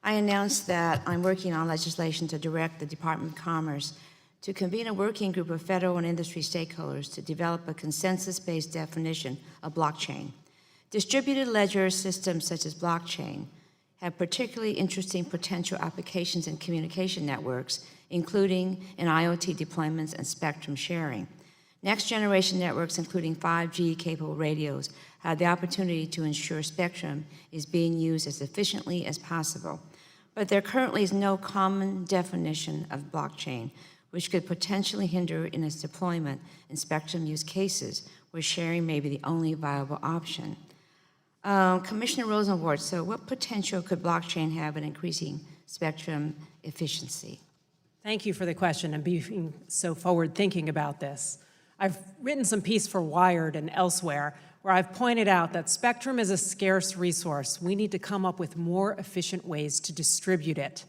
I announced that I'm working on legislation to direct the Department of Commerce to convene a working group of federal and industry stakeholders to develop a consensus-based definition of blockchain. Distributed ledger systems such as blockchain have particularly interesting potential applications in communication networks, including in IoT deployments and spectrum sharing. Next-generation networks, including 5G-capable radios, have the opportunity to ensure spectrum is being used as efficiently as possible. But there currently is no common definition of blockchain, which could potentially hinder in its deployment in spectrum use cases where sharing may be the only viable option. Commissioner Rosenwald, so what potential could blockchain have in increasing spectrum efficiency? Thank you for the question and being so forward-thinking about this. I've written some piece for Wired and elsewhere where I've pointed out that spectrum is a scarce resource. We need to come up with more efficient ways to distribute it,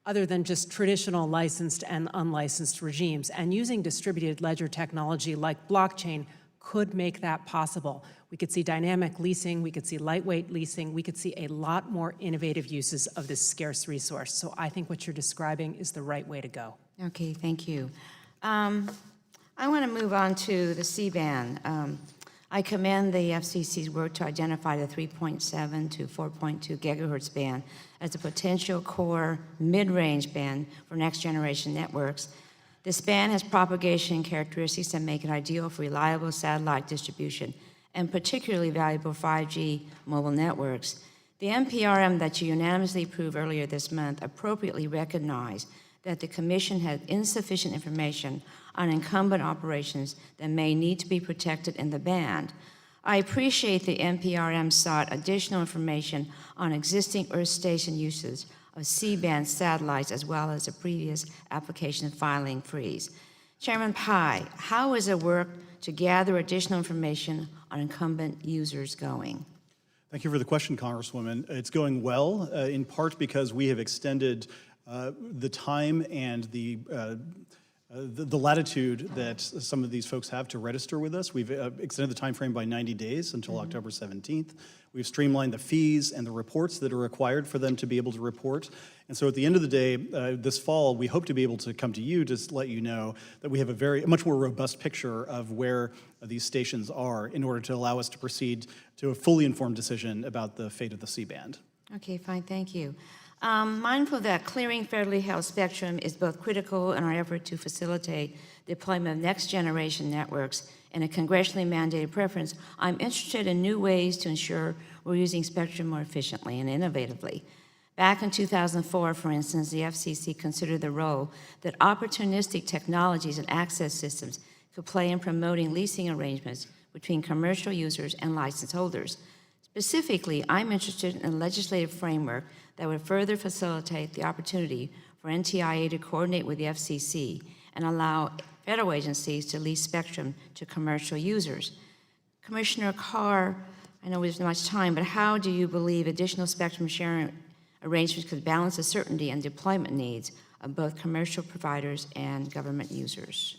other than just traditional licensed and unlicensed regimes. And using distributed ledger technology like blockchain could make that possible. We could see dynamic leasing, we could see lightweight leasing, we could see a lot more innovative uses of this scarce resource. So I think what you're describing is the right way to go. Okay, thank you. I want to move on to the C-band. I commend the FCC's work to identify the 3.7 to 4.2 gigahertz band as a potential core mid-range band for next-generation networks. This band has propagation characteristics that make it ideal for reliable satellite distribution and particularly valuable 5G mobile networks. The NPRM that you unanimously approved earlier this month appropriately recognized that the Commission had insufficient information on incumbent operations that may need to be protected in the band. I appreciate the NPRM sought additional information on existing Earth station uses of C-band satellites as well as a previous application filing freeze. Chairman Pai, how is the work to gather additional information on incumbent users going? Thank you for the question, Congresswoman. It's going well, in part because we have extended the time and the latitude that some of these folks have to register with us. We've extended the time frame by 90 days until October 17th. We've streamlined the fees and the reports that are required for them to be able to report. And so at the end of the day, this fall, we hope to be able to come to you to let you know that we have a much more robust picture of where these stations are in order to allow us to proceed to a fully informed decision about the fate of the C-band. Okay, fine, thank you. Mindful that clearing federally held spectrum is both critical in our effort to facilitate deployment of next-generation networks and a congressionally mandated preference, I'm interested in new ways to ensure we're using spectrum more efficiently and innovatively. Back in 2004, for instance, the FCC considered the role that opportunistic technologies and access systems could play in promoting leasing arrangements between commercial users and license holders. Specifically, I'm interested in a legislative framework that would further facilitate the opportunity for NTIA to coordinate with the FCC and allow federal agencies to lease spectrum to commercial users. Commissioner Carr, I know we don't have much time, but how do you believe additional spectrum sharing arrangements could balance the certainty and deployment needs of both commercial providers and government users?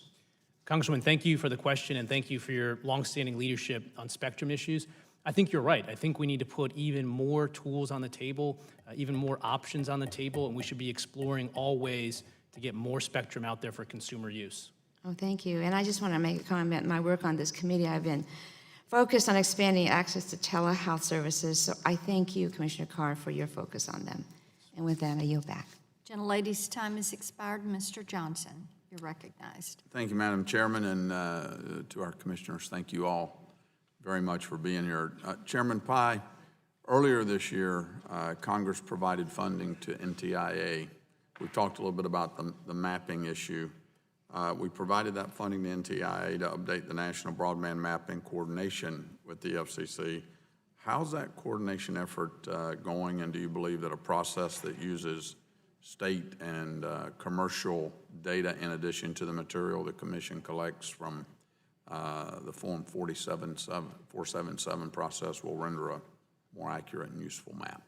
Congresswoman, thank you for the question, and thank you for your longstanding leadership on spectrum issues. I think you're right. I think we need to put even more tools on the table, even more options on the table, and we should be exploring all ways to get more spectrum out there for consumer use. Oh, thank you. And I just want to make a comment. In my work on this committee, I've been focused on expanding access to telehealth services. So I thank you, Commissioner Carr, for your focus on them. And with that, I yield back. Gentlelady's time has expired. Mr. Johnson, you're recognized. Thank you, Madam Chairman, and to our commissioners, thank you all very much for being here. Chairman Pai, earlier this year, Congress provided funding to NTIA. We talked a little bit about the mapping issue. We provided that funding to NTIA to update the National Broadband Map in coordination with the FCC. How's that coordination effort going, and do you believe that a process that uses state and commercial data in addition to the material the Commission collects from the Form 477 process will render a more accurate and useful map?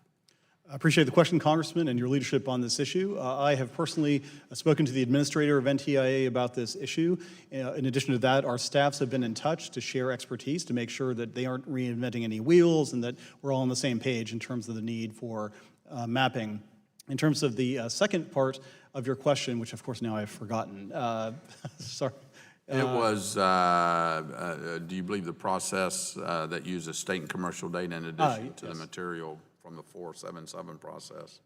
I appreciate the question, Congressman, and your leadership on this issue. I have personally spoken to the administrator of NTIA about this issue. In addition to that, our staffs have been in touch to share expertise to make sure that they aren't reinventing any wheels and that we're all on the same page in terms of the need for mapping. In terms of the second part of your question, which of course now I've forgotten, sorry. It was, do you believe the process that uses state and commercial data in addition to the material from the 477 process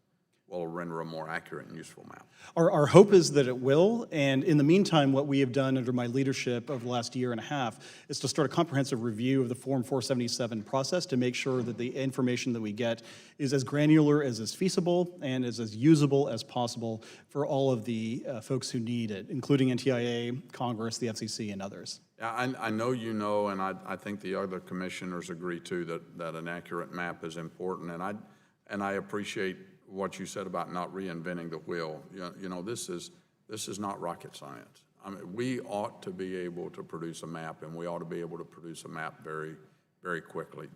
will render a more accurate and useful map? Our hope is that it will, and in the meantime, what we have done under my leadership over the last year and a half is to start a comprehensive review of the Form 477 process to make sure that the information that we get is as granular as is feasible and is as usable as possible for all of the folks who need it, including NTIA, Congress, the FCC, and others. I know you know, and I think the other commissioners agree too, that an accurate map is important, and I appreciate what you said about not reinventing the wheel. You know, this is not rocket science. I mean, we ought to be able to produce a map, and we ought to be able to produce a map very, very quickly.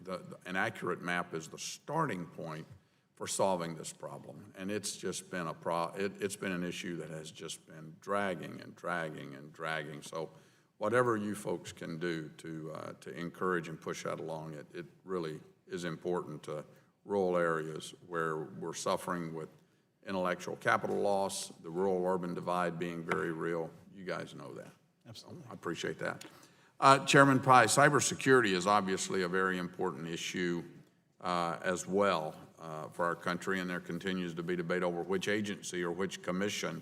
An accurate map is the starting point for solving this problem, and it's just been it's been an issue that has just been dragging and dragging and dragging. So whatever you folks can do to encourage and push that along, it really is important to rural areas where we're suffering with intellectual capital loss, the rural-urban divide being very real. You guys know that. Absolutely. So I appreciate that. Chairman Pai, cybersecurity is obviously a very important issue as well for our country, and there continues to be debate over which agency or which commission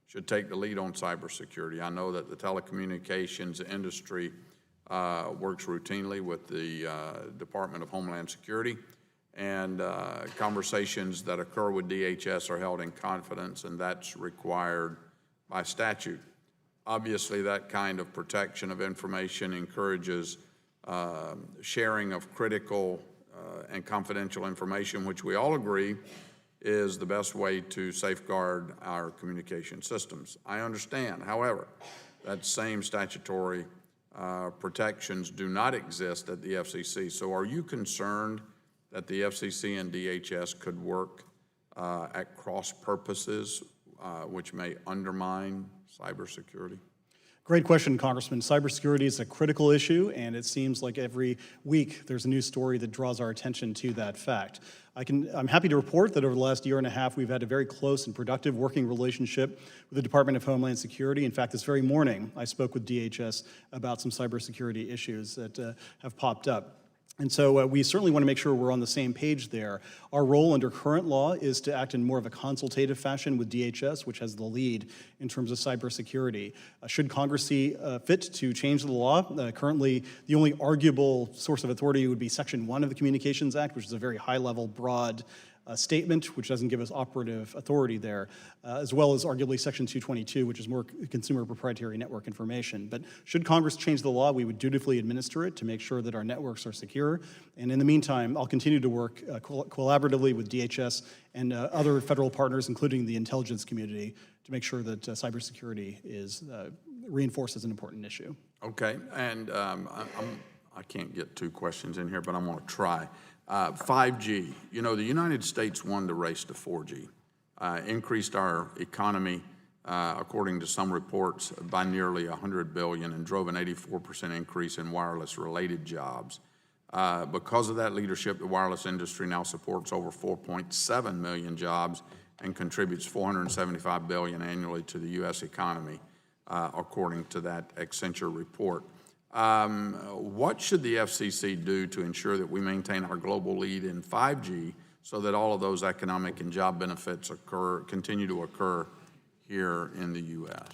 should take the lead on cybersecurity. I know that the telecommunications industry works routinely with the Department of Homeland Security, and conversations that occur with DHS are held in confidence, and that's required by statute. Obviously, that kind of protection of information encourages sharing of critical and confidential information, which we all agree is the best way to safeguard our communication systems. I understand, however, that same statutory protections do not exist at the FCC. So are you concerned that the FCC and DHS could work at cross purposes, which may undermine cybersecurity? Great question, Congressman. Cybersecurity is a critical issue, and it seems like every week there's a new story that draws our attention to that fact. I'm happy to report that over the last year and a half, we've had a very close and productive working relationship with the Department of Homeland Security. In fact, this very morning, I spoke with DHS about some cybersecurity issues that have popped up. And so we certainly want to make sure we're on the same page there. Our role under current law is to act in more of a consultative fashion with DHS, which has the lead in terms of cybersecurity. Should Congress see fit to change the law, currently the only arguable source of authority would be Section 1 of the Communications Act, which is a very high-level, broad statement, which doesn't give us operative authority there, as well as arguably Section 222, which is more consumer proprietary network information. But should Congress change the law, we would dutifully administer it to make sure that our networks are secure. And in the meantime, I'll continue to work collaboratively with DHS and other federal partners, including the intelligence community, to make sure that cybersecurity is reinforced as an important issue. Okay, and I can't get two questions in here, but I'm going to try. 5G, you know, the United States won the race to 4G, increased our economy according to some reports, by nearly $100 billion and drove an 84% increase in wireless-related jobs. Because of that leadership, the wireless industry now supports over 4.7 million jobs and contributes $475 billion annually to the U.S. economy, according to that Accenture report. What should the FCC do to ensure that we maintain our global lead in 5G so that all of those economic and job benefits continue to occur here in the U.S.?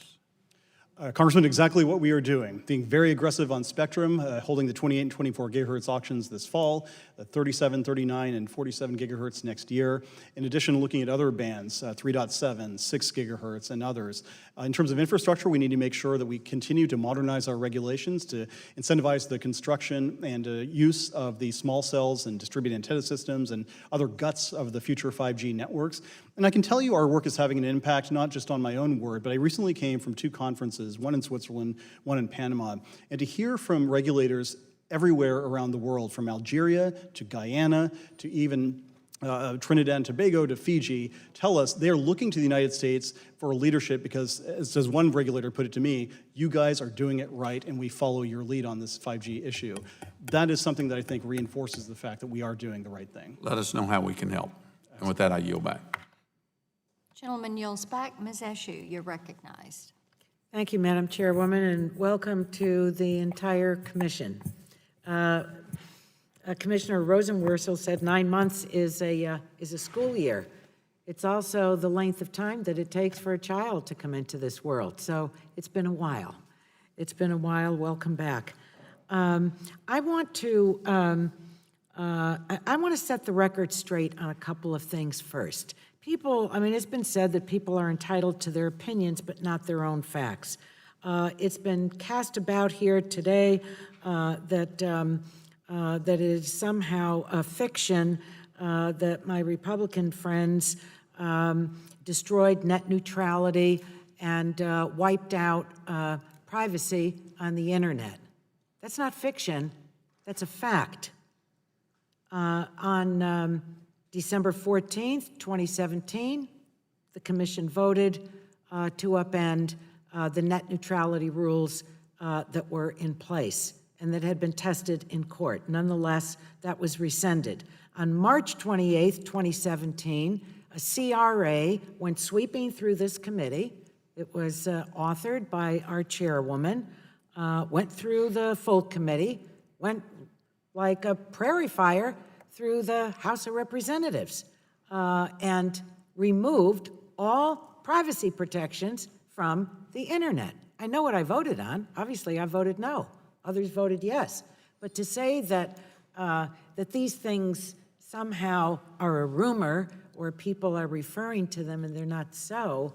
Congressman, exactly what we are doing, being very aggressive on spectrum, holding the 28 and 24 gigahertz auctions this fall, the 37, 39, and 47 gigahertz next year. In addition, looking at other bands, 3.7, 6 gigahertz, and others. In terms of infrastructure, we need to make sure that we continue to modernize our regulations to incentivize the construction and use of the small cells and distributed antenna systems and other guts of the future 5G networks. And I can tell you our work is having an impact not just on my own word, but I recently came from 2 conferences, one in Switzerland, one in Panama, and to hear from regulators everywhere around the world, from Algeria to Guyana to even Trinidad and Tobago to Fiji, tell us they're looking to the United States for leadership because, as one regulator put it to me, you guys are doing it right and we follow your lead on this 5G issue. That is something that I think reinforces the fact that we are doing the right thing. Let us know how we can help. And with that, I yield back. Gentleman yields back. Ms. Eshoo, you're recognized. Thank you, Madam Chairwoman, and welcome to the entire commission. Commissioner Rosenworcel said 9 months is a school year. It's also the length of time that it takes for a child to come into this world. So it's been a while. It's been a while. Welcome back. I want to set the record straight on a couple of things first. People, I mean, it's been said that people are entitled to their opinions, but not their own facts. It's been cast about here today that it is somehow a fiction that my Republican friends destroyed net neutrality and wiped out privacy on the internet. That's not fiction, that's a fact. On December 14th, 2017, the commission voted to upend the net neutrality rules that were in place and that had been tested in court. Nonetheless, that was rescinded. On March 28th, 2017, a CRA went sweeping through this committee. It was authored by our chairwoman, went through the full committee, went like a prairie fire through the House of Representatives and removed all privacy protections from the internet. I know what I voted on. Obviously, I voted no. Others voted yes. But to say that, that these things somehow are a rumor or people are referring to them and they're not so,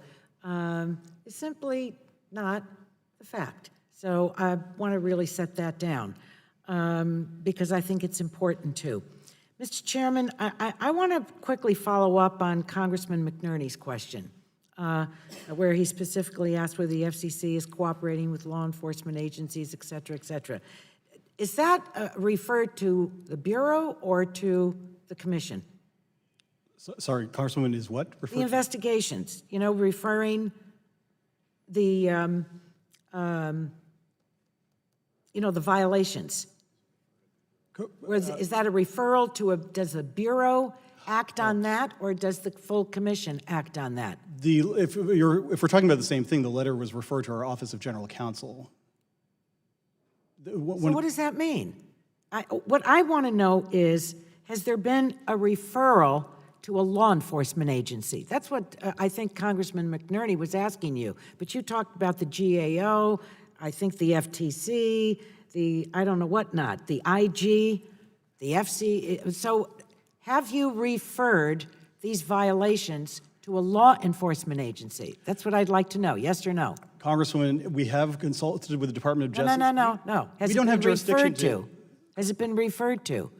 is simply not the fact. So I want to really set that down because I think it's important too. Mr. Chairman, I want to quickly follow up on Congressman McNerney's question, where he specifically asked whether the FCC is cooperating with law enforcement agencies, et cetera, et cetera. Is that referred to the Bureau or to the Commission? Sorry, Congresswoman, is what referred The investigations, you know, referring the, you know, the violations. Is that a referral to does the Bureau act on that, or does the full commission act on that? If we're talking about the same thing, the letter was referred to our Office of General Counsel. So what does that mean? What I want to know is, has there been a referral to a law enforcement agency? That's what I think Congressman McNerney was asking you. But you talked about the GAO, I think the FTC, the, I don't know what not, the IG, the FC. So have you referred these violations to a law enforcement agency? That's what I'd like to know, yes or no? Congresswoman, we have consulted with the Department of Justice. No. We don't have jurisdiction to. Has it been referred to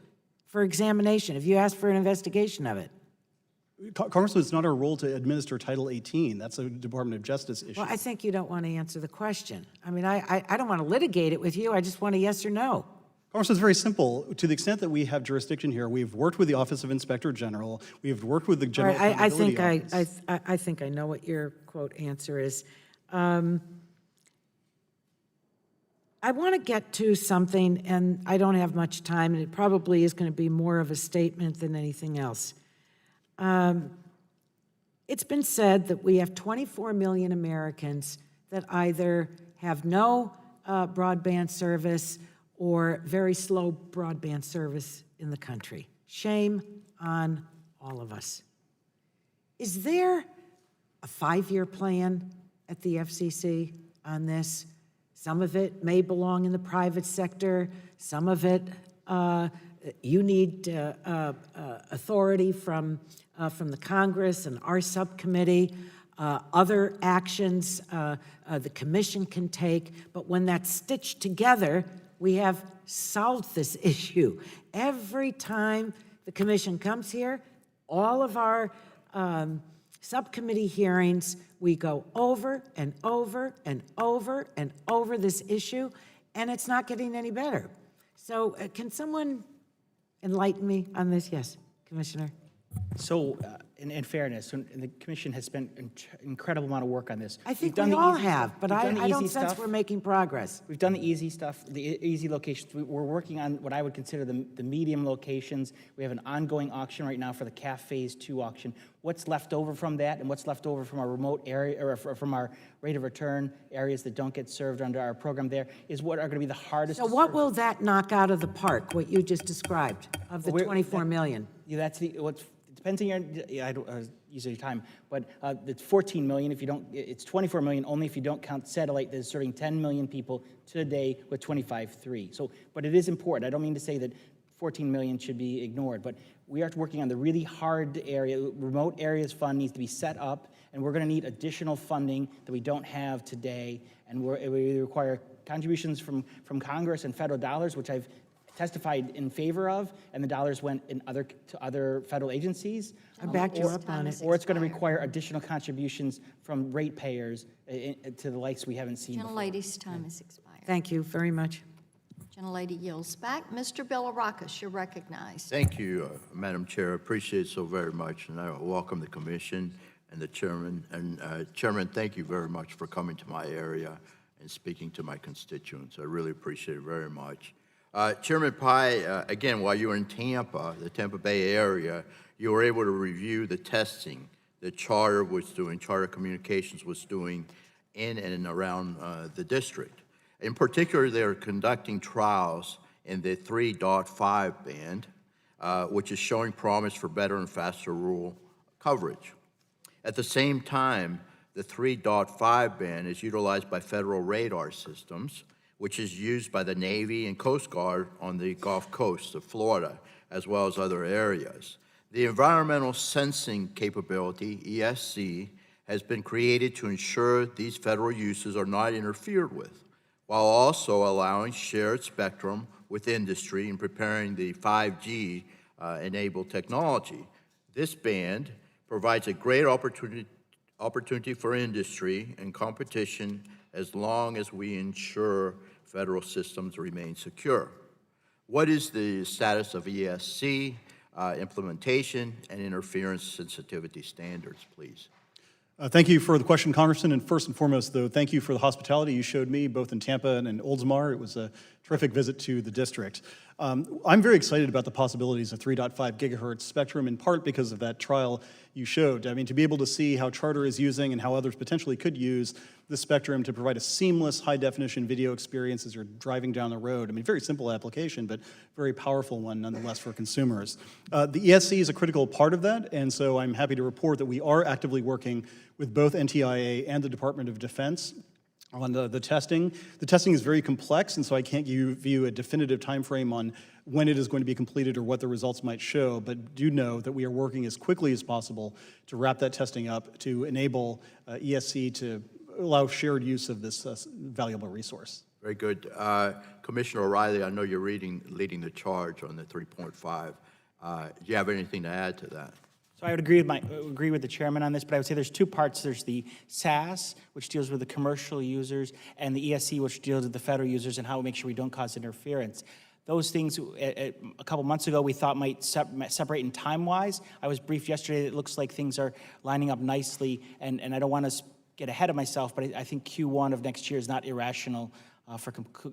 for examination? Have you asked for an investigation of it? Congressman, it's not our role to administer Title 18. That's a Department of Justice issue. Well, I think you don't want to answer the question. I mean, I don't want to litigate it with you. I just want a yes or no. Congressman, it's very simple. To the extent that we have jurisdiction here, we've worked with the Office of Inspector General, we've worked with the All General right, Accountability Office. I think I know what your quote answer is. I want to get to something, and I don't have much time, and it probably is going to be more of a statement than anything else. It's been said that we have 24 million Americans that either have no broadband service or very slow broadband service in the country. Shame on all of us. Is there a 5-year plan at the FCC on this? Some of it may belong in the private sector. Some of it, you need authority from the Congress and our subcommittee. Other actions the commission can take. But when that's stitched together, we have solved this issue. Every time the commission comes here, all of our subcommittee hearings, we go over and over and over and over this issue, and it's not getting any better. So can someone enlighten me on this? Yes, Commissioner. So, in fairness, and the commission has spent an incredible amount of work on this. I think we all have, but I don't sense we're making progress. We've done the easy stuff, the easy locations. We're working on what I would consider the medium locations. We have an ongoing auction right now for the CAF Phase 2 auction. What's left over from that and what's left over from our remote area, or from our rate of return areas that don't get served under our program there, is what are going to be the hardest. So what will that knock out of the park, what you just described, of the 24 million? Yeah, that's it depends on your, I don't use your time, but it's 14 million if you don't, it's 24 million only if you don't count satellite that is serving 10 million people today with 25.3. So, but it is important. I don't mean to say that 14 million should be ignored, but we are working on the really hard area. Remote areas fund needs to be set up, and we're going to need additional funding that we don't have today, and we require contributions from Congress and federal dollars, which I've testified in favor of, and the dollars went to other federal agencies. I backed you up on it. Or it's going to require additional contributions from ratepayers to the likes we haven't seen before. Gentlelady's time has expired. Thank you very much. Gentlelady yields back. Mr. Bilirakis, you're recognized. Thank you, Madam Chair. I appreciate it so very much, and I welcome the commission and the chairman. And Chairman, thank you very much for coming to my area and speaking to my constituents. I really appreciate it very much. Chairman Pai, again, while you were in Tampa, the Tampa Bay area, you were able to review the testing that Charter was doing, Charter Communications was doing in and around the district. In particular, they're conducting trials in the 3.5 band, which is showing promise for better and faster rural coverage. At the same time, the 3.5 band is utilized by federal radar systems, which is used by the Navy and Coast Guard on the Gulf Coast of Florida, as well as other areas. The Environmental Sensing Capability, ESC, has been created to ensure these federal uses are not interfered with, while also allowing shared spectrum with industry and preparing the 5G enabled technology. This band provides a great opportunity for industry and competition as long as we ensure federal systems remain secure. What is the status of ESC implementation and interference sensitivity standards, please? Thank you for the question, Congressman. And first and foremost, though, thank you for the hospitality you showed me, both in Tampa and in Oldsmar. It was a terrific visit to the district. I'm very excited about the possibilities of 3.5 gigahertz spectrum, in part because of that trial you showed. I mean, to be able to see how Charter is using and how others potentially could use the spectrum to provide a seamless high-definition video experience as you're driving down the road. I mean, very simple application, but very powerful one nonetheless for consumers. The ESC is a critical part of that, and so I'm happy to report that we are actively working with both NTIA and the Department of Defense on the testing. The testing is very complex, and so I can't give you a definitive time frame on when it is going to be completed or what the results might show, but do know that we are working as quickly as possible to wrap that testing up to enable ESC to allow shared use of this valuable resource. Very good. Commissioner O'Reilly, I know you're leading the charge on the 3.5. Do you have anything to add to that? So I would agree with the chairman on this, but I would say there's two parts. There's the SAS, which deals with the commercial users, and the ESC, which deals with the federal users and how we make sure we don't cause interference. Those things, a couple months ago, we thought might separate in time-wise. I was briefed yesterday that it looks like things are lining up nicely, and I don't want to get ahead of myself, but I think Q1 of next year is not irrational,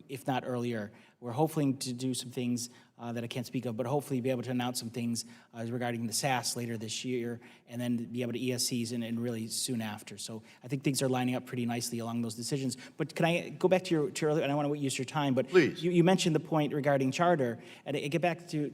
if not earlier. We're hoping to do some things that I can't speak of, but hopefully be able to announce some things regarding the SAS later this year, and then be able to ESCs and really soon after. So I think things are lining up pretty nicely along those decisions. But can I go back to your earlier, and I want to use your time, but Please. You mentioned the point regarding charter, and I get back to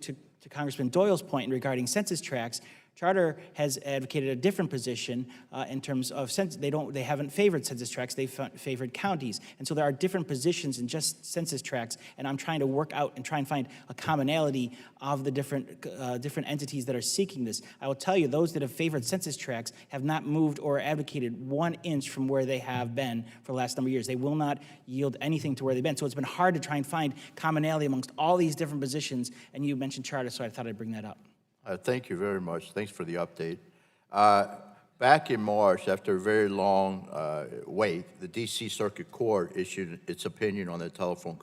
Congressman Doyle's point regarding census tracts. Charter has advocated a different position in terms of they haven't favored census tracts, they've favored counties. And so there are different positions in just census tracts, and I'm trying to work out and try and find a commonality of the different entities that are seeking this. I will tell you, those that have favored census tracts have not moved or advocated 1 inch from where they have been for the last number of years. They will not yield anything to where they've been. So it's been hard to try and find commonality amongst all these different positions, and you mentioned charter, so I thought I'd bring that up. Thank you very much. Thanks for the update. Back in March, after a very long wait, the D.C. Circuit Court issued its opinion on the Telephone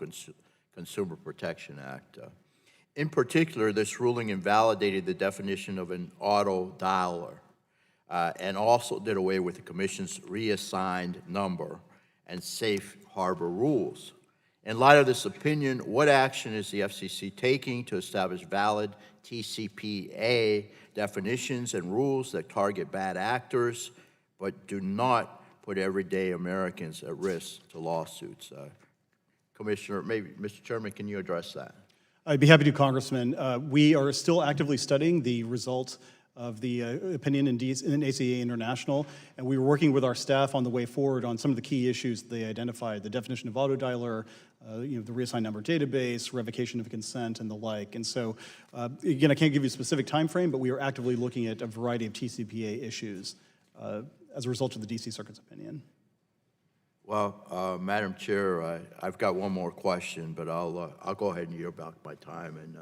Consumer Protection Act. In particular, this ruling invalidated the definition of an auto dialer and also did away with the Commission's reassigned number and safe harbor rules. In light of this opinion, what action is the FCC taking to establish valid TCPA definitions and rules that target bad actors but do not put everyday Americans at risk to lawsuits? Commissioner, maybe, Mr. Chairman, can you address that? I'd be happy to, Congressman. We are still actively studying the results of the opinion in ACA International, and we were working with our staff on the way forward on some of the key issues they identified: the definition of auto dialer, the reassigned number database, revocation of consent, and the like. And so, again, I can't give you a specific time frame, but we are actively looking at a variety of TCPA issues as a result of the D.C. Circuit's opinion. Well, Madam Chair, I've got one more question, but I'll go ahead and yield back my time, and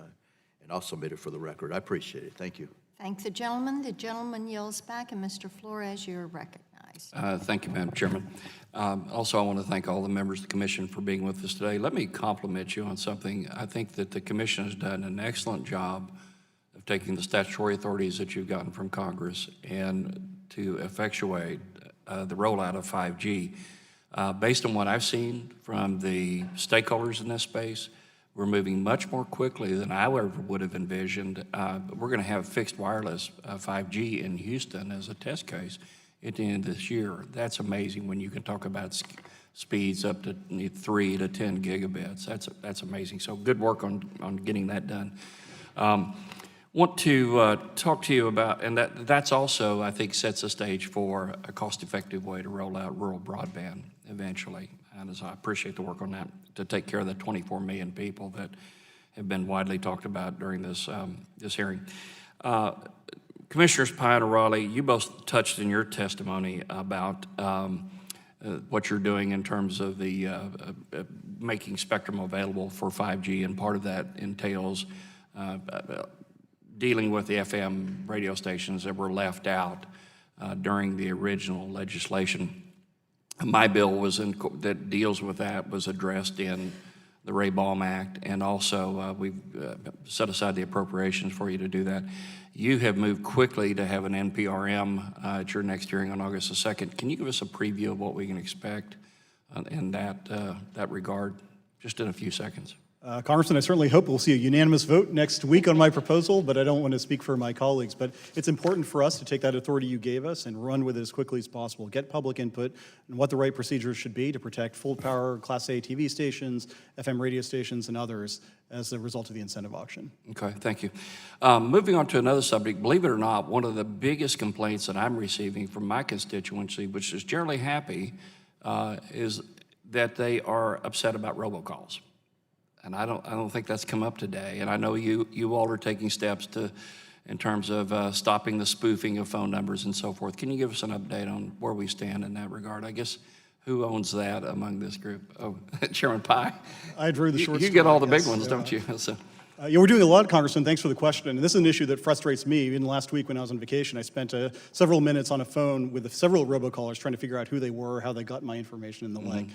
I'll submit it for the record. I appreciate it. Thank you. Thank the gentleman. The gentleman yields back, and Mr. Flores, you're recognized. Thank you, Madam Chairman. Also, I want to thank all the members of the Commission for being with us today. Let me compliment you on something. I think that the Commission has done an excellent job of taking the statutory authorities that you've gotten from Congress and to effectuate the rollout of 5G. Based on what I've seen from the stakeholders in this space, we're moving much more quickly than I ever would have envisioned. We're going to have fixed wireless 5G in Houston as a test case at the end of this year. That's amazing when you can talk about speeds up to 3 to 10 gigabits. That's amazing. So good work on getting that done. Want to talk to you about, and that's also, I think, sets the stage for a cost-effective way to roll out rural broadband eventually. And as I appreciate the work on that to take care of the 24 million people that have been widely talked about during this this hearing. Commissioners Pye and O'Reilly, you both touched in your testimony about what you're doing in terms of the making spectrum available for 5G, and part of that entails dealing with the FM radio stations that were left out during the original legislation. My bill that deals with that was addressed in the Ray Baum Act, and also we've set aside the appropriations for you to do that. You have moved quickly to have an NPRM at your next hearing on August the 2nd. Can you give us a preview of what we can expect in that regard, just in a few seconds? Congressman, I certainly hope we'll see a unanimous vote next week on my proposal, but I don't want to speak for my colleagues. But it's important for us to take that authority you gave us and run with it as quickly as possible, get public input on what the right procedures should be to protect full power Class A TV stations, FM radio stations, and others as a result of the incentive auction. Okay, thank you. Moving on to another subject, believe it or not, one of the biggest complaints that I'm receiving from my constituency, which is generally happy, is that they are upset about robocalls. And I don't think that's come up today. And I know you all are taking steps in terms of stopping the spoofing of phone numbers and so forth. Can you give us an update on where we stand in that regard? I guess, who owns that among this group? Oh, Chairman Pye. I drew the short You get all the big ones, don't you? So. Yeah, we're doing a lot, Congressman. Thanks for the question. And this is an issue that frustrates me. Even last week when I was on vacation, I spent several minutes on a phone with several robocallers trying to figure out who they were, how they got my information, and the like.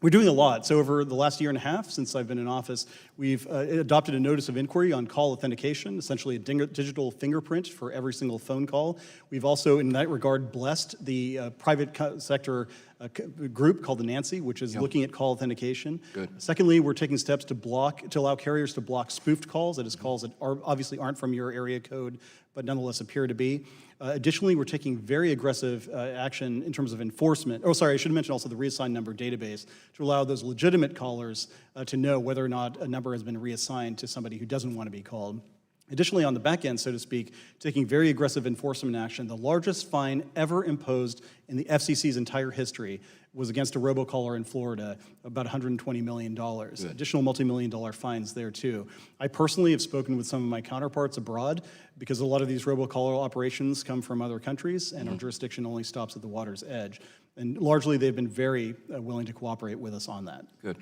We're doing a lot. So over the last year and a half since I've been in office, we've adopted a notice of inquiry on call authentication, essentially a digital fingerprint for every single phone call. We've also, in that regard, blessed the private sector group called the Nancy, which is looking at call authentication. Good. Secondly, we're taking steps to allow carriers to block spoofed calls, that is calls that obviously aren't from your area code, but nonetheless appear to be. Additionally, we're taking very aggressive action in terms of enforcement. Oh, sorry, I should mention also the reassigned number database to allow those legitimate callers to know whether or not a number has been reassigned to somebody who doesn't want to be called. Additionally, on the back end, so to speak, taking very aggressive enforcement action. The largest fine ever imposed in the FCC's entire history was against a robocaller in Florida, about $120 million. Good. Additional multi-million-dollar fines there, too. I personally have spoken with some of my counterparts abroad because a lot of these robocaller operations come from other countries, and our jurisdiction only stops at the water's edge. And largely, they've been very willing to cooperate with us on that. Good.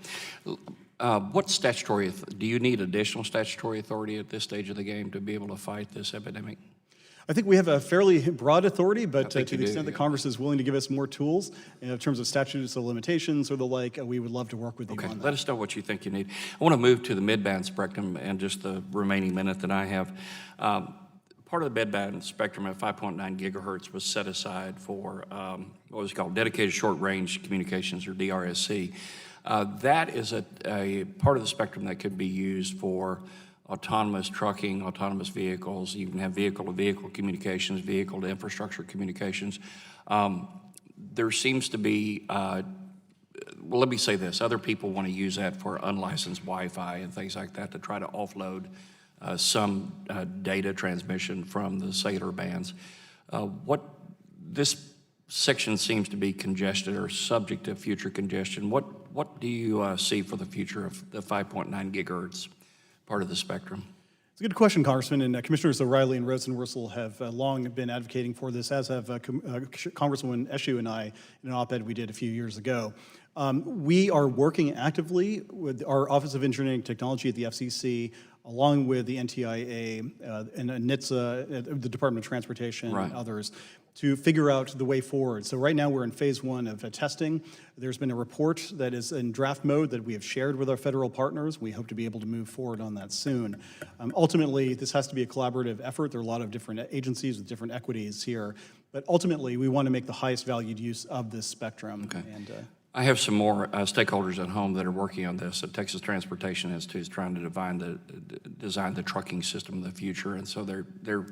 What statutory, do you need additional statutory authority at this stage of the game to be able to fight this epidemic? I think we have a fairly broad authority, but to think you the do, extent that yeah. Congress is willing to give us more tools in terms of statutes of limitations or the like, we would love to work with you on that. Let us know what you think you need. I want to move to the mid-band spectrum and just the remaining minute that I have. Part of the mid-band spectrum at 5.9 gigahertz was set aside for what was called dedicated short-range communications, or DRSC. That is a part of the spectrum that could be used for autonomous trucking, autonomous vehicles. You can have vehicle-to-vehicle communications, vehicle-to-infrastructure communications. There seems to be, well, let me say this. Other people want to use that for unlicensed Wi-Fi and things like that to try to offload some data transmission from the cellular bands. This section seems to be congested or subject to future congestion. What do you see for the future of the 5.9 gigahertz part of the spectrum? It's a good question, Congressman, and Commissioners O'Reilly and Rosenworcel have long been advocating for this, as have Congresswoman Eshoo and I in an op-ed we did a few years ago. We are working actively with our Office of Engineering Technology at the FCC, along with the NTIA and NHTSA, the Department of Transportation, and others, to figure out the way forward. So right now we're in phase 1 of testing. There's been a report that is in draft mode that we have shared with our federal partners. We hope to be able to move forward on that soon. Ultimately, this has to be a collaborative effort. There are a lot of different agencies with different equities here. But ultimately, we want to make the highest valued use of this spectrum. Okay. And, I have some more stakeholders at home that are working on this. The Texas Transportation Institute is trying to design the trucking system of the future, and so they're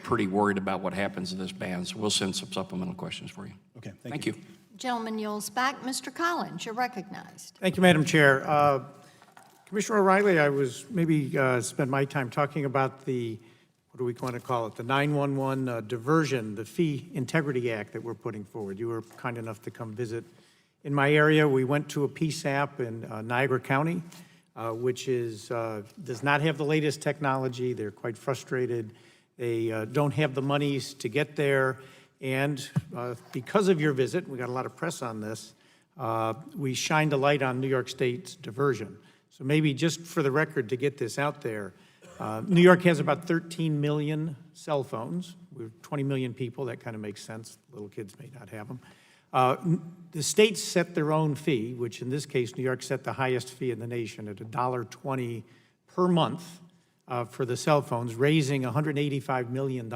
pretty worried about what happens in this band. So we'll send some supplemental questions for you. Okay, thank you. Gentleman yields back. Mr. Collins, you're recognized. Thank you, Madam Chair. Commissioner O'Reilly, I was maybe spend my time talking about the, what do we want to call it, the 911 diversion, the Fee Integrity Act that we're putting forward. You were kind enough to come visit in my area. We went to a PSAP in Niagara County, which does not have the latest technology. They're quite frustrated. They don't have the monies to get there. And because of your visit, we got a lot of press on this, we shined a light on New York State's diversion. So maybe just for the record to get this out there, New York has about 13 million cell phones. We're 20 million people. That kind of makes sense. Little kids may not have them. The states set their own fee, which in this case, New York set the highest fee in the nation at $1.20 per month for the cell phones, raising $185 million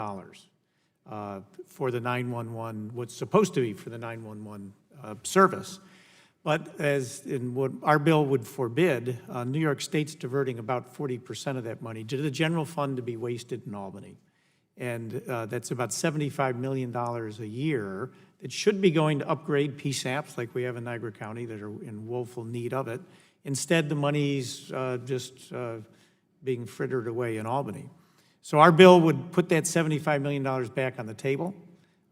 for the 911, what's supposed to be for the 911 service. But as in what our bill would forbid, New York State's diverting about 40% of that money to the general fund to be wasted in Albany. And that's about $75 million a year that should be going to upgrade PSAPs like we have in Niagara County that are in woeful need of it. Instead, the money's just being frittered away in Albany. So our bill would put that $75 million back on the table,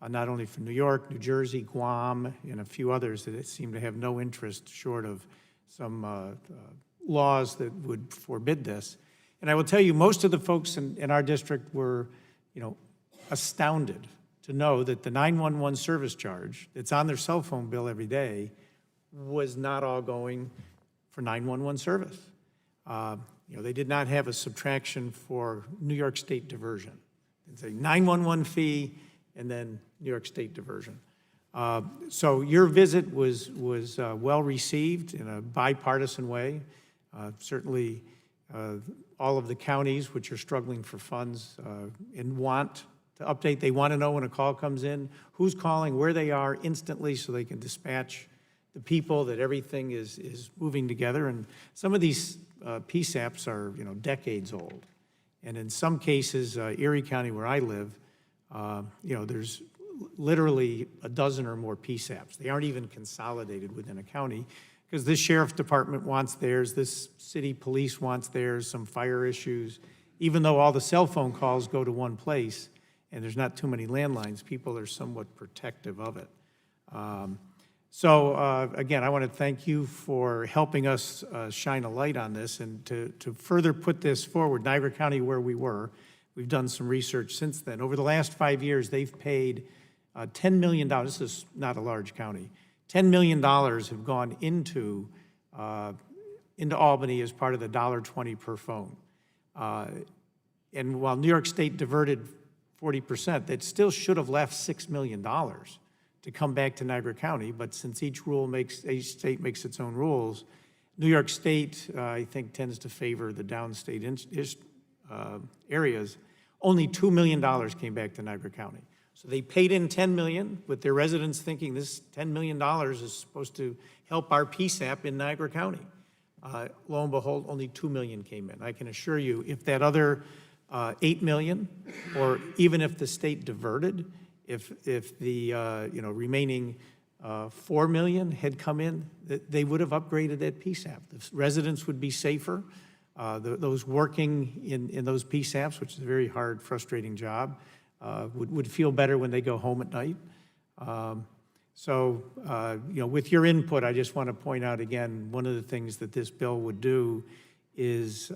not only for New York, New Jersey, Guam, and a few others that seem to have no interest short of some laws that would forbid this. And I will tell you, most of the folks in our district were, astounded to know that the 911 service charge that's on their cell phone bill every day was not all going for 911 service. They did not have a subtraction for New York State diversion. It's a 911 fee and then New York State diversion. So your visit was well-received in a bipartisan way. Certainly, all of the counties which are struggling for funds and want to update, they want to know when a call comes in, who's calling, where they are instantly so they can dispatch the people, that everything is moving together. And some of these PSAPs are, decades old. And in some cases, Erie County where I live, there's literally a dozen or more PSAPs. They aren't even consolidated within a county because this sheriff's department wants theirs, this city police wants theirs, some fire issues. Even though all the cell phone calls go to one place and there's not too many landlines, people are somewhat protective of it. Again, I want to thank you for helping us shine a light on this, and to further put this forward, Niagara County, where we were, we've done some research since then. Over the last 5 years, they've paid $10 million. This is not a large county. $10 million have gone into Albany as part of the $1.20 per phone. And while New York State diverted 40%, that still should have left $6 million to come back to Niagara County. But since each state makes its own rules, New York State, I think, tends to favor the downstate areas. Only $2 million came back to Niagara County. So they paid in $10 million with their residents thinking this $10 million is supposed to help our PSAP in Niagara County. Lo and behold, only $2 million came in. I can assure you, if that other $8 million, or even if the state diverted, if the remaining $4 million had come in, they would have upgraded that PSAP. The residents would be safer. Those working in those PSAPs, which is a very hard, frustrating job, would feel better when they go home at night. With your input, I just want to point out again, one of the things that this bill would do is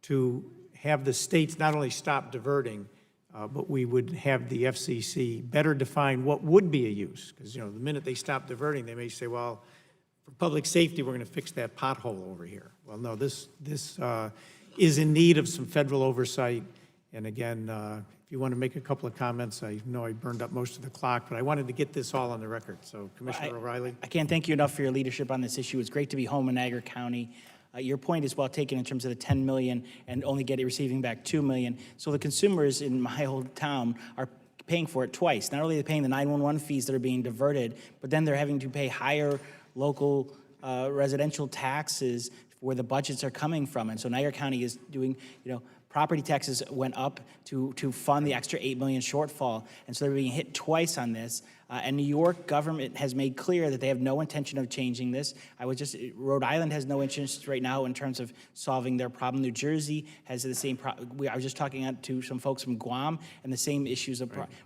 to have the states not only stop diverting, but we would have the FCC better define what would be a use. Because, the minute they stop diverting, they may say, well, for public safety, we're going to fix that pothole over here. Well, no, this is in need of some federal oversight. And again, if you want to make a couple of comments, I know I burned up most of the clock, but I wanted to get this all on the record. So, Commissioner O'Reilly. I can't thank you enough for your leadership on this issue. It's great to be home in Niagara County. Your point is well taken in terms of the $10 million and only receiving back $2 million. So the consumers in my old town are paying for it twice. Not only are they paying the 911 fees that are being diverted, but then they're having to pay higher local residential taxes where the budgets are coming from. And so Niagara County is doing, property taxes went up to fund the extra $8 million shortfall, and so they're being hit twice on this. And New York government has made clear that they have no intention of changing this. Rhode Island has no interest right now in terms of solving their problem. New Jersey has the same problem. I was just talking to some folks from Guam, and the same issues.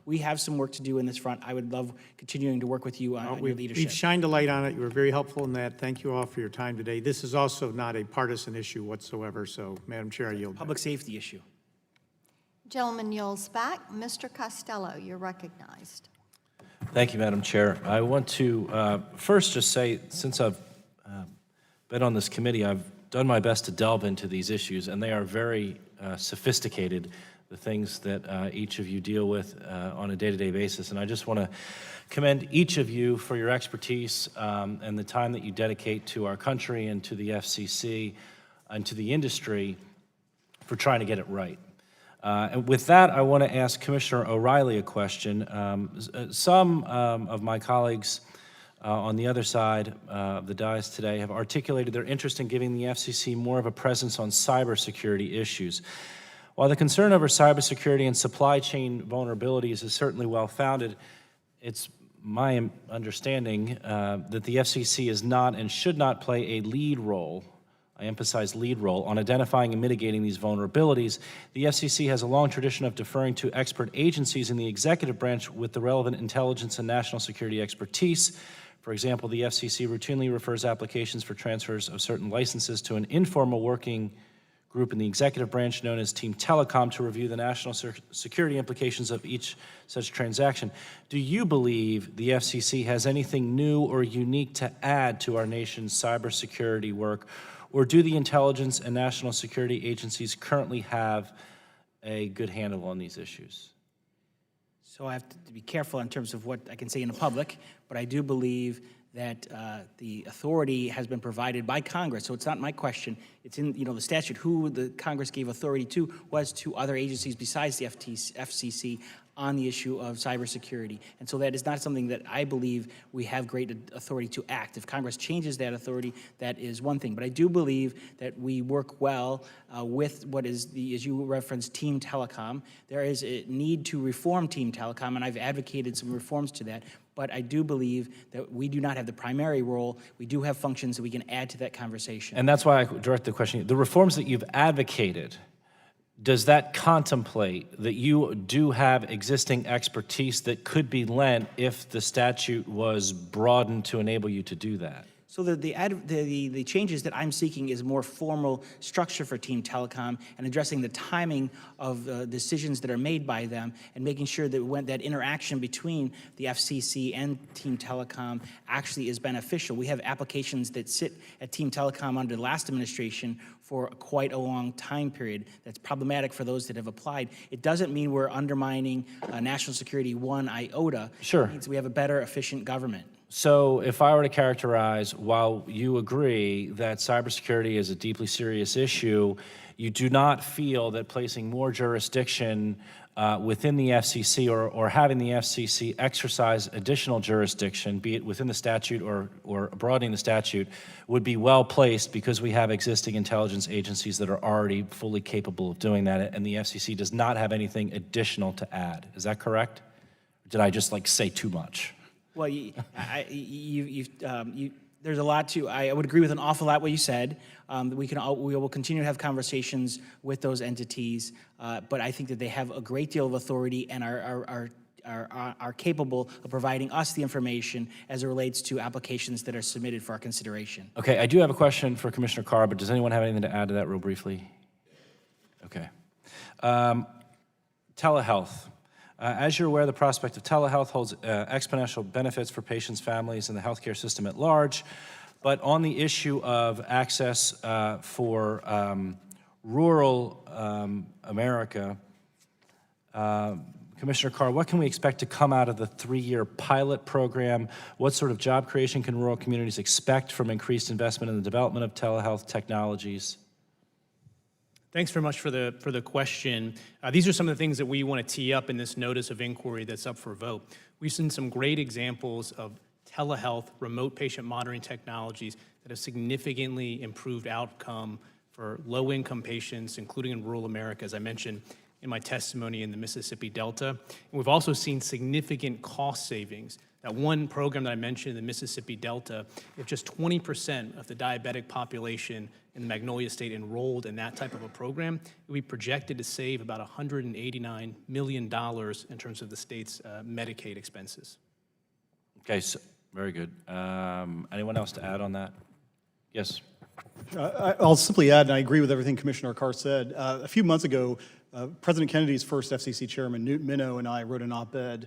We have some work to do in this front. I would love continuing to work with you on your leadership. We've shined a light on it. You were very helpful in that. Thank you all for your time today. This is also not a partisan issue whatsoever, so, Madam Chair, I yield. Public safety issue. Gentleman yields back. Mr. Costello, you're recognized. Thank you, Madam Chair. I want to first just say, since I've been on this committee, I've done my best to delve into these issues, and they are very sophisticated, the things that each of you deal with on a day-to-day basis. And I just want to commend each of you for your expertise and the time that you dedicate to our country and to the FCC and to the industry for trying to get it right. And with that, I want to ask Commissioner O'Reilly a question. Some of my colleagues on the other side of the dais today have articulated their interest in giving the FCC more of a presence on cybersecurity issues. While the concern over cybersecurity and supply chain vulnerabilities is certainly well-founded, it's my understanding that the FCC is not and should not play a lead role, I emphasize lead role, on identifying and mitigating these vulnerabilities. The FCC has a long tradition of deferring to expert agencies in the executive branch with the relevant intelligence and national security expertise. For example, the FCC routinely refers applications for transfers of certain licenses to an informal working group in the executive branch known as Team Telecom to review the national security implications of each such transaction. Do you believe the FCC has anything new or unique to add to our nation's cybersecurity work, or do the intelligence and national security agencies currently have a good handle on these issues? So I have to be careful in terms of what I can say in the public, but I do believe that the authority has been provided by Congress. So it's not my question. It's in the statute. Who the Congress gave authority to was to other agencies besides the FCC on the issue of cybersecurity. And so that is not something that I believe we have great authority to act. If Congress changes that authority, that is one thing. But I do believe that we work well with what is as you referenced, Team Telecom. There is a need to reform Team Telecom, and I've advocated some reforms to that. But I do believe that we do not have the primary role. We do have functions that we can add to that conversation. And that's why I direct the question. The reforms that you've advocated, does that contemplate that you do have existing expertise that could be lent if the statute was broadened to enable you to do that? So the changes that I'm seeking is more formal structure for Team Telecom and addressing the timing of decisions that are made by them and making sure that when that interaction between the FCC and Team Telecom actually is beneficial. We have applications that sit at Team Telecom under the last administration for quite a long time period. That's problematic for those that have applied. It doesn't mean we're undermining national security one iota. Sure. It means we have a better, efficient government. So if I were to characterize, while you agree that cybersecurity is a deeply serious issue, you do not feel that placing more jurisdiction within the FCC or having the FCC exercise additional jurisdiction, be it within the statute or broadening the statute, would be well placed because we have existing intelligence agencies that are already fully capable of doing that, and the FCC does not have anything additional to add. Is that correct? Or did I just say too much? Well, there's a lot to. I would agree with an awful lot what you said. We will continue to have conversations with those entities, but I think that they have a great deal of authority and are capable of providing us the information as it relates to applications that are submitted for our consideration. Okay, I do have a question for Commissioner Carr, but does anyone have anything to add to that real briefly? Okay. Telehealth. As you're aware, the prospect of telehealth holds exponential benefits for patients, families, and the healthcare system at large. But on the issue of access for rural America, Commissioner Carr, what can we expect to come out of the 3-year pilot program? What sort of job creation can rural communities expect from increased investment in the development of telehealth technologies? Thanks very much for the question. These are some of the things that we want to tee up in this notice of inquiry that's up for a vote. We've seen some great examples of telehealth, remote patient monitoring technologies that have significantly improved outcome for low-income patients, including in rural America, as I mentioned in my testimony in the Mississippi Delta. And we've also seen significant cost savings. That one program that I mentioned in the Mississippi Delta, if just 20% of the diabetic population in the Magnolia State enrolled in that type of a program, it would be projected to save about $189 million in terms of the state's Medicaid expenses. Okay, so, very good. Anyone else to add on that? Yes. I'll simply add, and I agree with everything Commissioner Carr said. A few months ago, President Kennedy's first FCC chairman, Newt Minow, and I wrote an op-ed,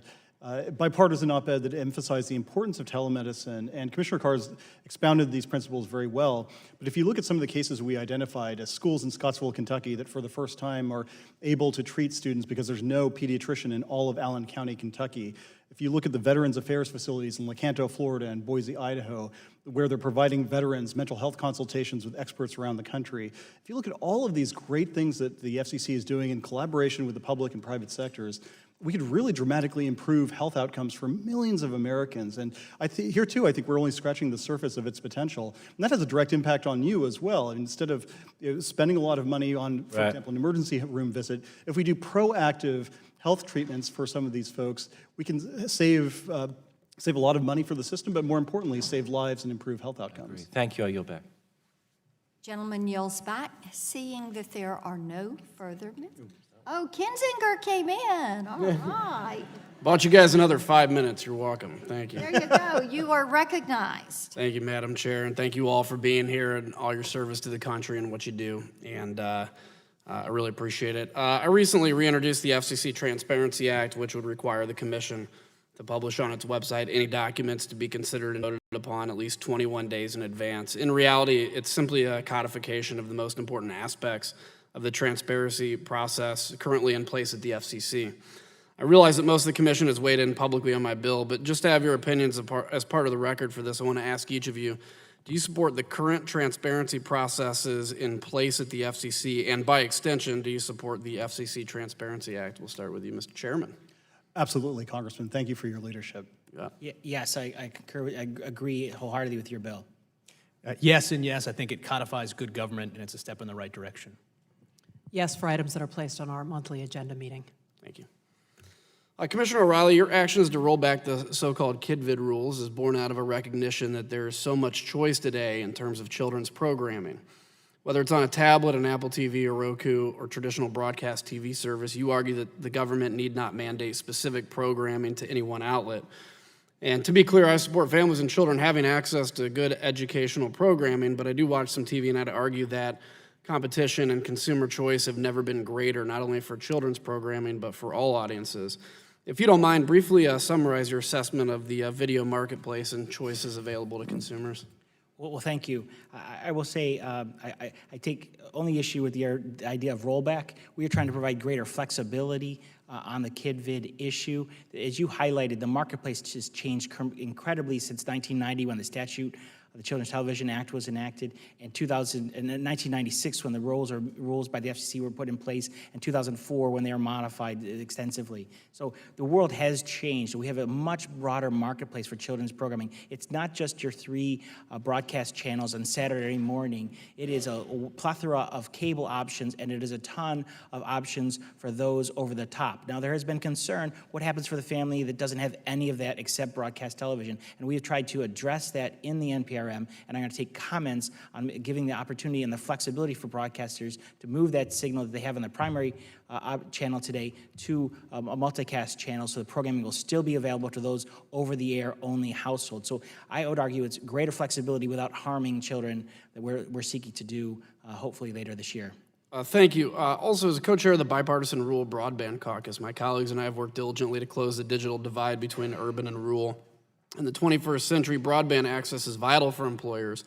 bipartisan op-ed that emphasized the importance of telemedicine, and Commissioner Carr's expounded these principles very well. But if you look at some of the cases we identified as schools in Scottsville, Kentucky, that for the first time are able to treat students because there's no pediatrician in all of Allen County, Kentucky. If you look at the Veterans Affairs facilities in Lecanto, Florida, and Boise, Idaho, where they're providing veterans mental health consultations with experts around the country. If you look at all of these great things that the FCC is doing in collaboration with the public and private sectors, we could really dramatically improve health outcomes for millions of Americans. And here too, I think we're only scratching the surface of its potential. And that has a direct impact on you as well. Instead of spending a lot of money on, for example, an emergency room visit, if we do proactive health treatments for some of these folks, we can save a lot of money for the system, but more importantly, save lives and improve health outcomes. Thank you. I yield back. Gentleman yields back, seeing that there are no further. Oh, Kinzinger came in. All right. Bought you guys another 5 minutes. You're welcome. Thank you. There you go. You are recognized. Thank you, Madam Chair, and thank you all for being here and all your service to the country and what you do. And I really appreciate it. I recently reintroduced the FCC Transparency Act, which would require the Commission to publish on its website any documents to be considered and voted upon at least 21 days in advance. In reality, it's simply a codification of the most important aspects of the transparency process currently in place at the FCC. I realize that most of the commission has weighed in publicly on my bill, but just to have your opinions as part of the record for this, I want to ask each of you, do you support the current transparency processes in place at the FCC? And by extension, do you support the FCC Transparency Act? We'll start with you, Mr. Chairman. Absolutely, Congressman. Thank you for your leadership. Yes, I concur, I agree wholeheartedly with your bill. Yes and yes, I think it codifies good government, and it's a step in the right direction. Yes, for items that are placed on our monthly agenda meeting. Thank you. Commissioner O'Reilly, your actions to roll back the so-called KidVid rules is born out of a recognition that there is so much choice today in terms of children's programming. Whether it's on a tablet, an Apple TV, or Roku, or traditional broadcast TV service, you argue that the government need not mandate specific programming to any one outlet. And to be clear, I support families and children having access to good educational programming, but I do watch some TV, and I'd argue that competition and consumer choice have never been greater, not only for children's programming, but for all audiences. If you don't mind, briefly summarize your assessment of the video marketplace and choices available to consumers. Well, thank you. I will say I take only issue with the idea of rollback. We are trying to provide greater flexibility on the KidVid issue. As you highlighted, the marketplace has changed incredibly since 1990 when the statute, the Children's Television Act was enacted, in 1996 when the rules by the FCC were put in place, and 2004 when they were modified extensively. So the world has changed. We have a much broader marketplace for children's programming. It's not just your 3 broadcast channels on Saturday morning. It is a plethora of cable options, and it is a ton of options for those over the top. Now, there has been concern, what happens for the family that doesn't have any of that except broadcast television? And we have tried to address that in the NPRM, and I'm going to take comments on giving the opportunity and the flexibility for broadcasters to move that signal that they have on the primary channel today to a multicast channel, so the programming will still be available to those over-the-air only households. So I would argue it's greater flexibility without harming children that we're seeking to do hopefully later this year. Thank you. Also, as a co-chair of the Bipartisan Rural Broadband Caucus, my colleagues and I have worked diligently to close the digital divide between urban and rural. In the 21st century, broadband access is vital for employers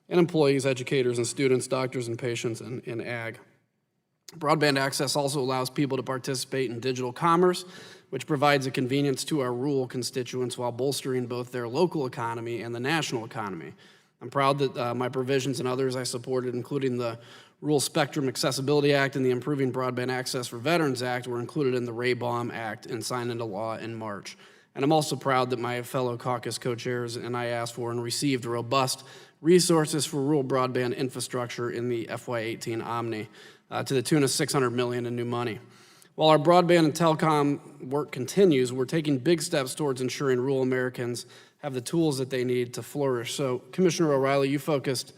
and employees, educators and students, doctors and patients, and ag. Broadband access also allows people to participate in digital commerce, which provides a convenience to our rural constituents while bolstering both their local economy and the national economy. I'm proud that my provisions and others I supported, including the Rural Spectrum Accessibility Act and the Improving Broadband Access for Veterans Act, were included in the Ray-Baum Act and signed into law in March. And I'm also proud that my fellow caucus co-chairs and I asked for and received robust resources for rural broadband infrastructure in the FY18 Omni to the tune of $600 million in new money. While our broadband and telecom work continues, we're taking big steps towards ensuring rural Americans have the tools that they need to flourish. So, Commissioner O'Reilly, you focused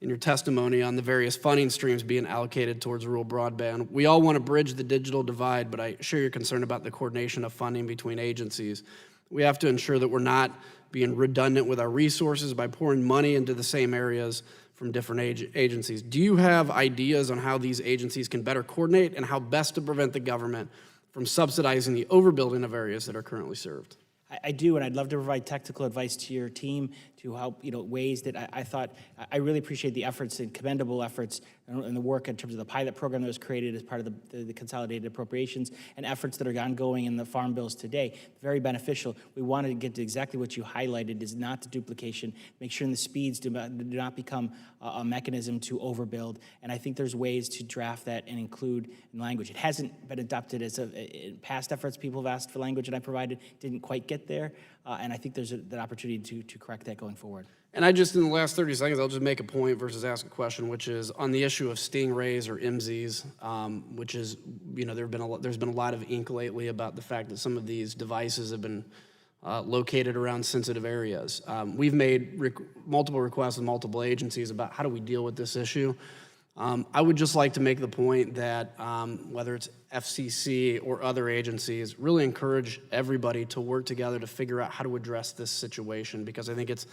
in your testimony on the various funding streams being allocated towards rural broadband. We all want to bridge the digital divide, but I share your concern about the coordination of funding between agencies. We have to ensure that we're not being redundant with our resources by pouring money into the same areas from different agencies. Do you have ideas on how these agencies can better coordinate and how best to prevent the government from subsidizing the overbuilding of areas that are currently served? I do, and I'd love to provide technical advice to your team to help, ways that I thought, I really appreciate the efforts and commendable efforts and the work in terms of the pilot program that was created as part of the consolidated appropriations and efforts that are ongoing in the farm bills today. Very beneficial. We wanted to get to exactly what you highlighted, is not the duplication, make sure the speeds do not become a mechanism to overbuild. And I think there's ways to draft that and include in language. It hasn't been adopted as in past efforts. People have asked for language and I provided, didn't quite get there. And I think there's an opportunity to correct that going forward. And I just, in the last 30 seconds, I'll just make a point versus ask a question, which is on the issue of stingrays or IMZs, which is, there's been a lot of ink lately about the fact that some of these devices have been located around sensitive areas. We've made multiple requests with multiple agencies about how do we deal with this issue. I would just like to make the point that whether it's FCC or other agencies, really encourage everybody to work together to figure out how to address this situation, because I think it's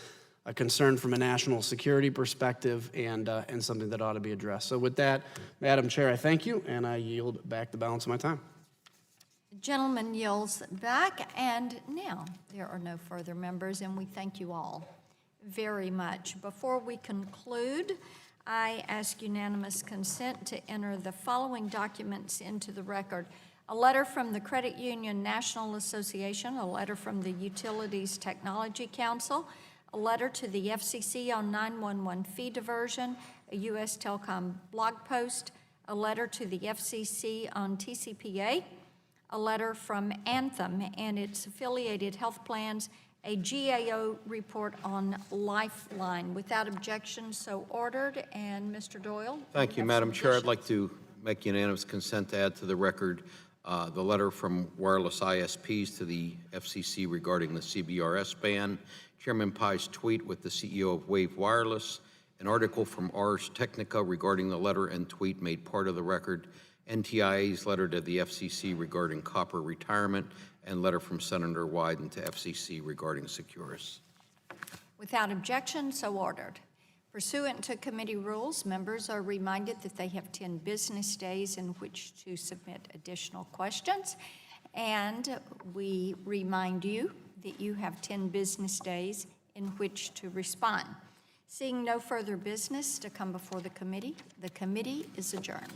a concern from a national security perspective and something that ought to be addressed. So with that, Madam Chair, I thank you, and I yield back the balance of my time. The gentleman yields back, and now there are no further members, and we thank you all very much. Before we conclude, I ask unanimous consent to enter the following documents into the record. a letter from the Credit Union National Association, a letter from the Utilities Technology Council, a letter to the FCC on 911 fee diversion, a U.S. Telecom blog post, a letter to the FCC on TCPA, a letter from Anthem and its affiliated health plans, a GAO report on Lifeline. Without objection, so ordered. And Mr. Doyle? Thank you, have Madam some Chair. I'd additional- like to make unanimous consent to add to the record the letter from wireless ISPs to the FCC regarding the CBRS ban, Chairman Pai's tweet with the CEO of Wave Wireless, an article from Ars Technica regarding the letter and tweet made part of the record, NTIA's letter to the FCC regarding copper retirement, and letter from Senator Wyden to FCC regarding Securus. Without objection, so ordered. Pursuant to committee rules, members are reminded that they have 10 business days in which to submit additional questions. And we remind you that you have 10 business days in which to respond. Seeing no further business to come before the committee is adjourned.